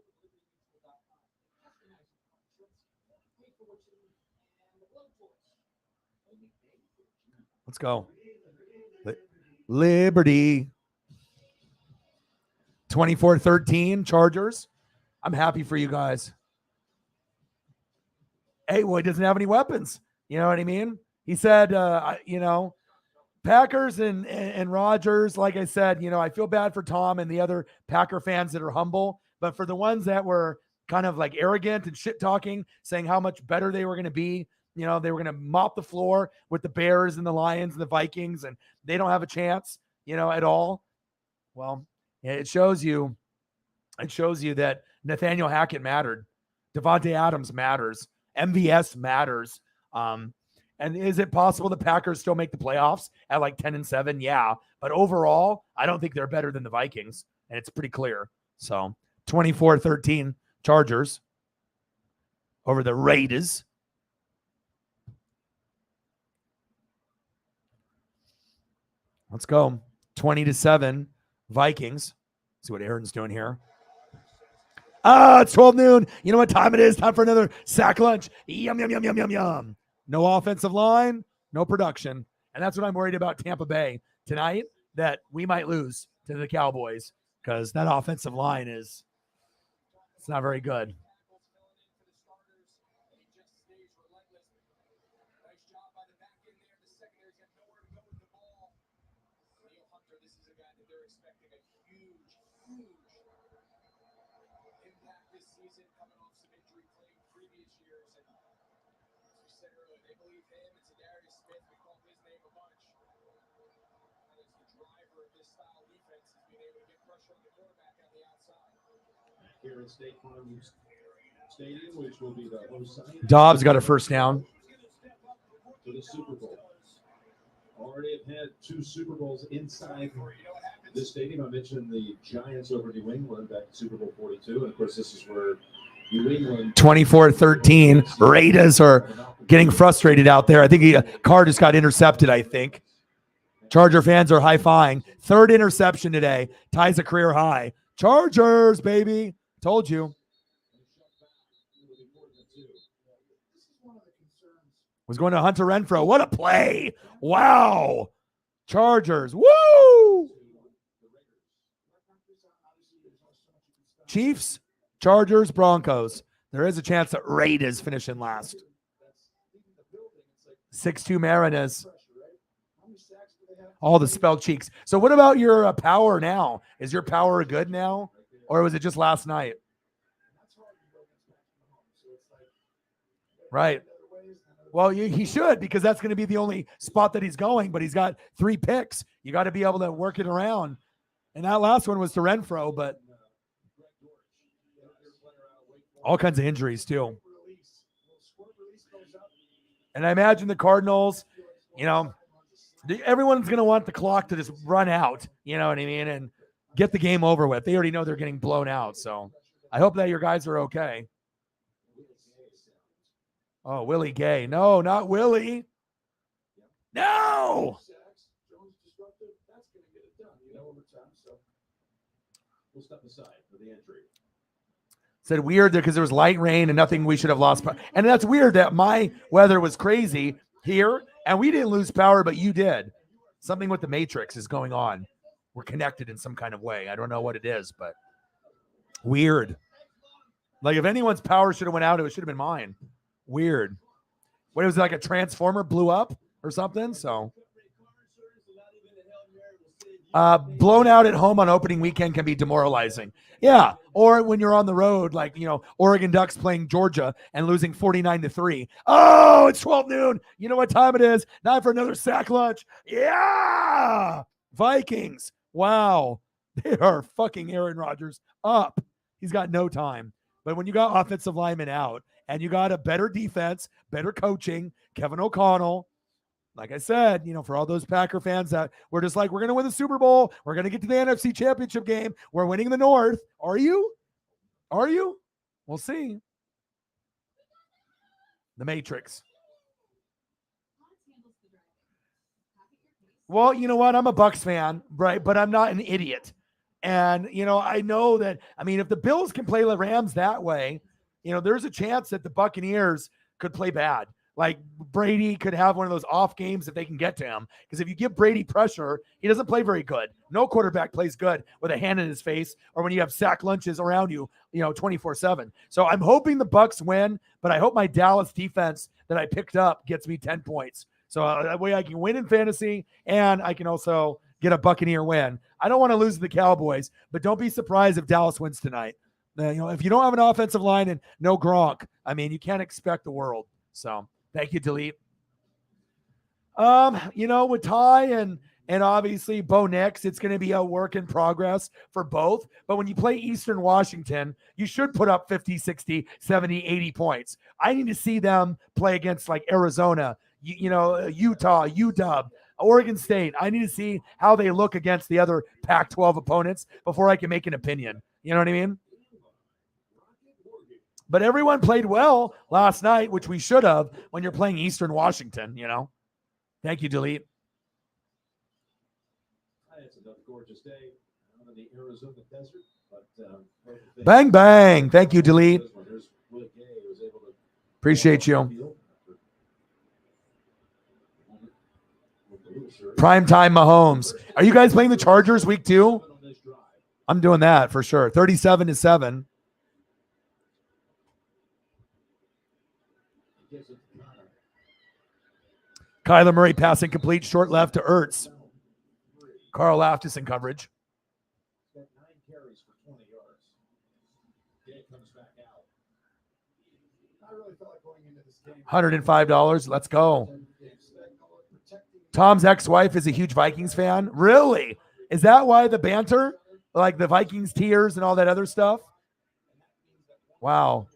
Let's go. Liberty. 24-13 Chargers. I'm happy for you guys. Hey, well, he doesn't have any weapons. You know what I mean? He said, Packers and Rodgers, like I said, I feel bad for Tom and the other Packer fans that are humble, but for the ones that were kind of like arrogant and shit talking, saying how much better they were going to be, they were going to mop the floor with the Bears and the Lions and the Vikings, and they don't have a chance, at all. Well, it shows you that Nathaniel Hackett mattered. Devontae Adams matters. MVS matters. And is it possible the Packers still make the playoffs at like 10-7? Yeah. But overall, I don't think they're better than the Vikings. And it's pretty clear. So 24-13 Chargers over the Raiders. Let's go. 20-7 Vikings. See what Aaron's doing here. It's 12 noon. You know what time it is? Time for another sack lunch. Yum, yum, yum, yum, yum, yum. No offensive line, no production. And that's what I'm worried about Tampa Bay tonight, that we might lose to the Cowboys because that offensive line it's not very good. Here at State Farm Stadium, which will be the host site. Dobbs got a first down. To the Super Bowl. Already have had 2 Super Bowls inside this stadium. I mentioned the Giants over New England back in Super Bowl 42. And, of course, this is where New England. 24-13. Raiders are getting frustrated out there. I think Carr just got intercepted, I think. Charger fans are high-fiving. 3rd interception today. Ties a career high. Chargers, baby. Told you. Was going to Hunter Renfrow. What a play. Wow. Chargers. Woo! Chiefs, Chargers, Broncos. There is a chance that Raiders finish in last. 6-2 Mariners. All the spelled cheeks. So what about your power now? Is your power good now? Or was it just last night? Right. Well, he should, because that's going to be the only spot that he's going, but he's got 3 picks. You got to be able to work it around. And that last one was to Renfrow, but all kinds of injuries too. And I imagine the Cardinals, everyone's going to want the clock to just run out, you know what I mean, and get the game over with. They already know they're getting blown out, so I hope that your guys are okay. Oh, Willie Gay. No, not Willie. No! We'll step aside for the entry. Said weird because there was light rain and nothing we should have lost. And that's weird that my weather was crazy here and we didn't lose power, but you did. Something with the matrix is going on. We're connected in some kind of way. I don't know what it is, but weird. Like if anyone's power should have went out, it should have been mine. Weird. What was it, like a transformer blew up or something? So blown out at home on opening weekend can be demoralizing. Yeah. Or when you're on the road, like, Oregon Ducks playing Georgia and losing 49-3. Oh, it's 12 noon. You know what time it is? Time for another sack lunch. Yeah. Vikings. Wow. They are fucking Aaron Rodgers up. He's got no time. But when you got offensive linemen out and you got a better defense, better coaching, Kevin O'Connell, like I said, for all those Packer fans that were just like, we're going to win the Super Bowl. We're going to get to the NFC Championship game. We're winning the North. Are you? Are you? We'll see. The Matrix. Well, you know what? I'm a Bucs fan, right? But I'm not an idiot. And, I know that, if the Bills can play the Rams that way, there's a chance that the Buccaneers could play bad. like Brady could have one of those off games if they can get to him. Because if you give Brady pressure, he doesn't play very good. No quarterback plays good with a hand in his face or when you have sack lunches around you, 24/7. So I'm hoping the Bucs win, but I hope my Dallas defense that I picked up gets me 10 points. So that way I can win in fantasy and I can also get a Buccaneer win. I don't want to lose to the Cowboys, but don't be surprised if Dallas wins tonight. If you don't have an offensive line and no Gronk, I mean, you can't expect the world. So thank you, Delete. With Ty and obviously Bo Nix, it's going to be a work in progress for both. But when you play Eastern Washington, you should put up 50, 60, 70, 80 points. I need to see them play against like Arizona, Utah, UW, Oregon State. I need to see how they look against the other Pac-12 opponents before I can make an opinion. You know what I mean? But everyone played well last night, which we should have when you're playing Eastern Washington, Thank you, Delete. It's another gorgeous day out in the Arizona desert. But, Bang, bang. Thank you, Delete. Appreciate you. Primetime Mahomes. Are you guys playing the Chargers week 2? I'm doing that for sure. 37-7. Kyler Murray passing complete, short left to Ertz. Carl Laftis in coverage. Got 9 carries for 20 yards. Gay comes back out. I really felt like going into this game. $105. Let's go. Tom's ex-wife is a huge Vikings fan. Really? Is that why the banter? Like the Vikings tears and all that other stuff? Wow.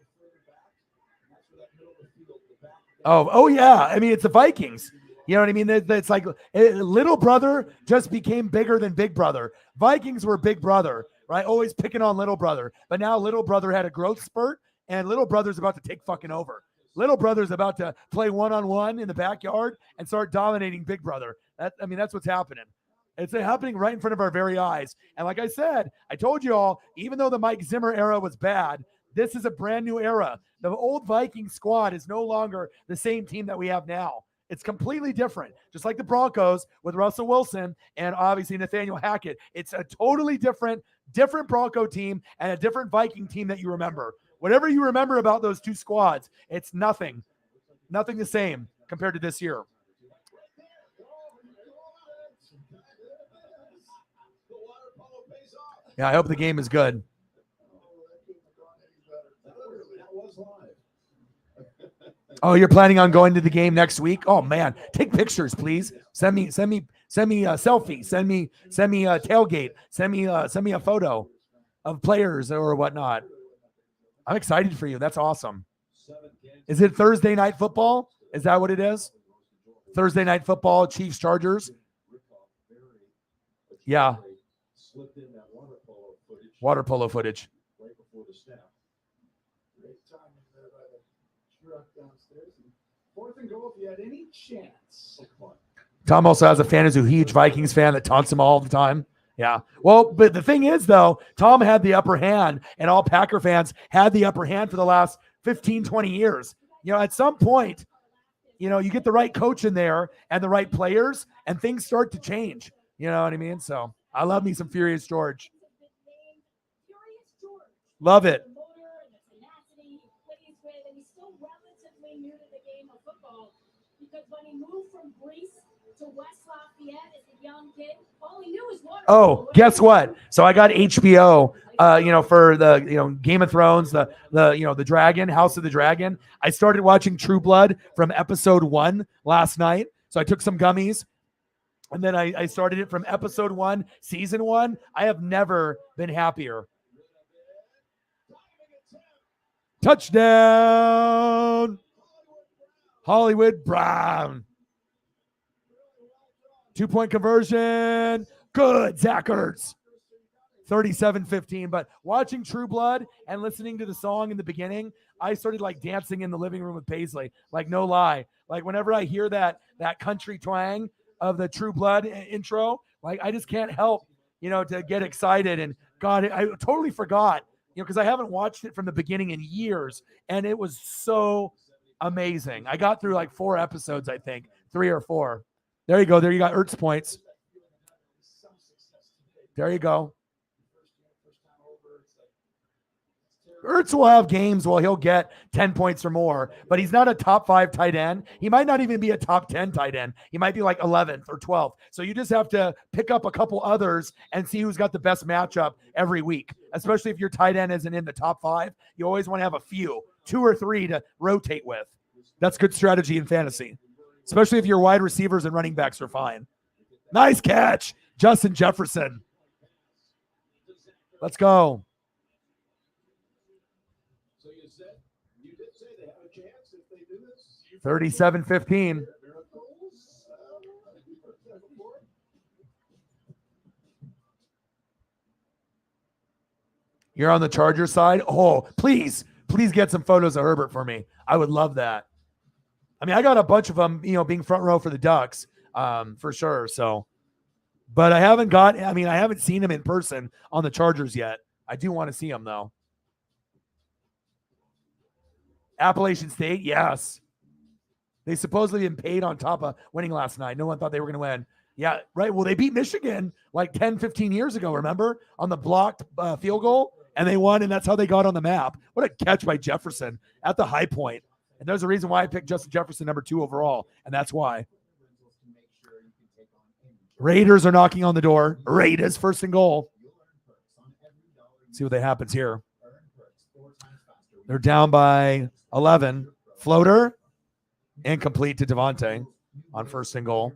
Oh yeah. I mean, it's the Vikings. You know what I mean? It's like little brother just became bigger than big brother. Vikings were big brother, right? Always picking on little brother. But now little brother had a growth spurt and little brother's about to take fucking over. Little brother's about to play one-on-one in the backyard and start dominating big brother. That's what's happening. It's happening right in front of our very eyes. And like I said, I told you all, even though the Mike Zimmer era was bad, this is a brand new era. The old Viking squad is no longer the same team that we have now. It's completely different. Just like the Broncos with Russell Wilson and obviously Nathaniel Hackett. It's a totally different Bronco team and a different Viking team that you remember. Whatever you remember about those two squads, it's nothing the same compared to this year. Yeah, I hope the game is good. Oh, you're planning on going to the game next week? Oh man, take pictures, please. Send me a selfie. Send me a tailgate. Send me a photo of players or whatnot. I'm excited for you. That's awesome. Is it Thursday night football? Is that what it is? Thursday night football, Chiefs Chargers. Yeah. Water polo footage. Great timing there by the truck downstairs. 4th and goal if you had any chance. Tom also has a fan who's a huge Vikings fan that taunts him all the time. Yeah. Well, but the thing is, though, Tom had the upper hand, and all Packer fans had the upper hand for the last 15, 20 years. At some point, you get the right coach in there and the right players, and things start to change. You know what I mean? So I love me some Furious George. Love it. Oh, guess what? So I got HBO, for the, Game of Thrones, the Dragon, House of the Dragon. I started watching True Blood from episode 1 last night. So I took some gummies and then I started it from episode 1, season 1. I have never been happier. Touchdown, Hollywood Brown. 2-point conversion. Good, Zach Ertz. 37-15. But watching True Blood and listening to the song in the beginning, I started like dancing in the living room with Paisley. Like, no lie. Like whenever I hear that country twang of the True Blood intro, like I just can't help, to get excited. And God, I totally forgot, because I haven't watched it from the beginning in years. And it was so Amazing. I got through like 4 episodes, I think. 3 or 4. There you go. There you got Ertz points. There you go. Ertz will have games where he'll get 10 points or more, but he's not a top 5 tight end. He might not even be a top 10 tight end. He might be like 11th or 12th. So you just have to pick up a couple others and see who's got the best matchup every week, especially if your tight end isn't in the top 5. You always want to have a few, 2 or 3 to rotate with. That's good strategy in fantasy, especially if your wide receivers and running backs are fine. Nice catch, Justin Jefferson. Let's go. 37-15. You're on the Charger side? Oh, please get some photos of Herbert for me. I would love that. I mean, I got a bunch of them, being front row for the Ducks, for sure. So, but I haven't seen him in person on the Chargers yet. I do want to see him though. Appalachian State, yes. They supposedly been paid on top of winning last night. No one thought they were going to win. Yeah, right. Well, they beat Michigan like 10, 15 years ago, remember? On the blocked field goal, and they won, and that's how they got on the map. What a catch by Jefferson at the high point. And there's a reason why I picked Justin Jefferson number 2 overall, and that's why. Raiders are knocking on the door. Raiders, 1st and goal. See what happens here. They're down by 11. Floater. Incomplete to Devontae on 1st and goal.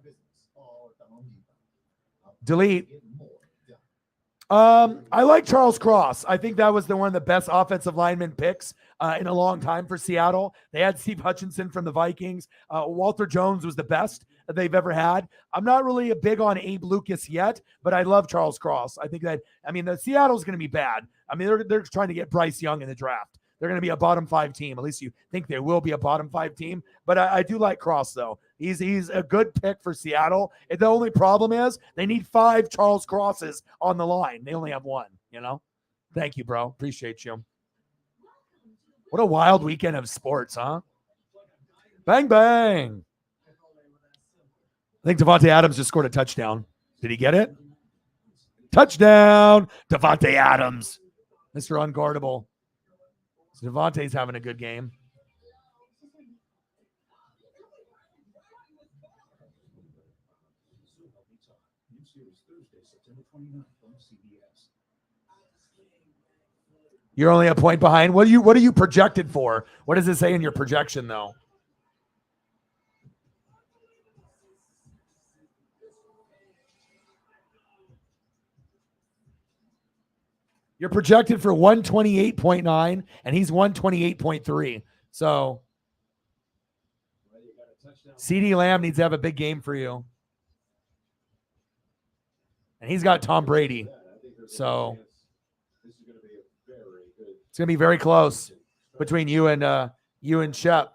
Delete. I like Charles Cross. I think that was one of the best offensive lineman picks in a long time for Seattle. They had Steve Hutchinson from the Vikings. Walter Jones was the best that they've ever had. I'm not really big on Abe Lucas yet, but I love Charles Cross. I think the Seattle's going to be bad. I mean, they're trying to get Bryce Young in the draft. They're going to be a bottom 5 team. At least you think they will be a bottom 5 team. But I do like Cross, though. He's a good pick for Seattle. And the only problem is they need 5 Charles Crosses on the line. They only have 1, Thank you, bro. Appreciate you. What a wild weekend of sports, huh? Bang, bang. I think Devontae Adams just scored a touchdown. Did he get it? Touchdown, Devontae Adams. Mr. Unguardable. So Devontae's having a good game. You're only a point behind. What are you projected for? What does it say in your projection, though? You're projected for 128.9, and he's 128.3. So CeeDee Lamb needs to have a big game for you. And he's got Tom Brady. So it's going to be very close between you and Shep.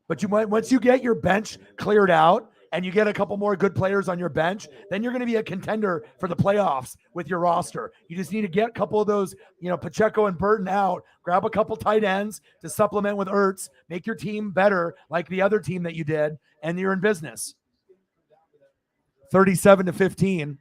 But once you get your bench cleared out and you get a couple more good players on your bench, then you're going to be a contender for the playoffs with your roster. You just need to get a couple of those, Pacheco and Burton out, grab a couple tight ends to supplement with Ertz, make your team better like the other team that you did, and you're in business. 37-15.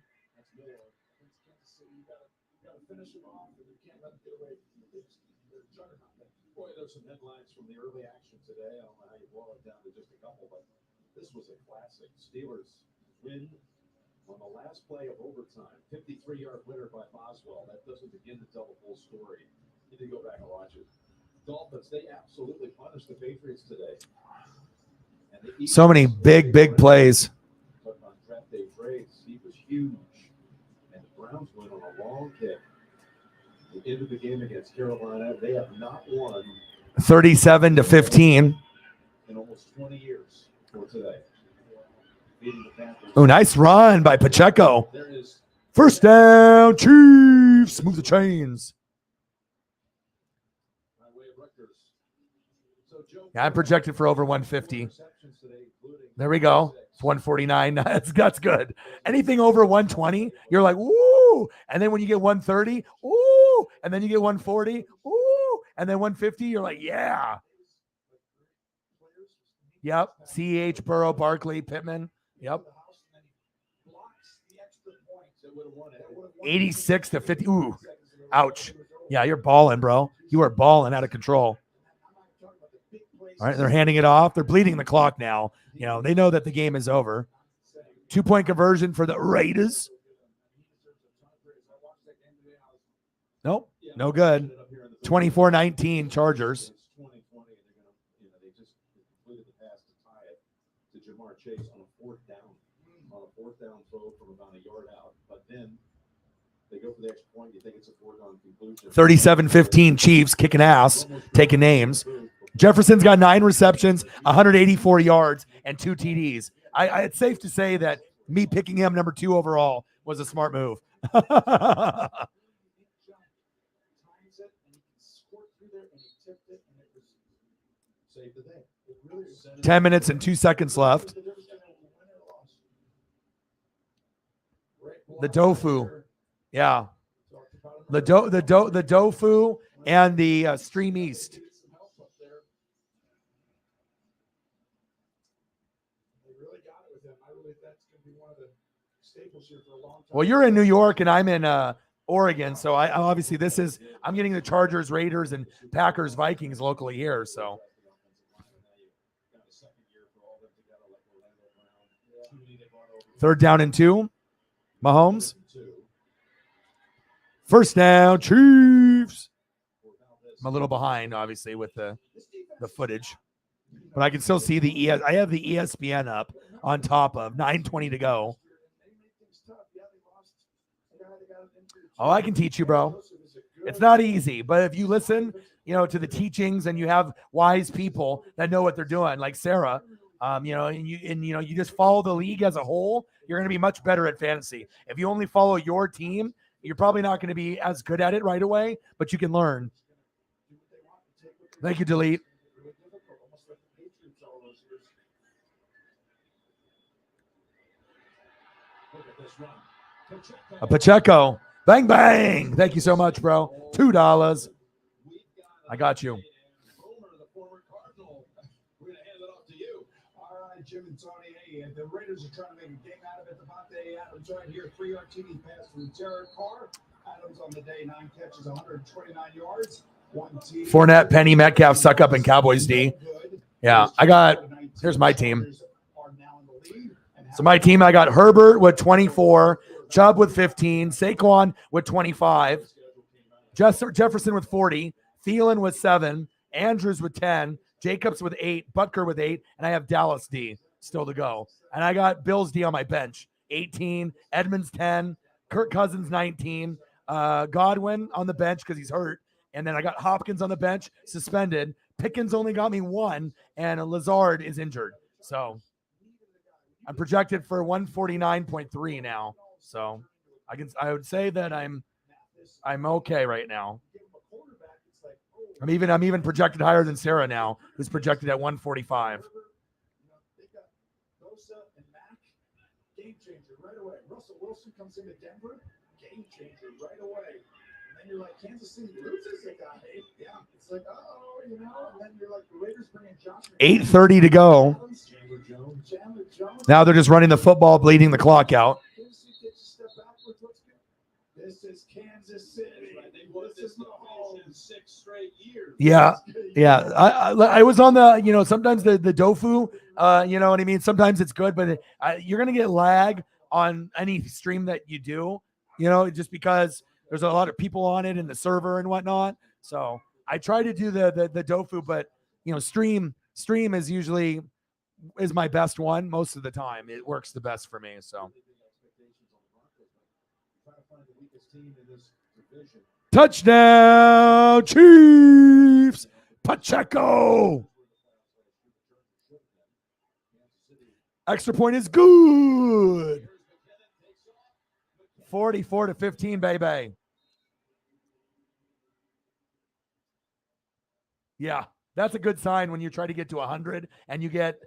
Some headlines from the early action today. I don't know how you boil it down to just a couple, but this was a classic. Steelers win on the last play of overtime. 53-yard winner by Boswell. That doesn't begin to tell the full story. You need to go back and watch it. Dolphins, they absolutely punished the Patriots today. And so many big plays. But on draft day trades, he was huge. And the Browns went on a long kick. The end of the game against Carolina, they have not won 37-15. in almost 20 years for today. Oh, nice run by Pacheco. First down, Chiefs. Move the chains. Yeah, I'm projected for over 150. There we go. It's 149. That's good. Anything over 120, you're like, woo. And then when you get 130, ooh. And then you get 140, ooh. And then 150, you're like, yeah. Yep. CH, Burrow, Barkley, Pittman. Yep. 86 to 50. Ooh, ouch. Yeah, you're balling, bro. You are balling out of control. All right, they're handing it off. They're bleeding the clock now. You know, they know that the game is over. 2-point conversion for the Raiders. Nope, no good. 24-19 Chargers. They just completed the pass to tie it to Jamar Chase on a fourth down throw from about a yard out. But then they go for the extra point. You think it's a foregone conclusion. 37-15 Chiefs kicking ass, taking names. Jefferson's got 9 receptions, 184 yards, and 2 TDs. It's safe to say that me picking him number 2 overall was a smart move. 10 minutes and 2 seconds left. The tofu. Yeah. The tofu and the Stream East. Well, you're in New York and I'm in Oregon, so I'm getting the Chargers, Raiders, and Packers, Vikings locally here. So 3rd down and 2. Mahomes. 1st down, Chiefs. I'm a little behind, obviously, with the footage, but I can still see I have the ESPN up on top of 9:20 to go. Oh, I can teach you, bro. It's not easy, but if you listen, to the teachings and you have wise people that know what they're doing, like Sarah, and you just follow the league as a whole, you're going to be much better at fantasy. If you only follow your team, you're probably not going to be as good at it right away, but you can learn. Thank you, Delete. A Pacheco. Bang, bang. Thank you so much, bro. $2. I got you. Jim and Tony, hey, the Raiders are trying to make a game out of it. Devontae Adams right here, 3-yard TD pass from Jared Carr. Adams on the day, 9 catches, 129 yards. 1 TD. Fournette, Penny, Metcalf, suck up, and Cowboys D. Yeah, here's my team. So my team, I got Herbert with 24, Chubb with 15, Saquon with 25, Jefferson with 40, Thielen with 7, Andrews with 10, Jacobs with 8, Butker with 8, and I have Dallas D still to go. And I got Bills D on my bench, 18, Edmonds 10, Kirk Cousins 19, Godwin on the bench because he's hurt. And then I got Hopkins on the bench, suspended. Pickens only got me 1, and Lazard is injured. So I'm projected for 149.3 now. So I would say that I'm okay right now. I'm even projected higher than Sarah now, who's projected at 145. Game changer right away. Russell Wilson comes into Denver. Game changer right away. And then you're like, Kansas City loses a guy. Yeah, it's like, and then you're like, the Raiders bring in Josh. 8:30 to go. Now they're just running the football, bleeding the clock out. This is Kansas City. This is Mahomes. 6 straight years. Yeah. I was on the, sometimes the tofu, you know what I mean? Sometimes it's good, but you're going to get lag on any stream that you do, just because there's a lot of people on it and the server and whatnot. So I try to do the tofu, but, stream is my best one most of the time. It works the best for me. So. Touchdown, Chiefs! Pacheco! Extra point is good. 44-15, baby. Yeah, that's a good sign when you try to get to 100 and you get,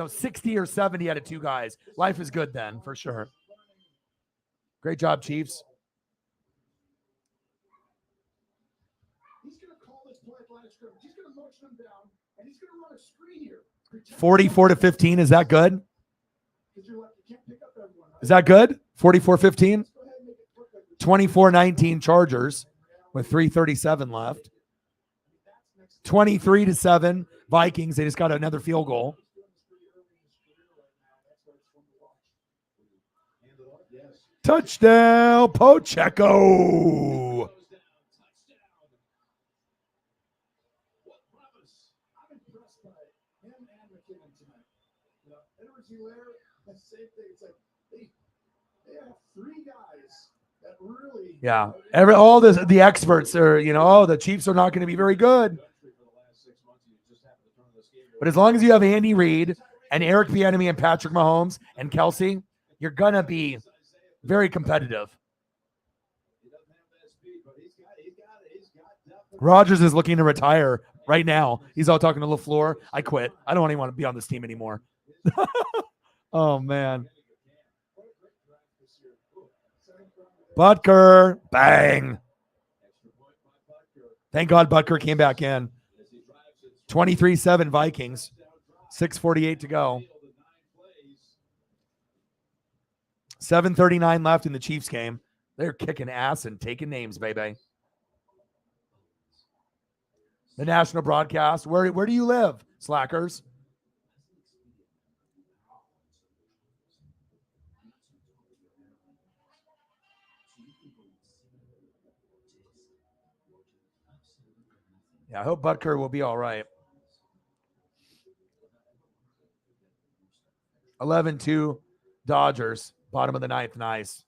60 or 70 out of 2 guys. Life is good then, for sure. Great job, Chiefs. He's going to call this play at line of scrimmage. He's going to motion him down, and he's going to run a screen here. 44-15. Is that good? Because you can't pick up everyone. Right? Is that good? 44-15? Let's go ahead and make it look like the 24-19 Chargers with 3:37 left. 23-7 Vikings. They just got another field goal. Touchdown, Pacheco. I'm impressed by him and McKinnon tonight. Edwards-Helaire, the same thing. It's like they have three guys that really. Yeah, all the experts are, the Chiefs are not going to be very good. But as long as you have Andy Reid and Eric Bieniemy and Patrick Mahomes and Kelsey, you're going to be very competitive. Rodgers is looking to retire right now. He's all talking to LaFleur. I quit. I don't even want to be on this team anymore. Oh, man. Butker. Bang. Thank God Butker came back in. 23-7 Vikings. 6:48 to go. 7:39 left in the Chiefs game. They're kicking ass and taking names, baby. The national broadcast. Where do you live, slackers? Yeah, I hope Butker will be all right. 11-2 Dodgers. Bottom of the ninth. Nice.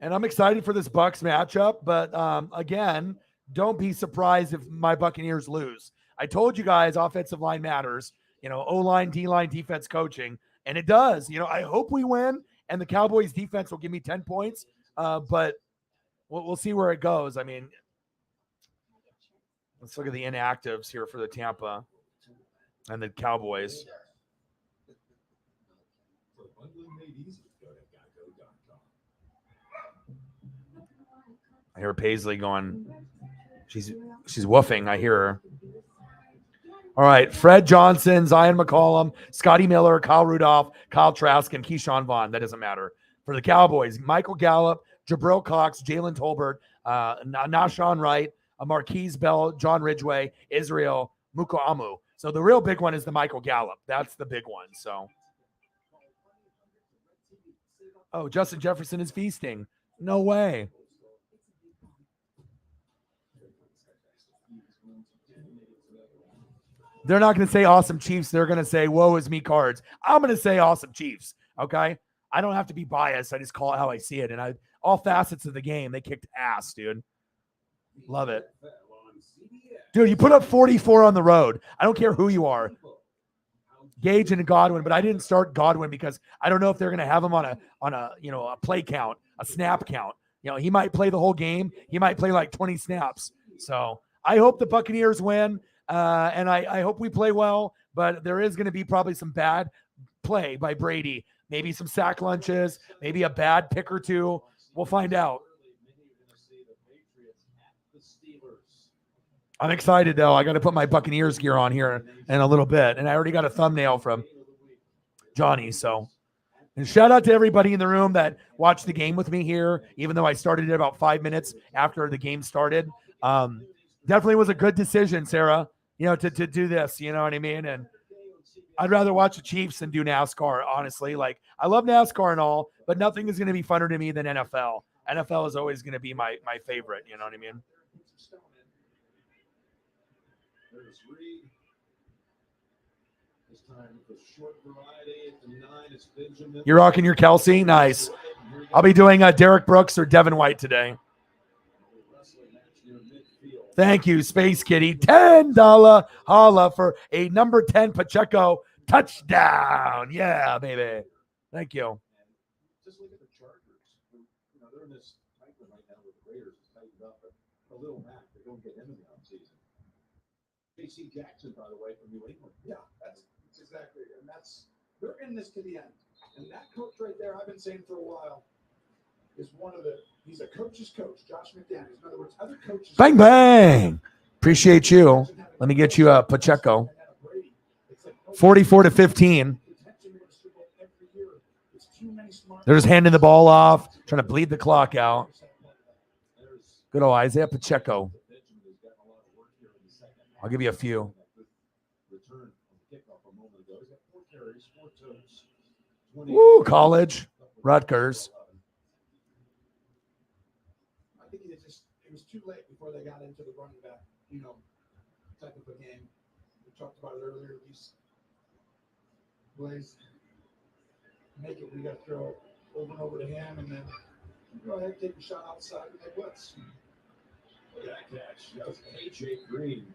And I'm excited for this Bucs matchup. But again, don't be surprised if my Buccaneers lose. I told you guys offensive line matters. O-line, D-line, defense coaching. And it does. I hope we win. And the Cowboys defense will give me 10 points. But we'll see where it goes. I mean, let's look at the inactives here for the Tampa and the Cowboys. I hear Paisley going. She's woofing. I hear her. All right. Fred Johnson, Zion McCollum, Scotty Miller, Kyle Rudolph, Kyle Trask, and Keyshawn Vaughn. That doesn't matter. For the Cowboys, Michael Gallup, Jabril Cox, Jalen Tolbert, Nashawn Wright, Marquise Bell, John Ridgeway, Israel Mukuamu. So the real big one is the Michael Gallup. That's the big one. So, Justin Jefferson is feasting. No way. They're not going to say awesome Chiefs. They're going to say, woe is me Cards. I'm going to say awesome Chiefs. Okay. I don't have to be biased. I just call it how I see it. And all facets of the game, they kicked ass, dude. Love it. Dude, you put up 44 on the road. I don't care who you are. Gage and Godwin, but I didn't start Godwin because I don't know if they're going to have him on a play count, a snap count. He might play the whole game. He might play like 20 snaps. So I hope the Buccaneers win. And I hope we play well, but there is going to be probably some bad play by Brady. Maybe some sack lunches, maybe a bad pick or two. We'll find out. I'm excited, though. I got to put my Buccaneers gear on here in a little bit. And I already got a thumbnail from Johnny. So, and shout out to everybody in the room that watched the game with me here, even though I started it about 5 minutes after the game started. Definitely was a good decision, Sarah, to do this, you know what I mean? And I'd rather watch the Chiefs than do NASCAR, honestly. Like, I love NASCAR and all, but nothing is going to be funner to me than NFL. NFL is always going to be my favorite, you know what I mean? You're rocking your Kelsey? Nice. I'll be doing Derek Brooks or Devin White today. Thank you, Space Kitty. $10 holla for a number 10 Pacheco touchdown. Yeah, baby. Thank you. Just look at the Chargers. They're in this cycle right now with the Raiders. It's tightened up, but a little Mac, they don't get him in the offseason. J.C. Jackson, by the way, from New England. Yeah, that's exactly it. And they're in this to the end. And that coach right there, I've been saying for a while, is he's a coach's coach, Josh McDaniels. In other words, other coaches. Bang, bang. Appreciate you. Let me get you a Pacheco. 44-15. They're just handing the ball off, trying to bleed the clock out. Good old Isaiah Pacheco. I'll give you a few. Woo, college, Rutgers. I think it was too late before they got into the running back, type of a game. We talked about it earlier. These plays make it. We got to throw over and over to him, and then go ahead, take a shot outside and make blitz. Look at that catch. That was AJ Green.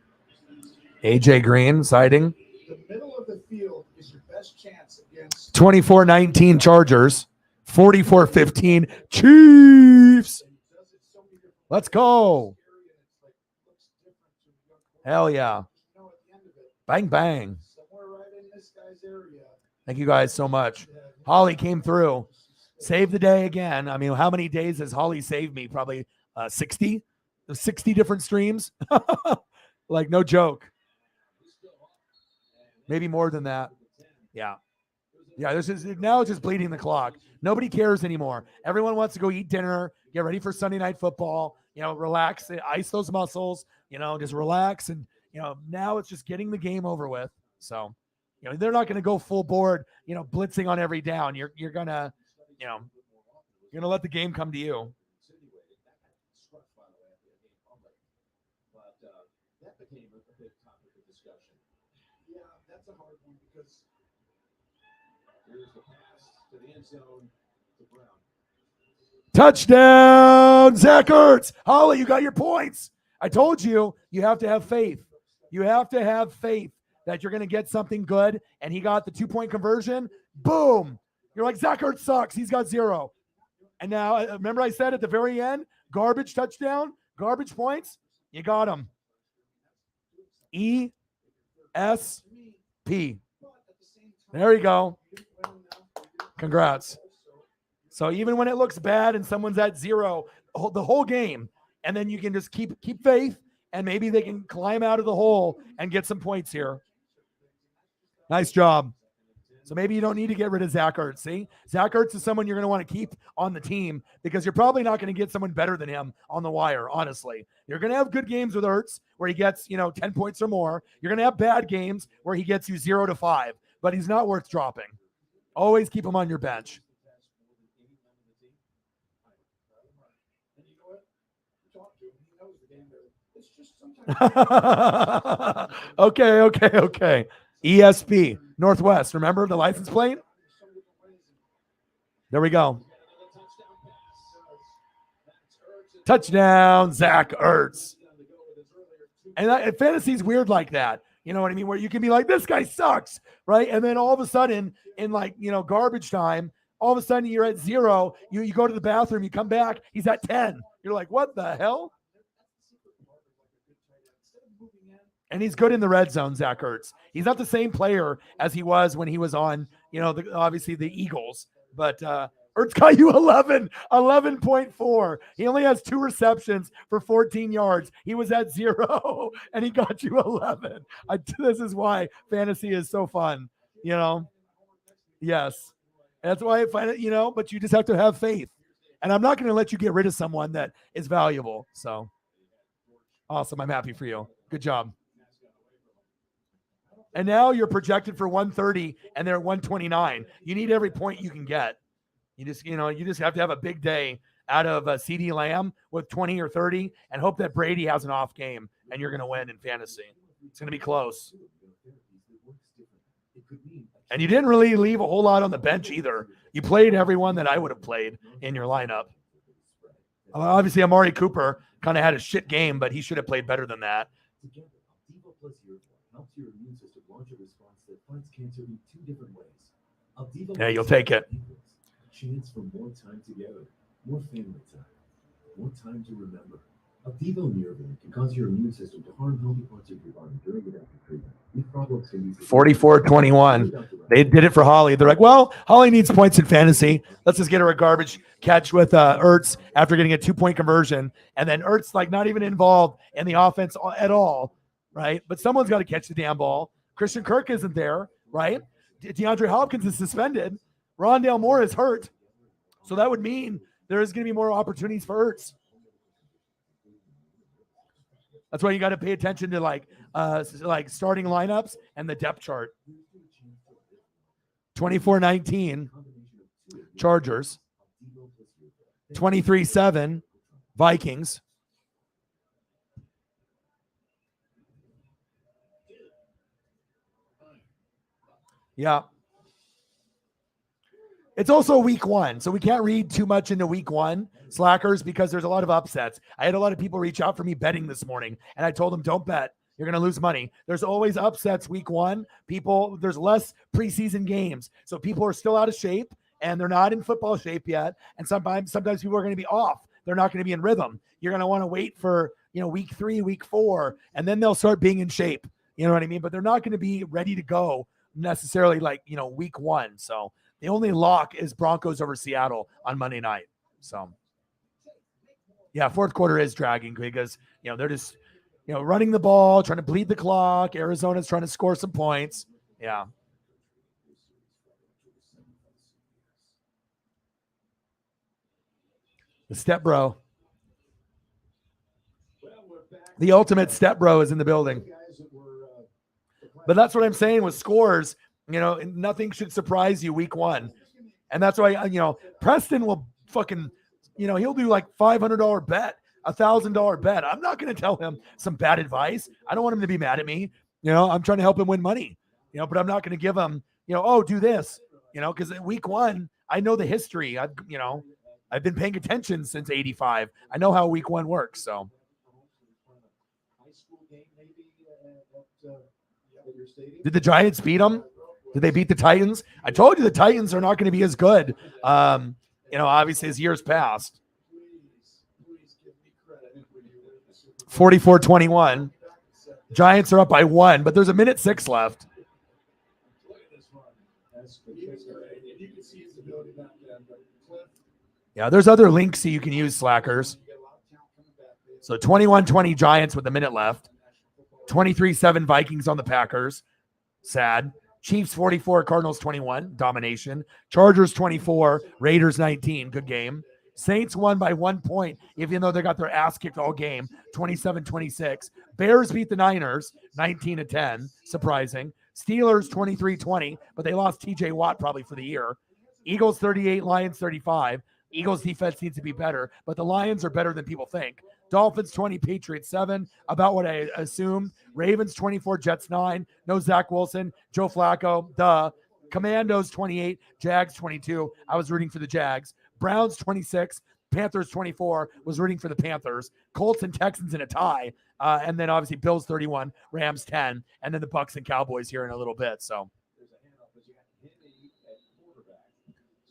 AJ Green sighting. The middle of the field is your best chance against 24-19 Chargers. 44-15 Chiefs. Let's go. Hell yeah. Bang, bang. Thank you guys so much. Holly came through. Saved the day again. I mean, how many days has Holly saved me? Probably 60? 60 different streams? Like, no joke. Maybe more than that. Yeah. Yeah, now it's just bleeding the clock. Nobody cares anymore. Everyone wants to go eat dinner, get ready for Sunday night football, relax, ice those muscles, just relax. And, now it's just getting the game over with. So, they're not going to go full board, blitzing on every down. You're going to, you're going to let the game come to you. That became a big topic of discussion. Yeah, that's a hard one because here's the pass to the end zone to Brown. Touchdown, Zach Ertz. Holly, you got your points. I told you, you have to have faith. You have to have faith that you're going to get something good. And he got the 2-point conversion. Boom. You're like, Zach Ertz sucks. He's got 0. And now, remember I said at the very end, garbage touchdown, garbage points. You got him. ESP. There you go. Congrats. So even when it looks bad and someone's at 0 the whole game, and then you can just keep faith, and maybe they can climb out of the hole and get some points here. Nice job. So maybe you don't need to get rid of Zach Ertz. See, Zach Ertz is someone you're going to want to keep on the team because you're probably not going to get someone better than him on the wire, honestly. You're going to have good games with Ertz where he gets, 10 points or more. You're going to have bad games where he gets you 0 to 5, but he's not worth dropping. Always keep him on your bench. Okay. ESP, Northwest. Remember the license plate? There we go. Touchdown, Zach Ertz. And fantasy's weird like that. You know what I mean? Where you can be like, this guy sucks, right? And then all of a sudden, in garbage time, all of a sudden you're at 0. You go to the bathroom, you come back, he's at 10. You're like, what the hell? And he's good in the red zone, Zach Ertz. He's not the same player as he was when he was on, obviously the Eagles. But Ertz got you 11.4. He only has 2 receptions for 14 yards. He was at 0, and he got you 11. This is why fantasy is so fun, Yes. That's why I find it, but you just have to have faith. And I'm not going to let you get rid of someone that is valuable. So awesome. I'm happy for you. Good job. And now you're projected for 130 and they're at 129. You need every point you can get. You just have to have a big day out of CeeDee Lamb with 20 or 30 and hope that Brady has an off game and you're going to win in fantasy. It's going to be close. And you didn't really leave a whole lot on the bench either. You played everyone that I would have played in your lineup. Obviously, Amari Cooper kind of had a shit game, but he should have played better than that. Yeah, you'll take it. Chance for more time together, more family time, more time to remember. Opdivo Neuralink can cause your immune system to harm healthy parts of your body during and after treatment. These problems can be 44-21. They did it for Holly. They're like, well, Holly needs points in fantasy. Let's just get her a garbage catch with Ertz after getting a 2-point conversion. And then Ertz, not even involved in the offense at all, right? But someone's got to catch the damn ball. Christian Kirk isn't there. right? DeAndre Hopkins is suspended. Rondale Moore is hurt. So that would mean there is going to be more opportunities for Ertz. That's why you got to pay attention to like starting lineups and the depth chart. 24-19 Chargers. 23-7 Vikings. Yeah. It's also week 1, so we can't read too much into week 1, slackers, because there's a lot of upsets. I had a lot of people reach out for me betting this morning, and I told them, don't bet. You're going to lose money. There's always upsets week 1. There's less preseason games, so people are still out of shape, and they're not in football shape yet, and sometimes people are going to be off. They're not going to be in rhythm. You're going to want to wait for, week 3, week 4, and then they'll start being in shape. You know what I mean? But they're not going to be ready to go necessarily week 1, so the only lock is Broncos over Seattle on Monday night. So, yeah, fourth quarter is dragging because, they're just, running the ball, trying to bleed the clock. Arizona's trying to score some points. Yeah. The step bro. The ultimate step bro is in the building. But that's what I'm saying with scores. Nothing should surprise you week 1. And that's why, Preston will fucking, he'll do like $500 bet, $1,000 bet. I'm not going to tell him some bad advice. I don't want him to be mad at me. I'm trying to help him win money, but I'm not going to give him, do this, because week 1, I know the history. I've been paying attention since 85. I know how week 1 works. So. Did the Giants beat them? Did they beat the Titans? I told you the Titans are not going to be as good, obviously as years past. 44-21. Giants are up by 1, but there's a minute 6 left. Yeah, there's other links that you can use, slackers. So 21-20 Giants with a minute left. 23-7 Vikings on the Packers. Sad. Chiefs 44, Cardinals 21, domination. Chargers 24, Raiders 19, good game. Saints won by 1 point, even though they got their ass kicked all game, 27-26. Bears beat the Niners 19-10, surprising. Steelers 23-20, but they lost TJ Watt probably for the year. Eagles 38, Lions 35. Eagles defense needs to be better, but the Lions are better than people think. Dolphins 20, Patriots 7, about what I assumed. Ravens 24, Jets 9. No Zach Wilson, Joe Flacco, duh. Commandos 28, Jags 22. I was rooting for the Jags. Browns 26, Panthers 24. Was rooting for the Panthers. Colts and Texans in a tie. And then obviously Bills 31, Rams 10, and then the Bucks and Cowboys here in a little bit. So.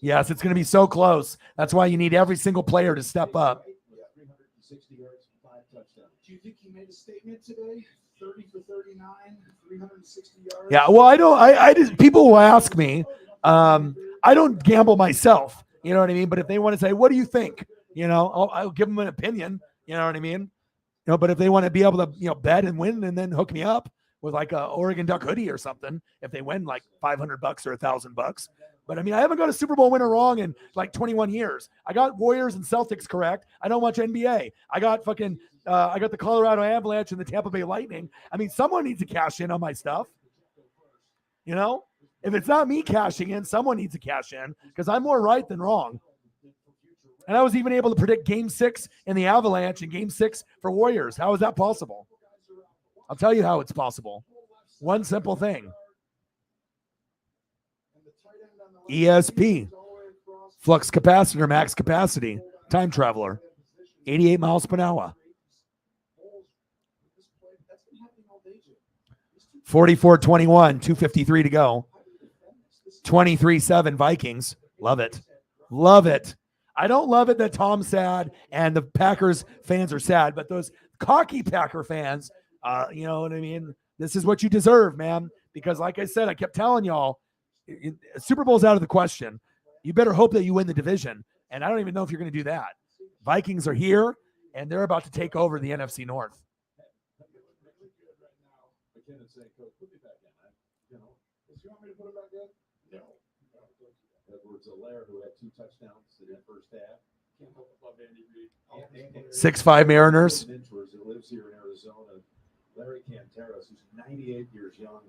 Yes, it's going to be so close. That's why you need every single player to step up. 360 yards, 5 touchdowns. Do you think he made a statement today? 30 for 39, 360 yards. Yeah, well, I just people will ask me. I don't gamble myself. You know what I mean? But if they want to say, what do you think? I'll give them an opinion. You know what I mean? But if they want to be able to, bet and win and then hook me up with like a Oregon Duck hoodie or something, if they win like $500 or $1,000. But I mean, I haven't got a Super Bowl winner wrong in like 21 years. I got Warriors and Celtics correct. I don't watch NBA. I got I got the Colorado Avalanche and the Tampa Bay Lightning. I mean, someone needs to cash in on my stuff. If it's not me cashing in, someone needs to cash in because I'm more right than wrong. And I was even able to predict Game 6 in the Avalanche and Game 6 for Warriors. How is that possible? I'll tell you how it's possible. One simple thing. ESP, flux capacitor, max capacity, time traveler, 88 miles per hour. 44-21, 2:53 to go. 23-7 Vikings. Love it. Love it. I don't love it that Tom's sad and the Packers fans are sad, but those cocky Packer fans, you know what I mean? This is what you deserve, man. Because like I said, I kept telling y'all, Super Bowl's out of the question. You better hope that you win the division. And I don't even know if you're going to do that. Vikings are here, and they're about to take over the NFC North. You want me to put him back in? No. Edwards-Helaire, who had 2 touchdowns in the first half. Can't help but love Andy Reid. 6'5" Mariners. Mentors who lives here in Arizona. Larry Canteros, who's 98 years young.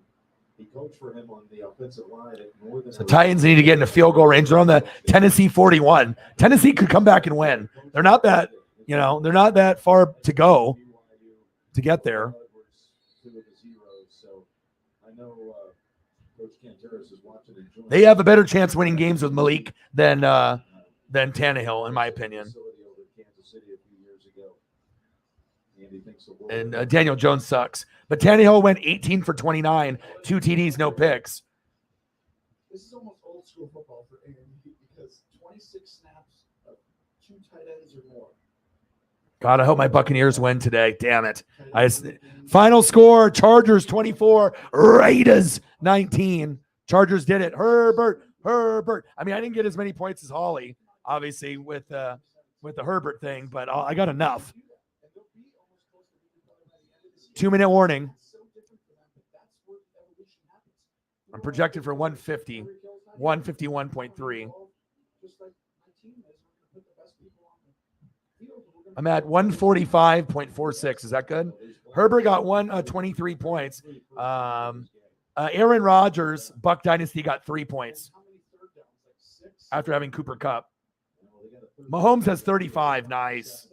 He coached for him on the offensive line at Northern. So Titans need to get in a field goal range. They're on the Tennessee 41. Tennessee could come back and win. They're not that, they're not that far to go to get there. So I know Coach Canteros is watching and enjoying. They have a better chance winning games with Malik than Tannehill, in my opinion. And Daniel Jones sucks. But Tannehill went 18 for 29, 2 TDs, no picks. This is almost old school football for A&M because 26 snaps of 2 tight ends or more. God, I hope my Buccaneers win today. Damn it. Final score, Chargers 24, Raiders 19. Chargers did it. Herbert. I mean, I didn't get as many points as Holly, obviously, with the Herbert thing, but I got enough. 2-minute warning. I'm projected for 150, 151.3. I'm at 145.46. Is that good? Herbert got 23 points. Aaron Rodgers, Buck Dynasty, got 3 points after having Cooper Kupp. Mahomes has 35. Nice.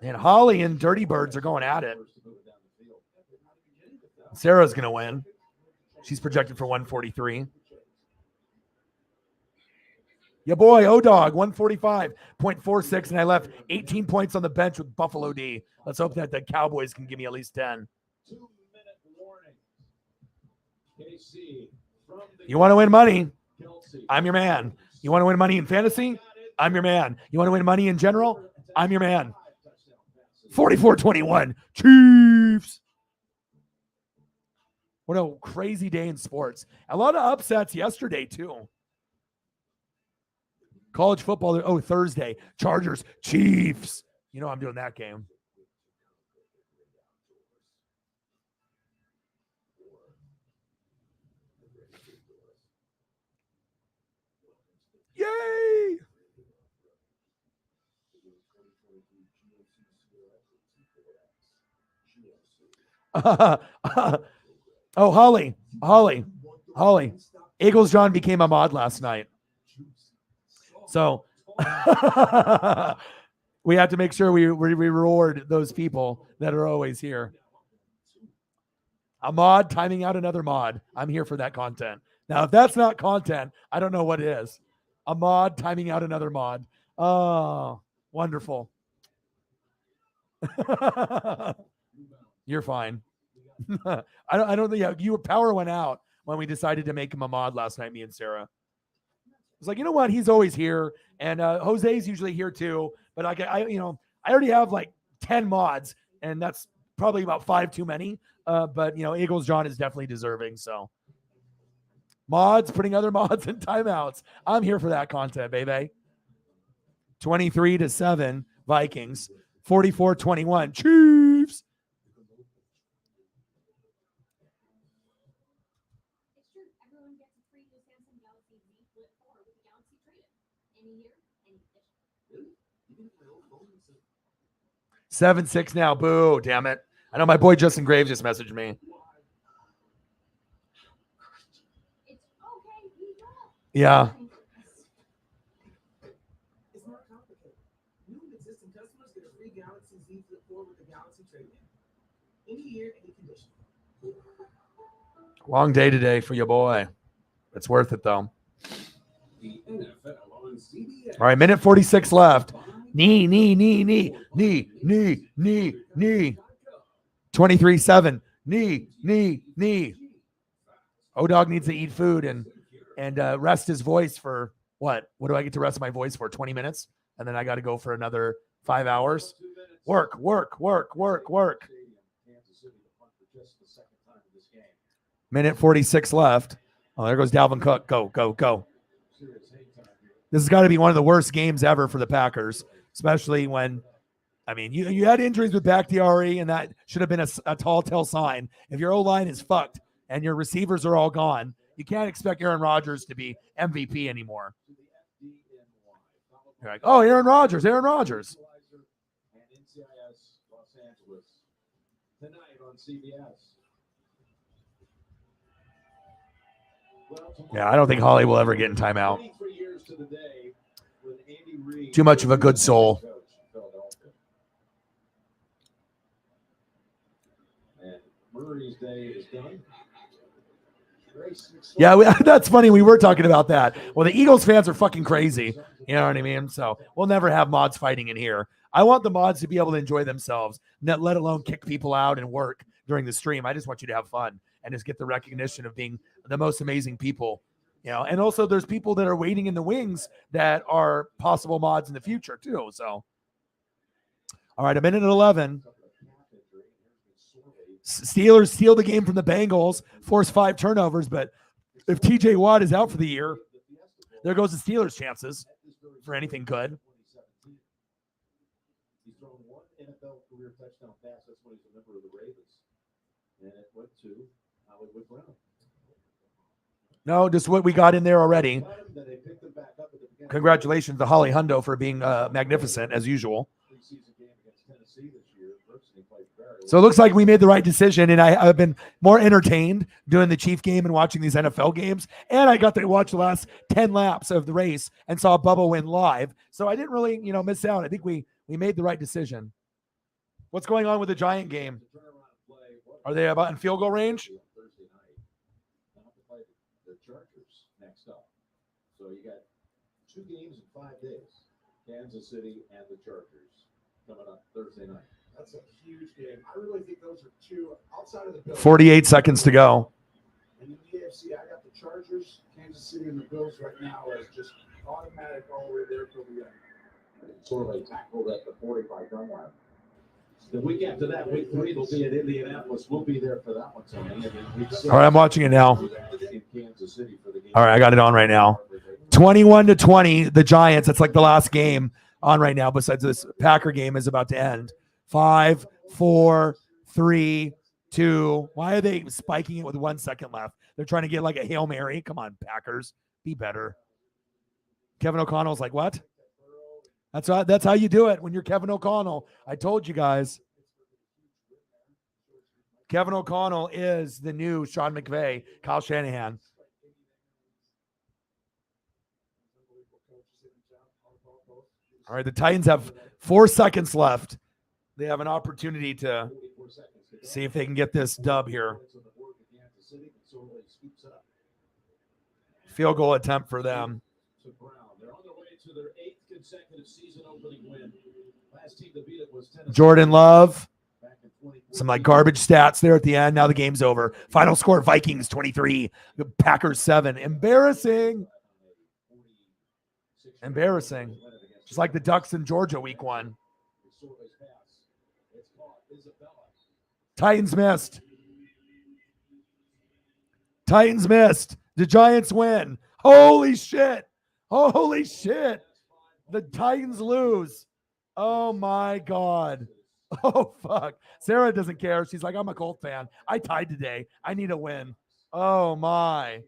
And Holly and Dirty Birds are going at it. Sarah's going to win. She's projected for 143. Your boy, O-Dog, 145.46, and I left 18 points on the bench with Buffalo D. Let's hope that the Cowboys can give me at least 10. 2-minute warning. KC from the You want to win money? I'm your man. You want to win money in fantasy? I'm your man. You want to win money in general? I'm your man. 44-21, Chiefs. What a crazy day in sports. A lot of upsets yesterday, too. College football, Thursday. Chargers, Chiefs. You know I'm doing that game. Yay! Holly. Eagles John became a mod last night. So we have to make sure we reward those people that are always here. A mod timing out another mod. I'm here for that content. Now, if that's not content, I don't know what is. A mod timing out another mod. Oh, wonderful. You're fine. I don't think your power went out when we decided to make him a mod last night, me and Sarah. It's like, you know what? He's always here, and Jose's usually here too. But I already have like 10 mods, and that's probably about 5 too many. But Eagles John is definitely deserving. So mods, putting other mods in timeouts. I'm here for that content, baby. 23-7 Vikings, 44-21 Chiefs. Seven 6 now. Boo! Damn it! I know my boy Justin Graves just messaged me. Yeah. It's not complicated. New and existing customers get a free Galaxy Z Flip 4 with the Galaxy trade-in. Any year, any condition. Long day today for your boy. It's worth it though. All right, minute 46 left. Knee. 23-7. Knee. O-Dog needs to eat food and rest his voice for what? What do I get to rest my voice for? 20 minutes? And then I got to go for another 5 hours? Work. Minute 46 left. Oh, there goes Dalvin Cook. Go. This has got to be one of the worst games ever for the Packers, especially when I mean, you had injuries with Bakhtiari, and that should have been a tall tale sign. If your O-line is fucked and your receivers are all gone, you can't expect Aaron Rodgers to be MVP anymore. You're like, oh, Aaron Rodgers. And NCIS Los Angeles tonight on CBS. Yeah, I don't think Holly will ever get in timeout. 23 years to the day when Andy Reid, Too much of a good soul. And Murray's day is done. Yeah, that's funny. We were talking about that. Well, the Eagles fans are fucking crazy. You know what I mean? So we'll never have mods fighting in here. I want the mods to be able to enjoy themselves, not let alone kick people out and work during the stream. I just want you to have fun and just get the recognition of being the most amazing people. You know, and also there's people that are waiting in the wings that are possible mods in the future too. So, all right, 1:11. Steelers steal the game from the Bengals, force 5 turnovers, but if TJ Watt is out for the year, there goes the Steelers' chances for anything good. He's thrown one NFL career touchdown pass. That's when he's a member of the Ravens. And it went to Hollywood Brown. No, just what we got in there already. Congratulations to Holly Hundo for being magnificent, as usual. So it looks like we made the right decision, and I've been more entertained doing the Chief game and watching these NFL games. And I got to watch the last 10 laps of the race and saw Bubba win live. So I didn't really, miss out. I think we made the right decision. What's going on with the Giant game? Are they about in field goal range? The Chargers next up. So you got 2 games in 5 days. Kansas City and the Chargers coming up Thursday night. That's a huge game. I really think those are 2 outside of the Bills. 48 seconds to go. And in the AFC, I got the Chargers, Kansas City, and the Bills right now as just automatic all the way there till the end. Sort of a tackle at the 45-yard line. The week after that, week 3, they'll be at Indianapolis. We'll be there for that one, Tony. All right, I'm watching it now. In Kansas City for the game. All right, I got it on right now. 21-20, the Giants. That's like the last game on right now, besides this Packer game is about to end. 5, 4, 3, 2. Why are they spiking it with 1 second left? They're trying to get like a Hail Mary. Come on, Packers. Be better. Kevin O'Connell's like, what? That's how you do it when you're Kevin O'Connell. I told you guys. Kevin O'Connell is the new Sean McVay, Kyle Shanahan. All right, the Titans have 4 seconds left. They have an opportunity to see if they can get this dub here. Field goal attempt for them. They're on their way to their 8th consecutive season opening win. Last team to beat it was Tennessee. Jordan Love. Some like garbage stats there at the end. Now the game's over. Final score, Vikings 23, the Packers 7. Embarrassing. Embarrassing. Just like the Ducks in Georgia week 1. Titans missed. Titans missed. The Giants win. Holy shit. Holy shit. The Titans lose. Oh my God. Oh fuck. Sarah doesn't care. She's like, I'm a Colt fan. I tied today. I need a win. Oh my.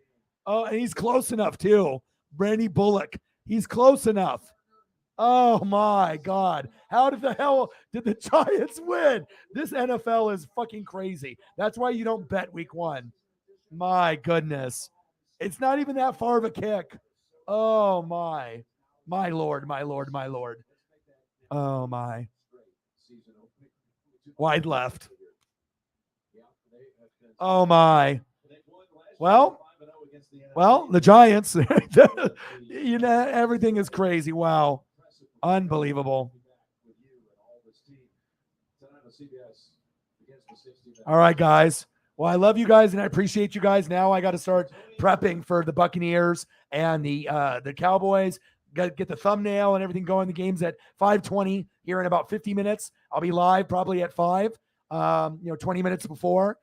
Oh, and he's close enough too. Brandy Bullock. He's close enough. Oh my God. How did the hell did the Giants win? This NFL is fucking crazy. That's why you don't bet week 1. My goodness. It's not even that far of a kick. Oh my. My Lord, my Lord, my Lord. Oh my. Wide left. Oh my. Well, the Giants, everything is crazy. Wow. Unbelievable. All right, guys. Well, I love you guys and I appreciate you guys. Now I got to start prepping for the Buccaneers and the Cowboys. Got to get the thumbnail and everything going. The game's at 5:20 here in about 50 minutes. I'll be live probably at 5, 20 minutes before.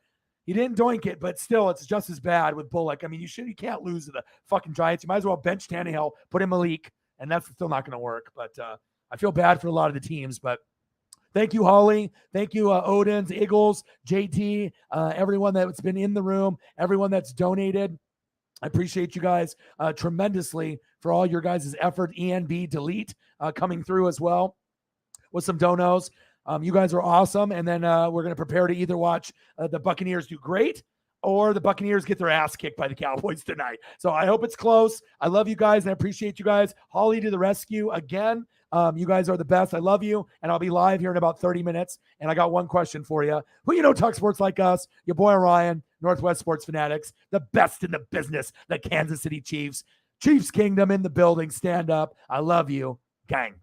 He didn't doink it, but still, it's just as bad with Bullock. I mean, you can't lose to the fucking Giants. You might as well bench Tannehill, put him Malik, and that's still not going to work. But I feel bad for a lot of the teams, but Thank you, Holly. Thank you, Odins, Eagles, JT, everyone that's been in the room, everyone that's donated. I appreciate you guys tremendously for all your guys' effort. ENB Delete coming through as well with some donos. You guys are awesome. And then we're going to prepare to either watch the Buccaneers do great or the Buccaneers get their ass kicked by the Cowboys tonight. So I hope it's close. I love you guys and I appreciate you guys. Holly to the rescue again. You guys are the best. I love you. And I'll be live here in about 30 minutes. And I got one question for you. Who you know talk sports like us? Your boy Ryan, Northwest Sports Fanatics, the best in the business, the Kansas City Chiefs. Chiefs Kingdom in the building. Stand up. I love you. Gang.